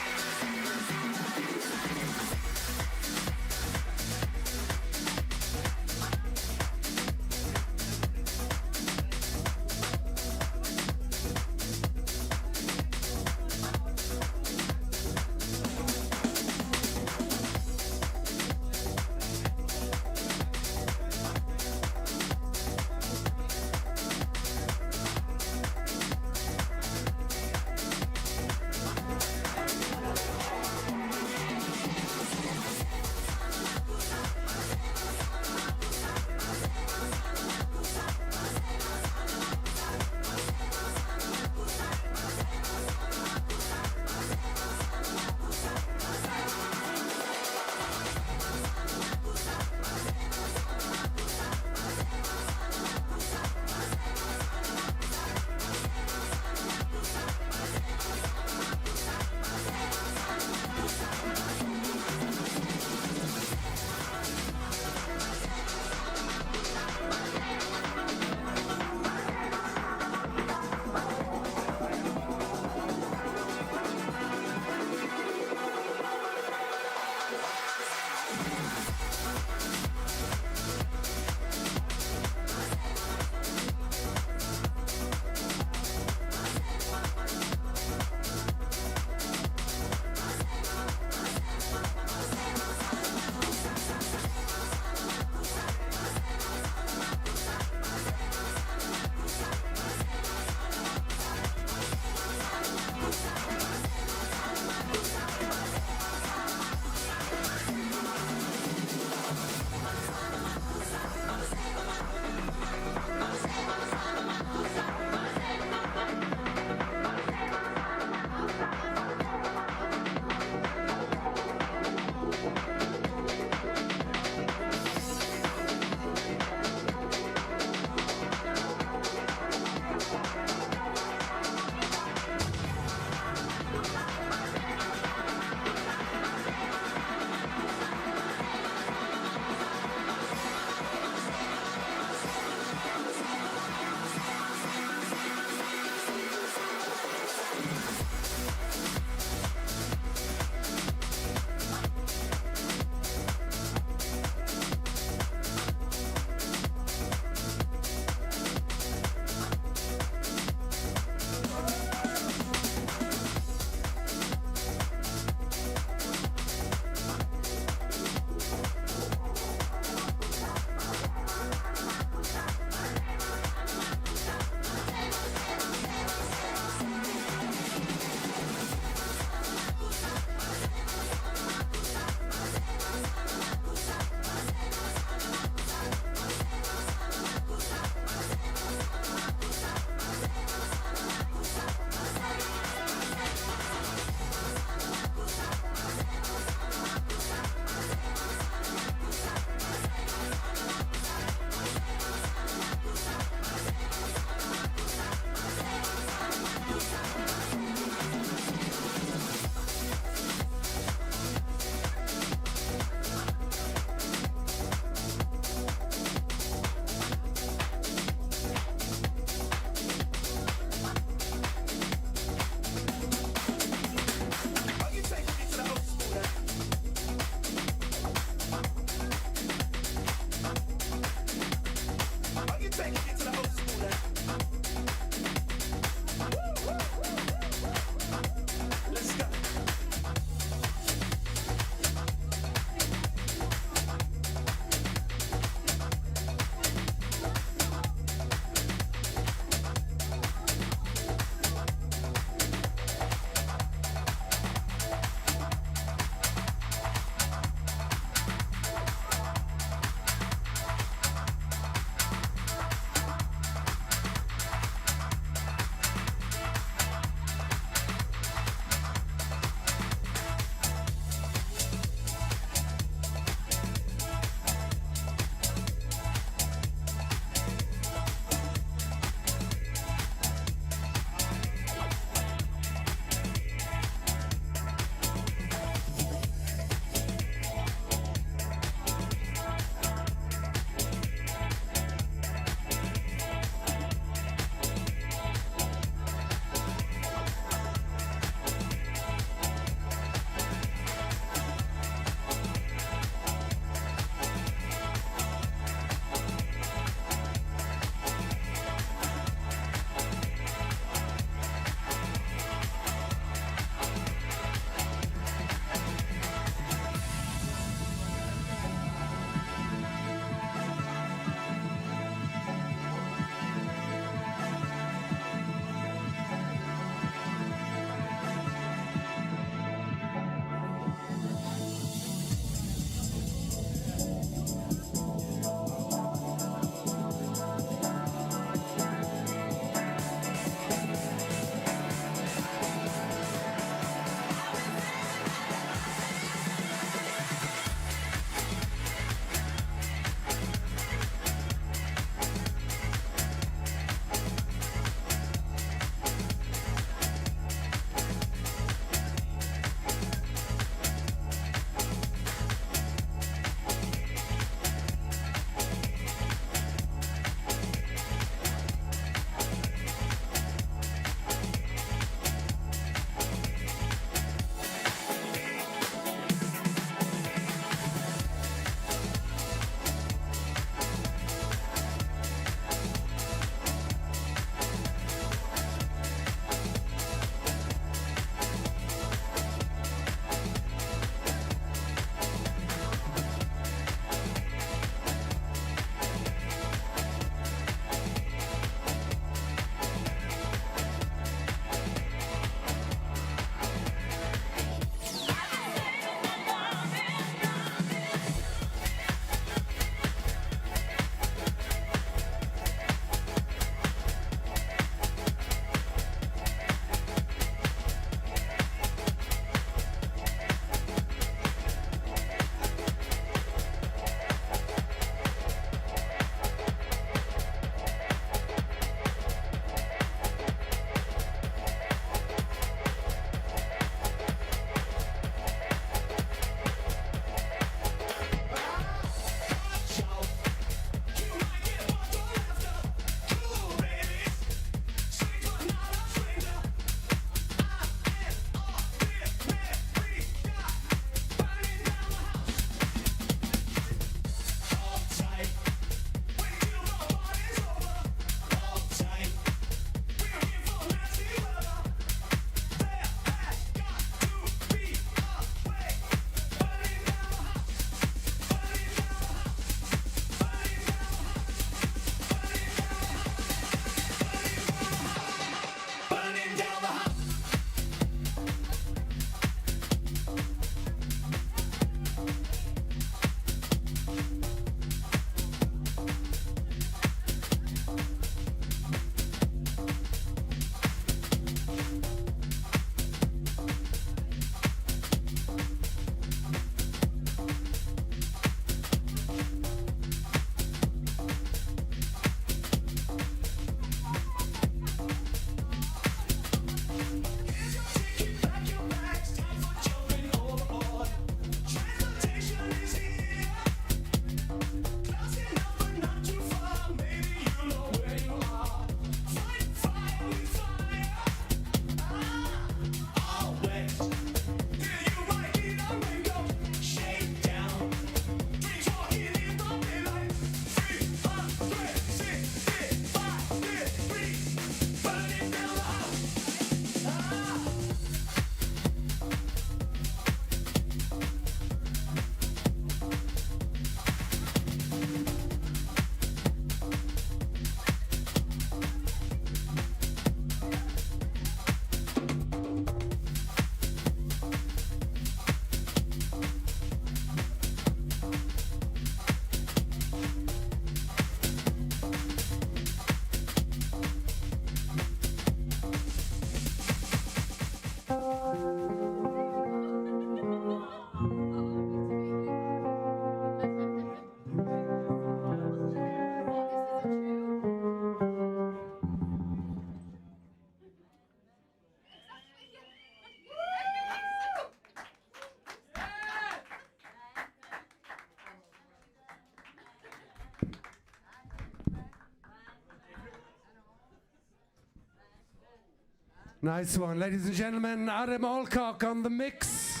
Nice one. Ladies and gentlemen, Adam Alcock on the mix.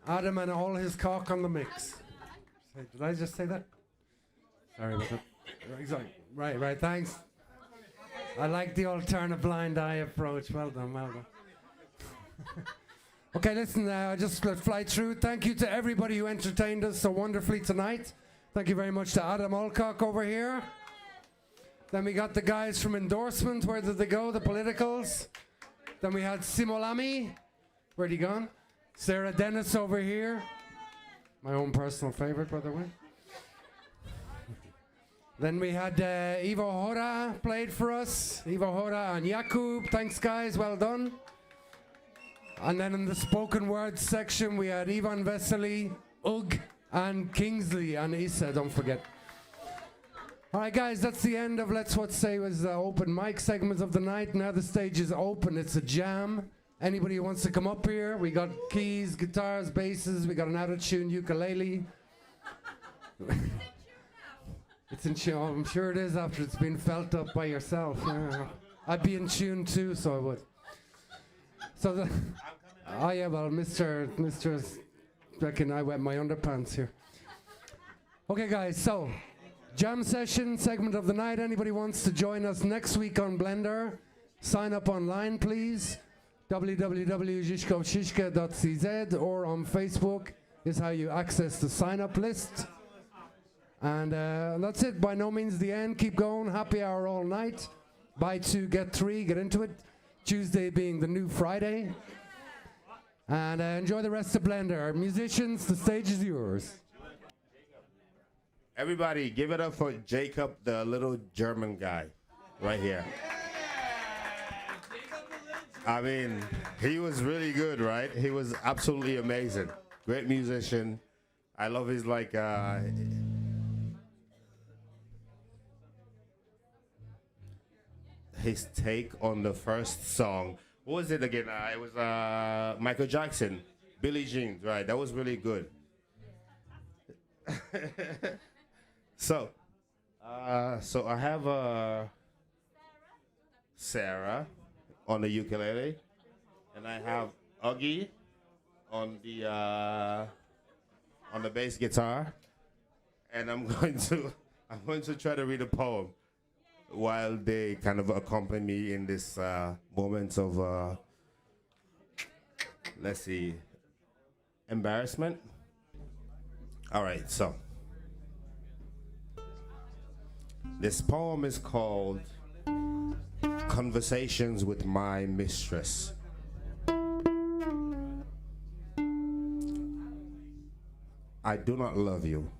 Adam and all his cock on the mix. Did I just say that? Sorry about that. Right, thanks. I like the alternate blind eye approach. Well done. Okay, listen, just let's fly through. Thank you to everybody who entertained us so wonderfully tonight. Thank you very much to Adam Alcock over here. Then we got the guys from Endorsement. Where did they go? The Politicals. Then we had Simolami. Where'd he gone? Sarah Dennis over here. My own personal favorite, by the way. Then we had Ivo Hora played for us. Ivo Hora and Jakub. Thanks, guys. Well done. And then in the spoken word section, we had Ivan Vesely, Ugg, and Kingsley, and Issa, don't forget. All right, guys, that's the end of Let's What Say was the open mic segments of the night. Now the stage is open. It's a jam. Anybody who wants to come up here, we got keys, guitars, basses, we got an out-of-tune ukulele. It's in tune. I'm sure it is after it's been felt up by yourself. Yeah. I'd be in tune too, so I would. So the, oh yeah, well, Mr. reckon I wet my underpants here. Okay, guys, so jam session segment of the night. Anybody wants to join us next week on Blender? Sign up online, please. www.zizkovshishka.cz or on Facebook is how you access the sign-up list. And that's it. By no means the end. Keep going. Happy hour all night. Buy 2, get 3. Get into it. Tuesday being the new Friday. And enjoy the rest of Blender. Musicians, the stage is yours. Everybody, give it up for Jacob, the little German guy, right here. I mean, he was really good, right? He was absolutely amazing. Great musician. I love his his take on the first song. What was it again? It was Michael Jackson, Billie Jean, right? That was really good. So I have Sarah on the ukulele, and I have Uggy on the bass guitar, and I'm going to try to read a poem while they kind of accompany me in this moment of let's see, embarrassment. All right, so this poem is called Conversations with My Mistress. I do not love you,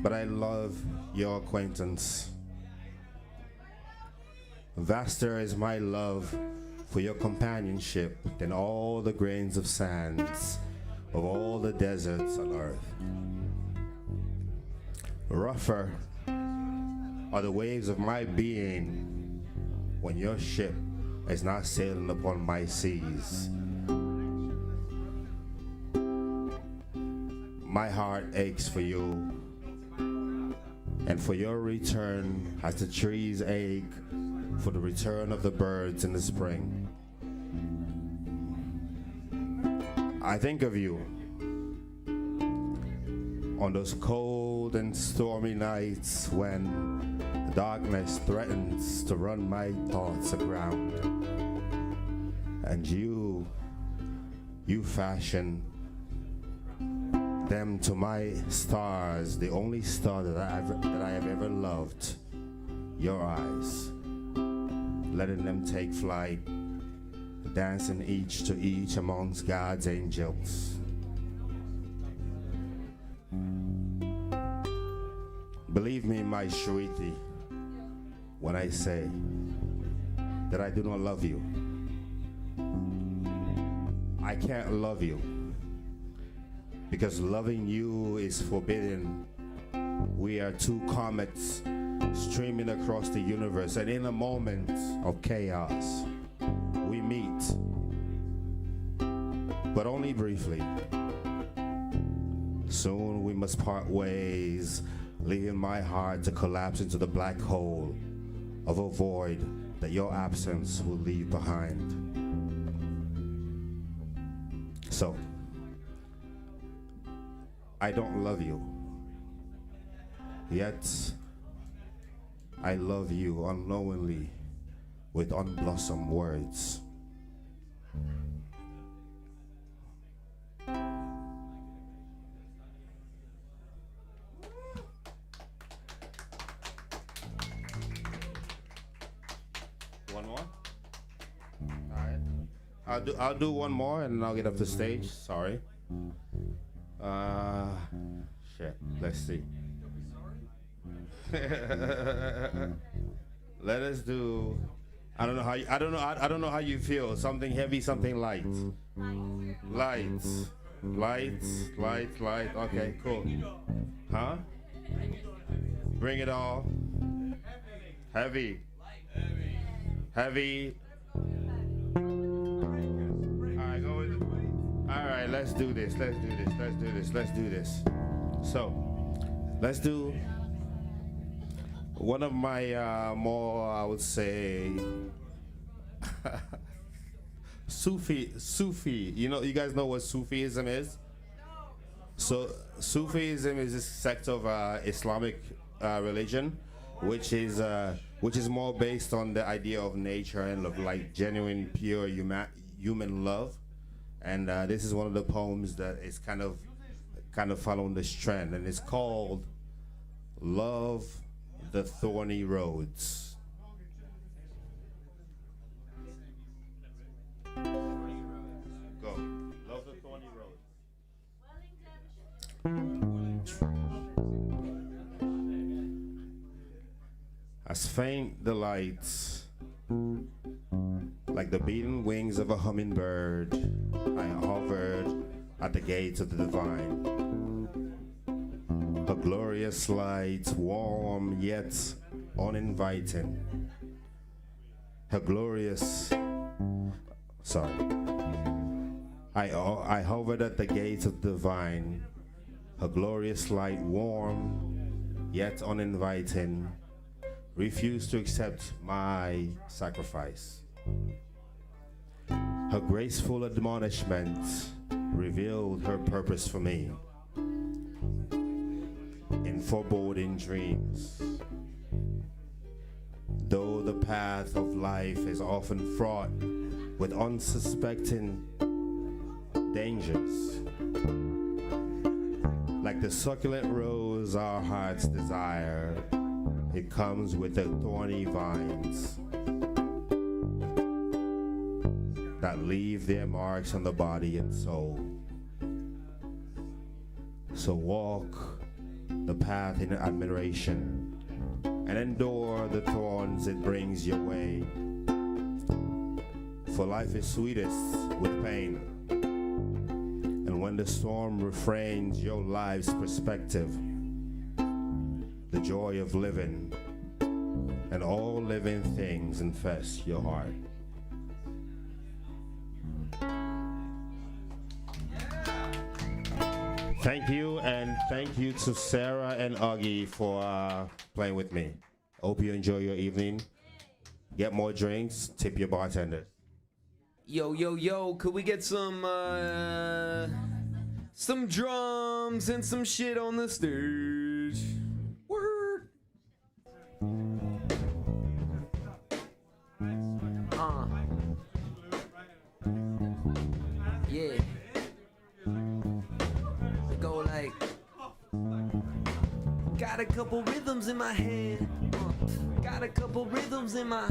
but I love your acquaintance. Vaster is my love for your companionship than all the grains of sands of all the deserts on earth. Rougher are the waves of my being when your ship is not sailing upon my seas. My heart aches for you, and for your return as the trees ache for the return of the birds in the spring. I think of you on those cold and stormy nights when the darkness threatens to run my thoughts aground, and you fashion them to my stars, the only star that I have ever loved, your eyes, letting them take flight, dancing each to each amongst God's angels. Believe me, my Shruti, when I say that I do not love you. I can't love you, because loving you is forbidden. We are two comets streaming across the universe, and in a moment of chaos, we meet, but only briefly. Soon we must part ways, leaving my heart to collapse into the black hole of a void that your absence will leave behind. So, I don't love you, yet I love you unknowingly with unblossomed words. One more? Alright. I'll do one more and then I'll get up the stage. Sorry. Shit. Let's see. Let us do. I don't know how you feel. Something heavy, something light. Lights. Okay, cool. Huh? Bring it all. Heavy. Alright, go with it. Alright, let's do this. So, let's do one of my more, I would say, Sufi. You guys know what Sufism is? So Sufism is a sect of Islamic religion, which is more based on the idea of nature and of like genuine, pure human love. And this is one of the poems that is kind of following this trend, and it's called "Love the Thorny Roads." Go. Love the thorny roads. As faint the lights, like the beaten wings of a hummingbird, I hovered at the gates of the divine. Her glorious light, warm yet uninviting. Her glorious. Sorry. I hovered at the gates of the divine. Her glorious light, warm yet uninviting, refused to accept my sacrifice. Her graceful admonishment revealed her purpose for me in foreboding dreams. Though the path of life is often fraught with unsuspecting dangers, like the succulent rose our hearts desire, it comes with the thorny vines that leave their marks on the body and soul. So walk the path in admiration and endure the thorns it brings your way. For life is sweetest with pain, and when the storm refrains your life's perspective, the joy of living and all living things infest your heart. Thank you, and thank you to Sarah and Augie for playing with me. Hope you enjoy your evening. Get more drinks, tip your bartender. Yo, could we get some drums and some shit on the stage? Word. Yeah. Go like, got a couple rhythms in my head. Got a couple rhythms in my.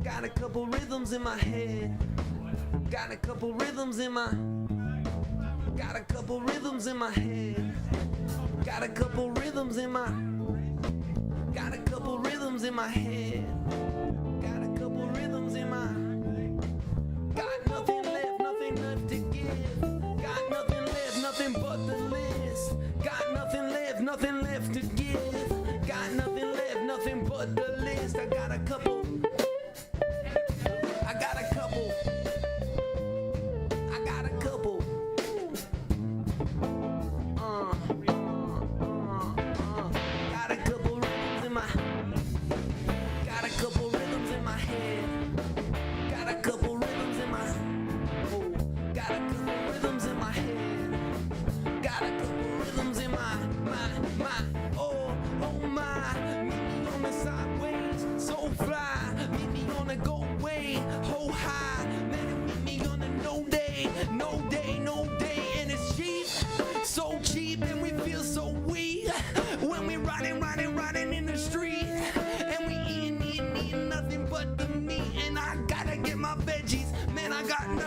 Got a couple rhythms in my head. Got a couple rhythms in my. Got a couple rhythms in my head. Got a couple rhythms in my. Got a couple rhythms in my head. Got a couple rhythms in my. Got nothing left to give. Got nothing left, nothing but the list. Got nothing left to give. Got nothing left, nothing but the list. I got a couple. I got a couple. Got a couple rhythms in my.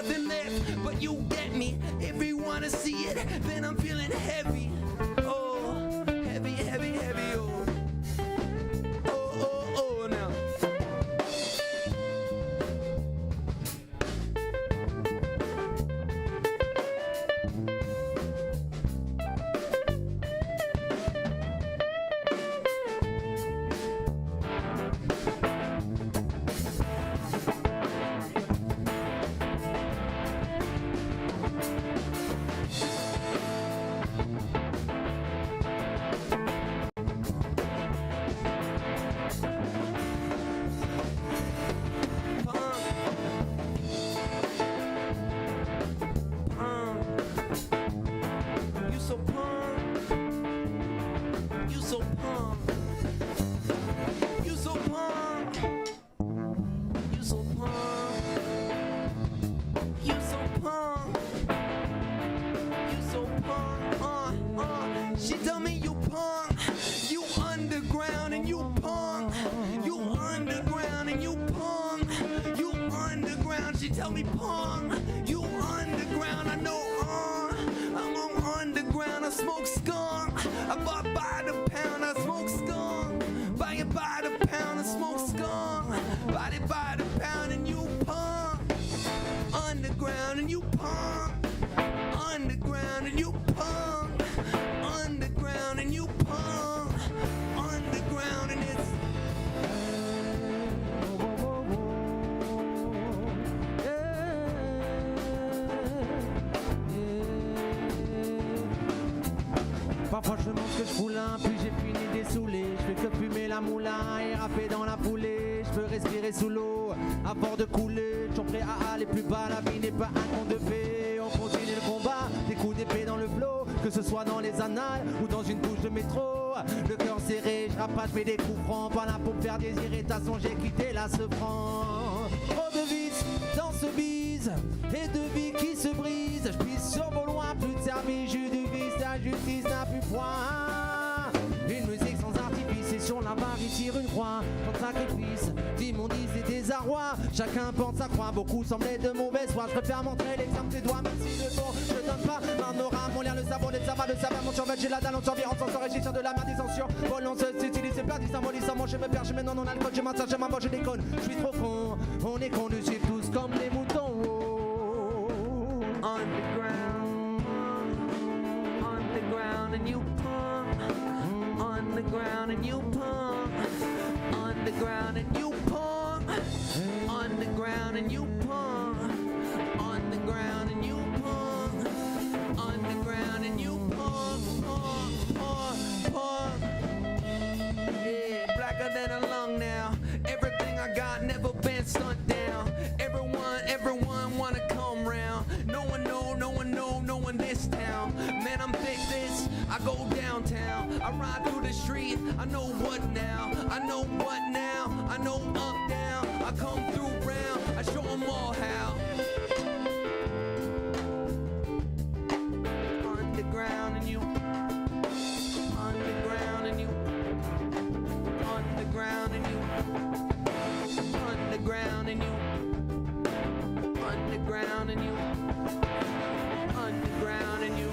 nothing left, but you get me. If you wanna see it, then I'm feeling heavy. Oh, heavy, heavy, heavy, oh. Oh, oh, oh, now. You so punk. You so punk. You so punk. You so punk. You so punk. You so punk. She tell me you punk. You underground and you punk. You underground and you punk. You underground. She tell me punk. You underground. I know. I'm on underground. I smoke skunk. I buy by the pound. I smoke skunk. Buy it by the pound. I smoke skunk. Buy it by the pound and you punk. Underground and you punk. Underground and you punk. Underground and you punk. Underground and it's. Parfois je mange que je foulin, puis j'ai fini dessoulé. Je fais que fumer la moulin et rapper dans la foulée. Je peux respirer sous l'eau avant de couler. Toujours prêt à aller plus bas, la vie n'est pas un conte de fées. On continue le combat, des coups d'épée dans le flot. Que ce soit dans les annales ou dans une bouche de métro. Le cœur serré, je rappe, je fais des coups francs. Pas là pour faire des irritations, j'ai quitté la se prend. Trop de vices dans ce bise et de vie qui se brise. Je pisse sur vos loin, plus de service, jus du vice. La justice n'a plus point. Une musique sans artifice et sur la barre il tire une croix. Ton sacrifice, d'immondice et désarroi. Chacun pense à croire, beaucoup semblaient de mauvaise foi. Je préfère montrer l'exemple des doigts, même si le bon je donne pas. Un aura, mon lien, le savon, les savants, le saveur, mon survêt, j'ai la dalle, on survit, on s'en régissant de la merdisation. Vol, on s'utilise, c'est perdu, ça mollissant, mon je me perds, je mets non alcool, je m'attache, je m'envoie, je déconne. Je suis trop con, on est con de suivre tous comme les moutons. Underground, underground and you punk. Underground and you punk. Underground and you punk. Underground and you punk. Underground and you punk. Underground and you punk. Yeah, blacker than a lung now. Everything I got never been stunt down. Everyone wanna come round. No one this town. Man, I'm thick this, I go downtown. I ride through the street, I know what now. I know what now, I know up, down. I come through round, I show them all how. Underground and you. Underground and you. Underground and you. Underground and you. Underground and you. Underground and you.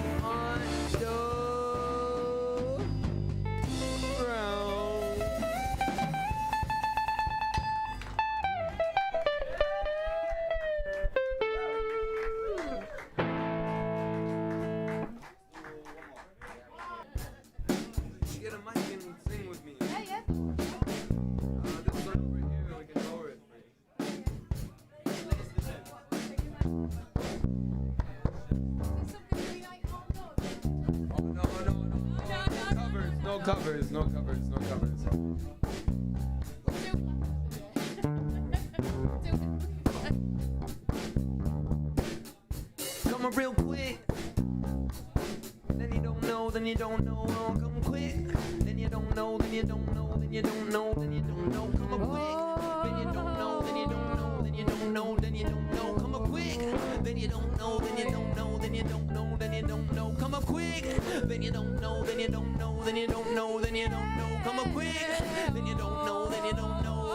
Get a mic and sing with me. Yeah, yeah. This one over here, we can lower it for you. No covers. Come up real quick. Then you don't know. Oh, come quick. Then you don't know. Come up quick. Then you don't know. Come up quick. Then you don't know. Come up quick. Then you don't know. Come up quick. Then you don't know.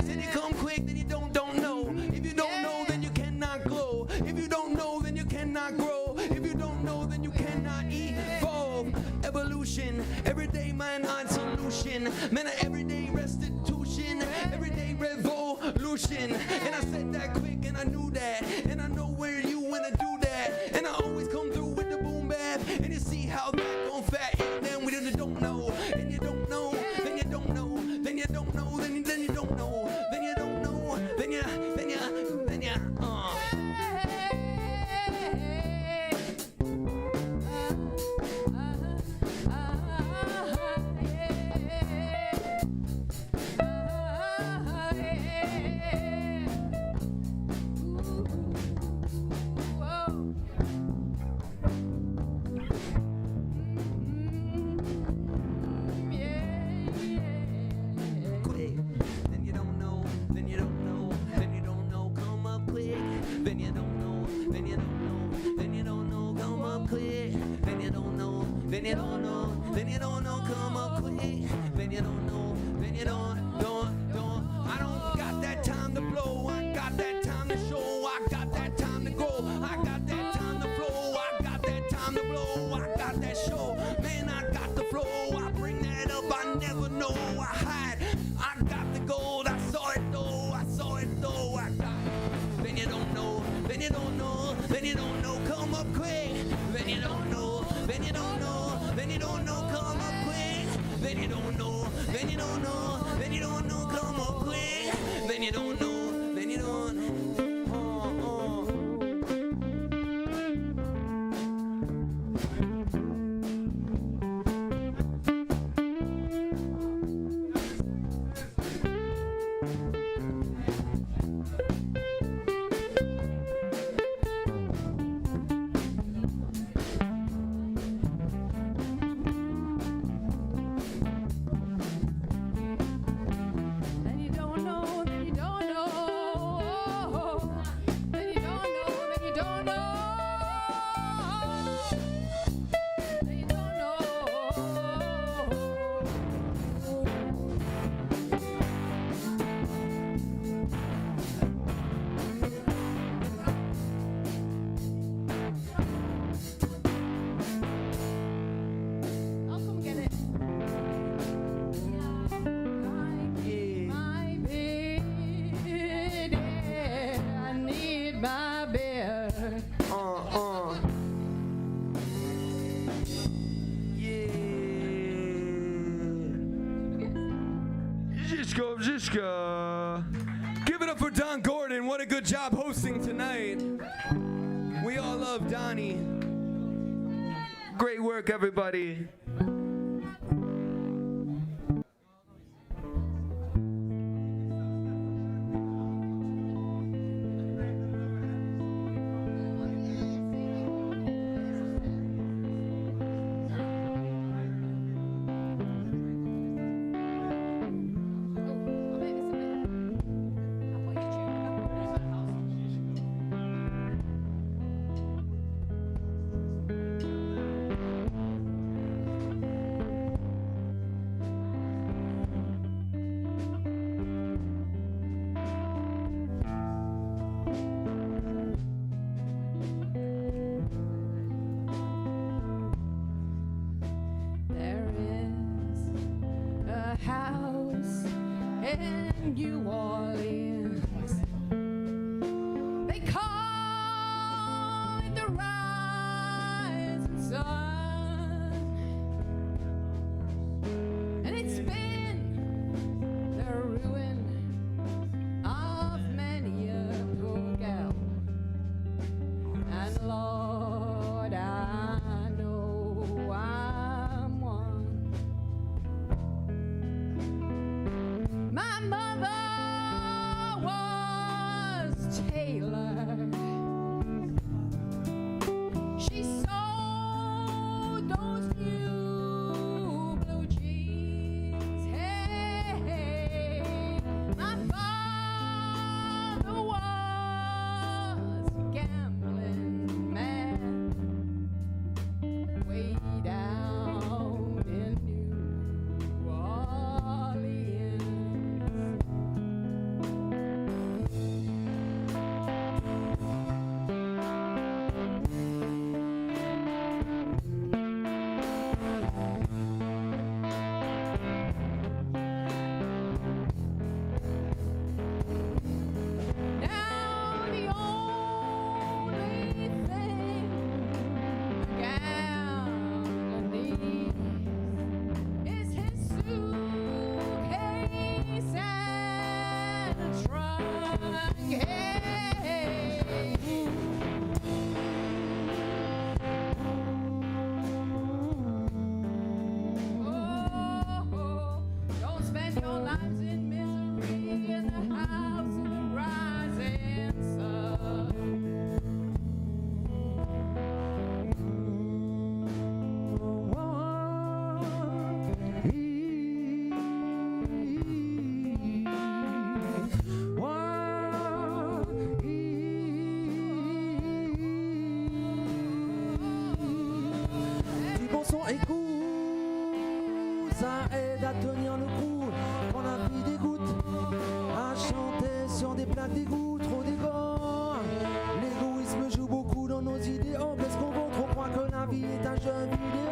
Said you come quick, then you don't know. If you don't know, then you ocean. And I said that quick and I knew that. And I know where you wanna do that. And I always come through with the boom bap. And you see how that gon' fat. And then we don't know. And you don't know. Then you don't know. Then you don't know. Then you don't know. Then you don't know. Then you Then you don't know, come up quick. Then you don't know, I don't got that time to blow. I got that time to show. I got that time to go. I got that time to flow. I got that time to blow. I got that show. Man, I got the flow. I bring that up. I never know. I hide. I got the gold. I saw it though. I got it. Then you don't know. Then you don't know. Come up quick. Then you don't know. Then you don't know, come up quick. Then you don't know, come up quick. Then you don't know. Give it up for Don Gordon. What a good job hosting tonight. We all love Donnie. Great work, everybody. New Orleans. They call it the rising sun, and it's been the ruin of many a poor gal. And Lord, I know I'm one. My mother se joue beaucoup dans nos idéaux. Qu'est-ce qu'on vaut trop croire que la vie est un jeu vidéo?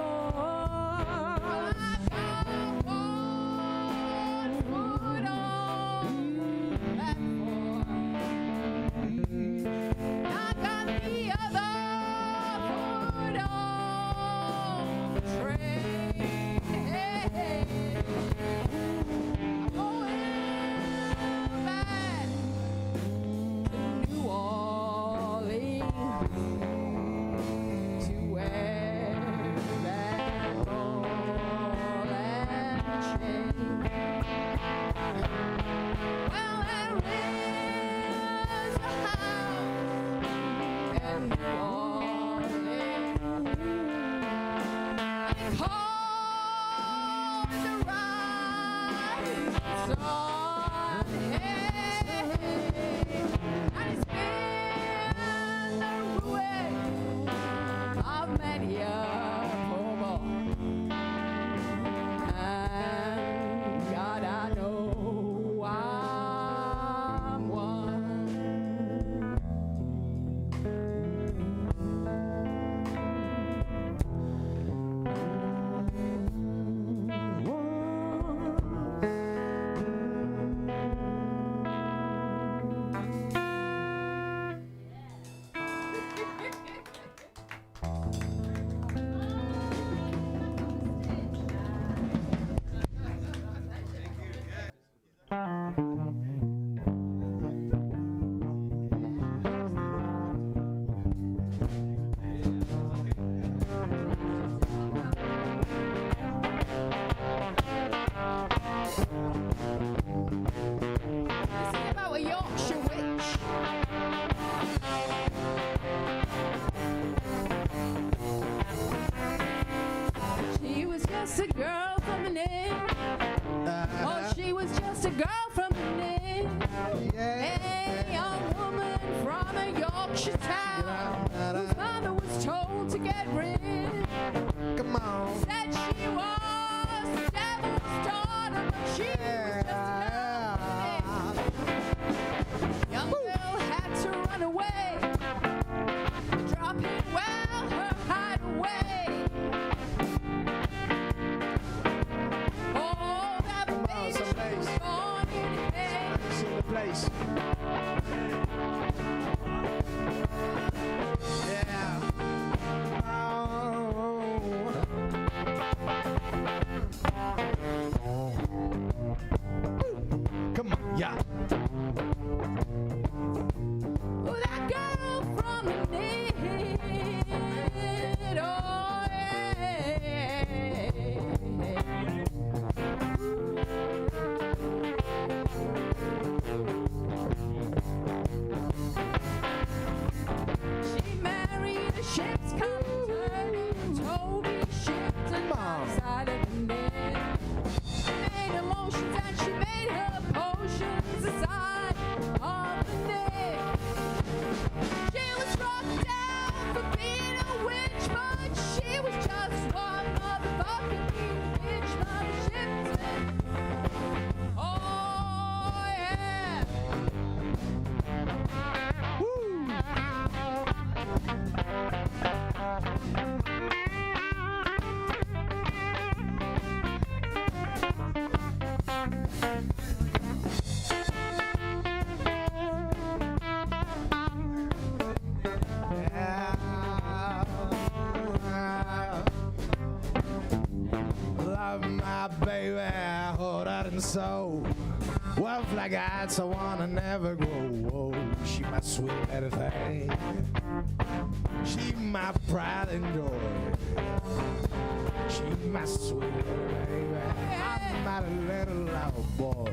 So, well, like I so wanna never grow old. She my sweet little thing. She my pride and joy. She my sweet little baby. I'm not a little lover boy.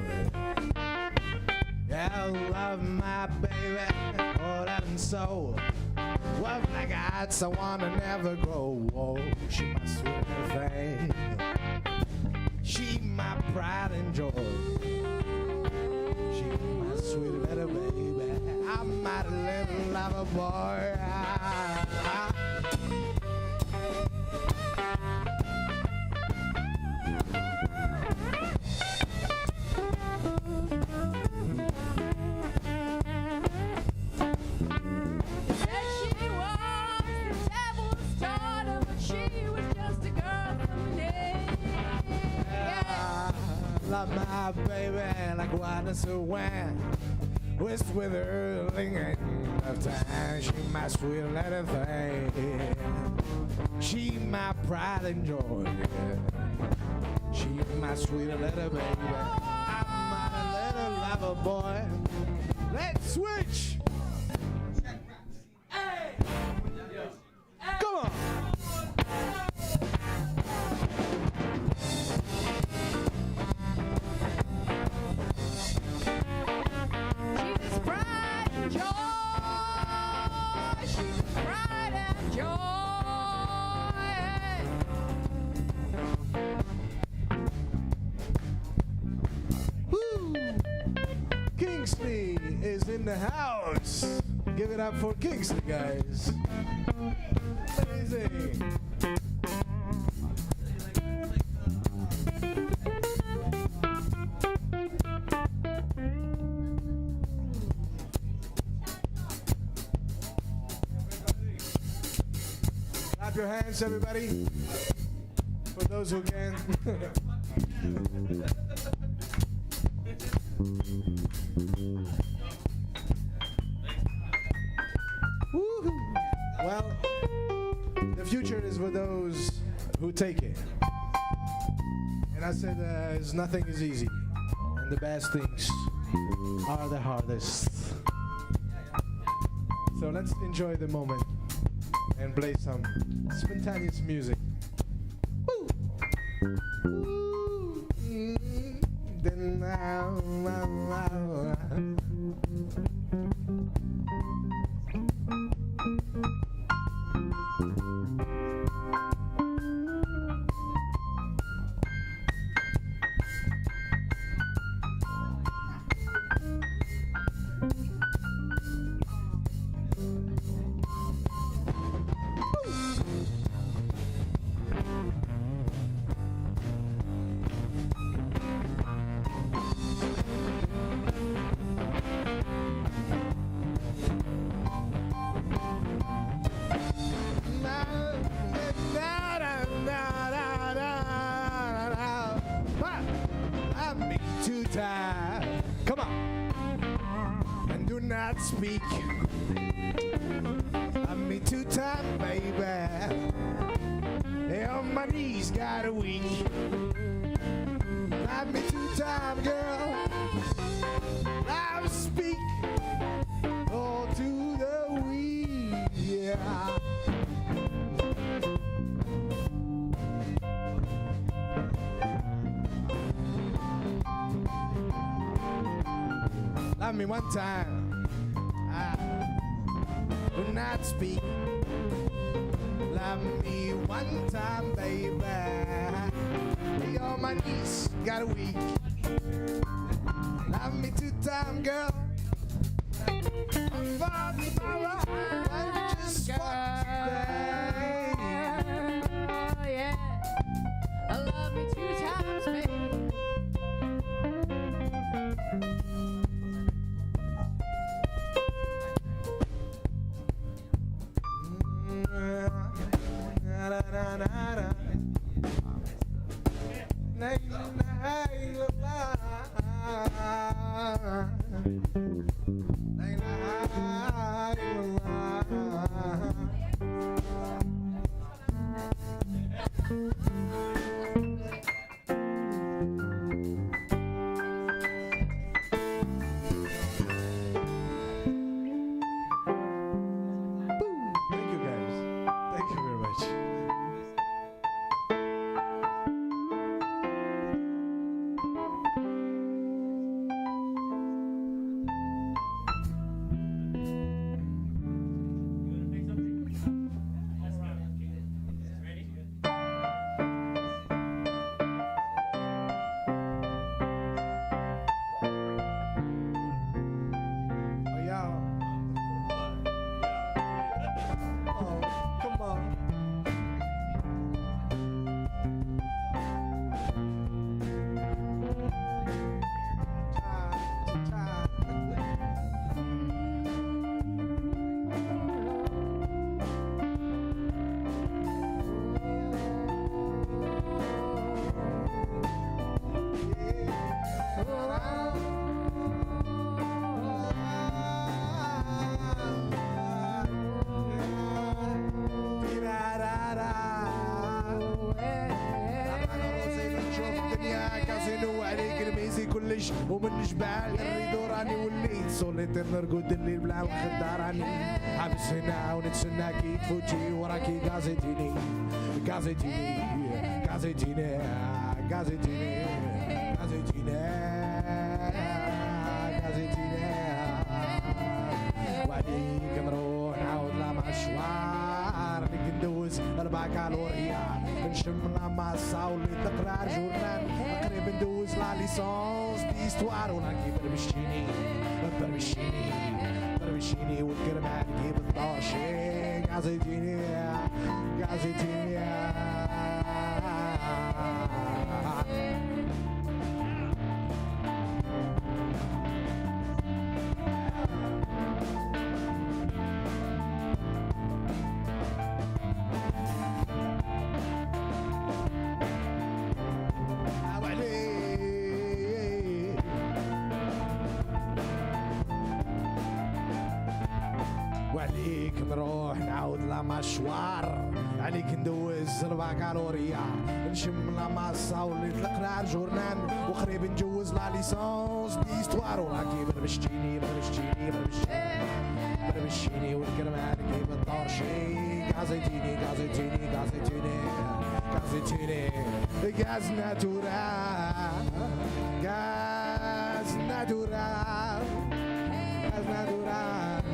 Yeah, I love my baby, heart and soul. Well, like I so wanna never grow old. She my sweet little thing. She my pride and joy. She my sweet little baby. I'm my little lover boy. Said she my baby, like wine so wine. West with her lingering of time. She my sweet little thing. She my pride and joy. She my sweet little baby. I'm my little lover boy. Let's switch. Hey. Come on. She's pride and joy. She's pride and joy. Woo! Kingsley is in the house. Give it up for Kingsley, guys. Amazing. Clap your hands, everybody. For those who can. Woo-hoo. Well, the future is for those who take it. And I said, nothing is easy, and the best things are the hardest. So let's enjoy the moment and play some spontaneous music. Woo! Woo! Then come on, and do not speak. I'm me two-time, baby. Hell, my knees got a weak. I'm me two-time, girl. I speak all to the weak, yeah. Love me one time. I do not speak. Love me one time, baby. All my knees got a weak. Love me two-time, girl. I'm far tomorrow. I just want today. Oh yeah. I love me 2 times, baby. ومن الجبال نريد راني وليت سوليتر نرقد الليل بلا مخدة راني حابس هنا ونتسنى كي تفوتي وراكي غازيتيني غازيتيني غازيتيني غازيتيني غازيتيني غازيتيني وعليك نروح نعاود لمشوار اللي ندوز 4 كالوريات نشم لماسة واللي تقرا جورنال قريب ندوز لا ليسونس بيستوار وراكي بربشيني بربشيني بربشيني والكرمان كيف الطاشي غازيتيني غازيتيني وعليك نروح نعاود لمشوار عليك ندوز 4 كالوريات نشم لماسة واللي تلقنا الجورنال وقريب نجوز لا ليسونس بيستوار وراكي بربشتيني بربشتيني بربشتيني بربشتيني والكرمان كيف الطرشي غازيتيني غازيتيني غازيتيني غازيتيني غاز ناتورال غاز ناتورال غاز ناتورال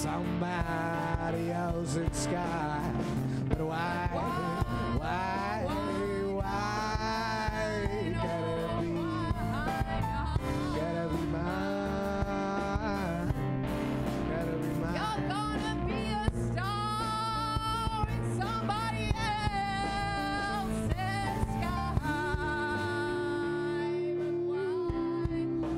somebody else's sky. But why gotta be mine, gotta be mine. You're gonna be a star in somebody else's sky. But why, oh why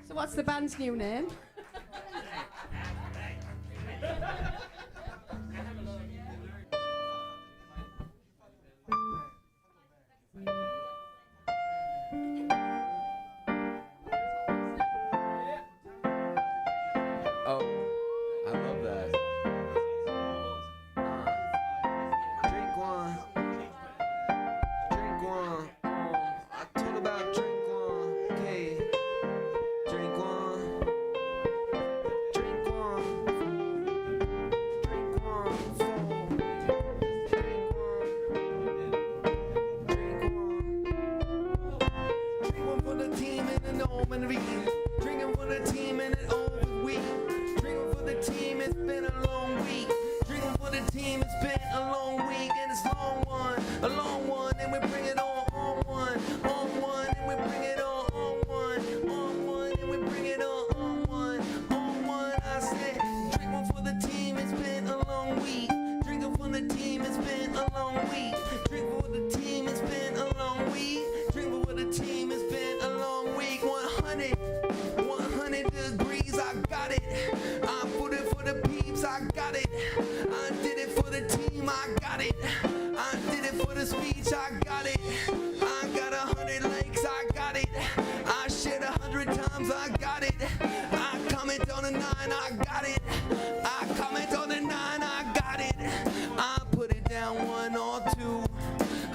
So what's the band's new name? Oh, I love that. Drink one. Drink one. I talk about drink one. Okay. Drink one. Drink one. Drink one. Drink one for the team and the gnome and the weekend. Drinking for the team and it over week. Drinking for the team, it's been a long week. Drinking for the team, it's been a long week and it's a long one, and we bring it on one, and we bring it on one, and we bring it on one. I said, drink one for the team, it's been a long week. Drinking for the team, it's been a long week. Drink for the team, it's been a long week. Drink for the team, it's been a long week. 100 for the team, I got it. I did it for the speech, I got it. I got 100 likes, I got it. I shared 100 times, I got it. I comment on the 9, I got it. I comment on the 9, I got it. I put it down 1 or 2.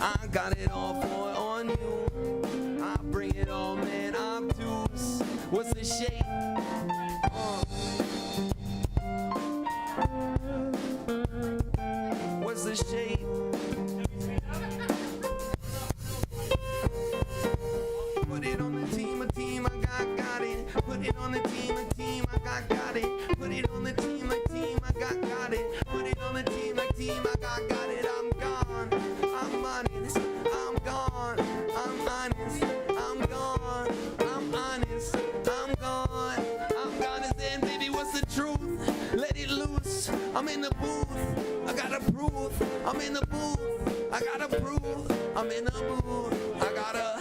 I got it all for on you. I bring it all, man, obtuse. What's the shape? What's the shape? Put it on the team, a team, I got it. Put it on the team, a team, I got it. Put it on the team, a team, I got it. Put it on the team, a team, I got it. I'm gone, I'm honest, I'm gone, I'm honest, I'm gone, I'm honest, I'm gone, I'm gone. And baby, what's the truth? Let it loose. I'm in the booth. I gotta prove. I'm in the booth. I gotta prove. I'm in the booth. I gotta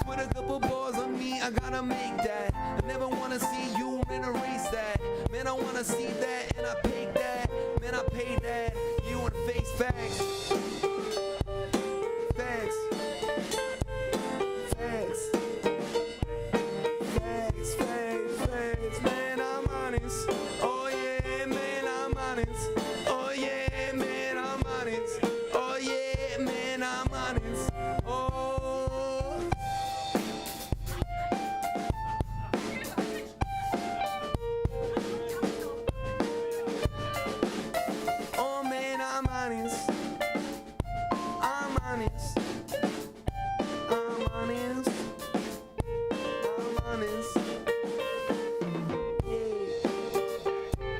put a couple bars on me. I gotta make that. I never wanna see you, man, erase that. Man, I wanna see that, and I paid that. Man, I paid that. You wanna face facts. Facts. Facts. Facts, facts, facts. Man, I'm honest. Oh yeah, man, I'm honest. Oh yeah, man, I'm honest. Oh yeah, man, I'm honest. Oh. Oh man, I'm honest. I'm honest. I'm honest. I'm honest. Yeah.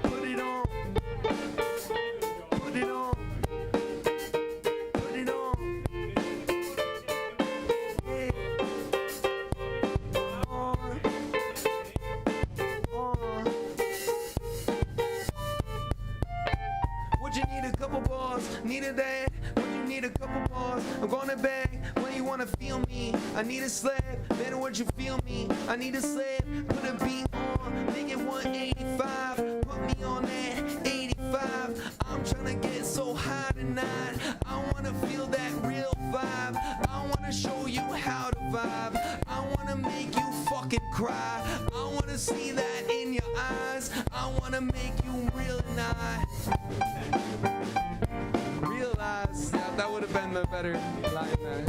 Put it on. Put it on. Put it on. Yeah. On. On. Would you need a couple bars? Need a dad? Would you need a couple bars? I'm gonna beg when you wanna feel me. I need a slab. Man, would you feel me? I need a slab. Put a beat on. Make it 185. Put me on that 85. I'm tryna get so high tonight. I wanna feel that real vibe. I wanna show you how to vibe. I wanna make you fucking cry. I wanna see that in your eyes. I wanna make you realize. Realize. Yeah, that would have been the better line there.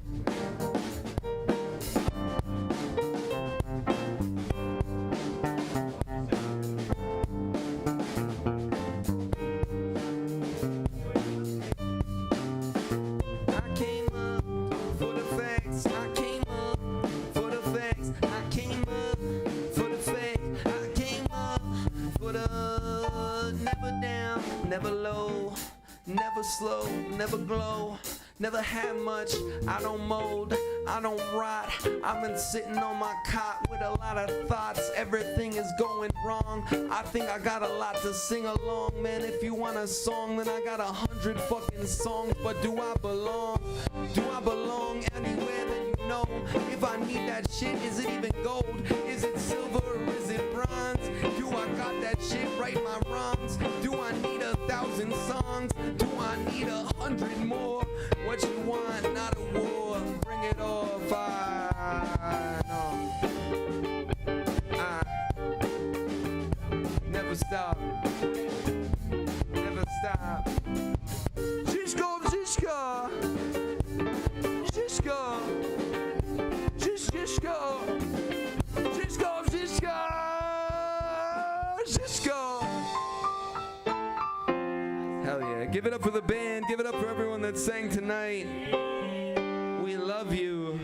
I came up for the facts. I came up for the facts. I came up for the facts. I came up for the never down, never low, never slow, never glow. Never had much, I don't mold, I don't rot. I've been sitting on my cot with a lot of thoughts. Everything is going wrong. I think I got a lot to sing along. Man, if you want a song, then I got 100 fucking songs. But do I belong? Do I belong anywhere that you know? If I need that shit, is it even gold? Is it silver or is it bronze? Do I got that shit right my wrongs? Do I need 1,000 songs? Do I need 100 more? What you want, not a war. Bring it all, fine. Never stop. Never stop. Zizko, Zizko. Zizko. Zizko. Zizko, Zizko. Zizko. Hell yeah. Give it up for the band. Give it up for everyone that sang tonight. We love you.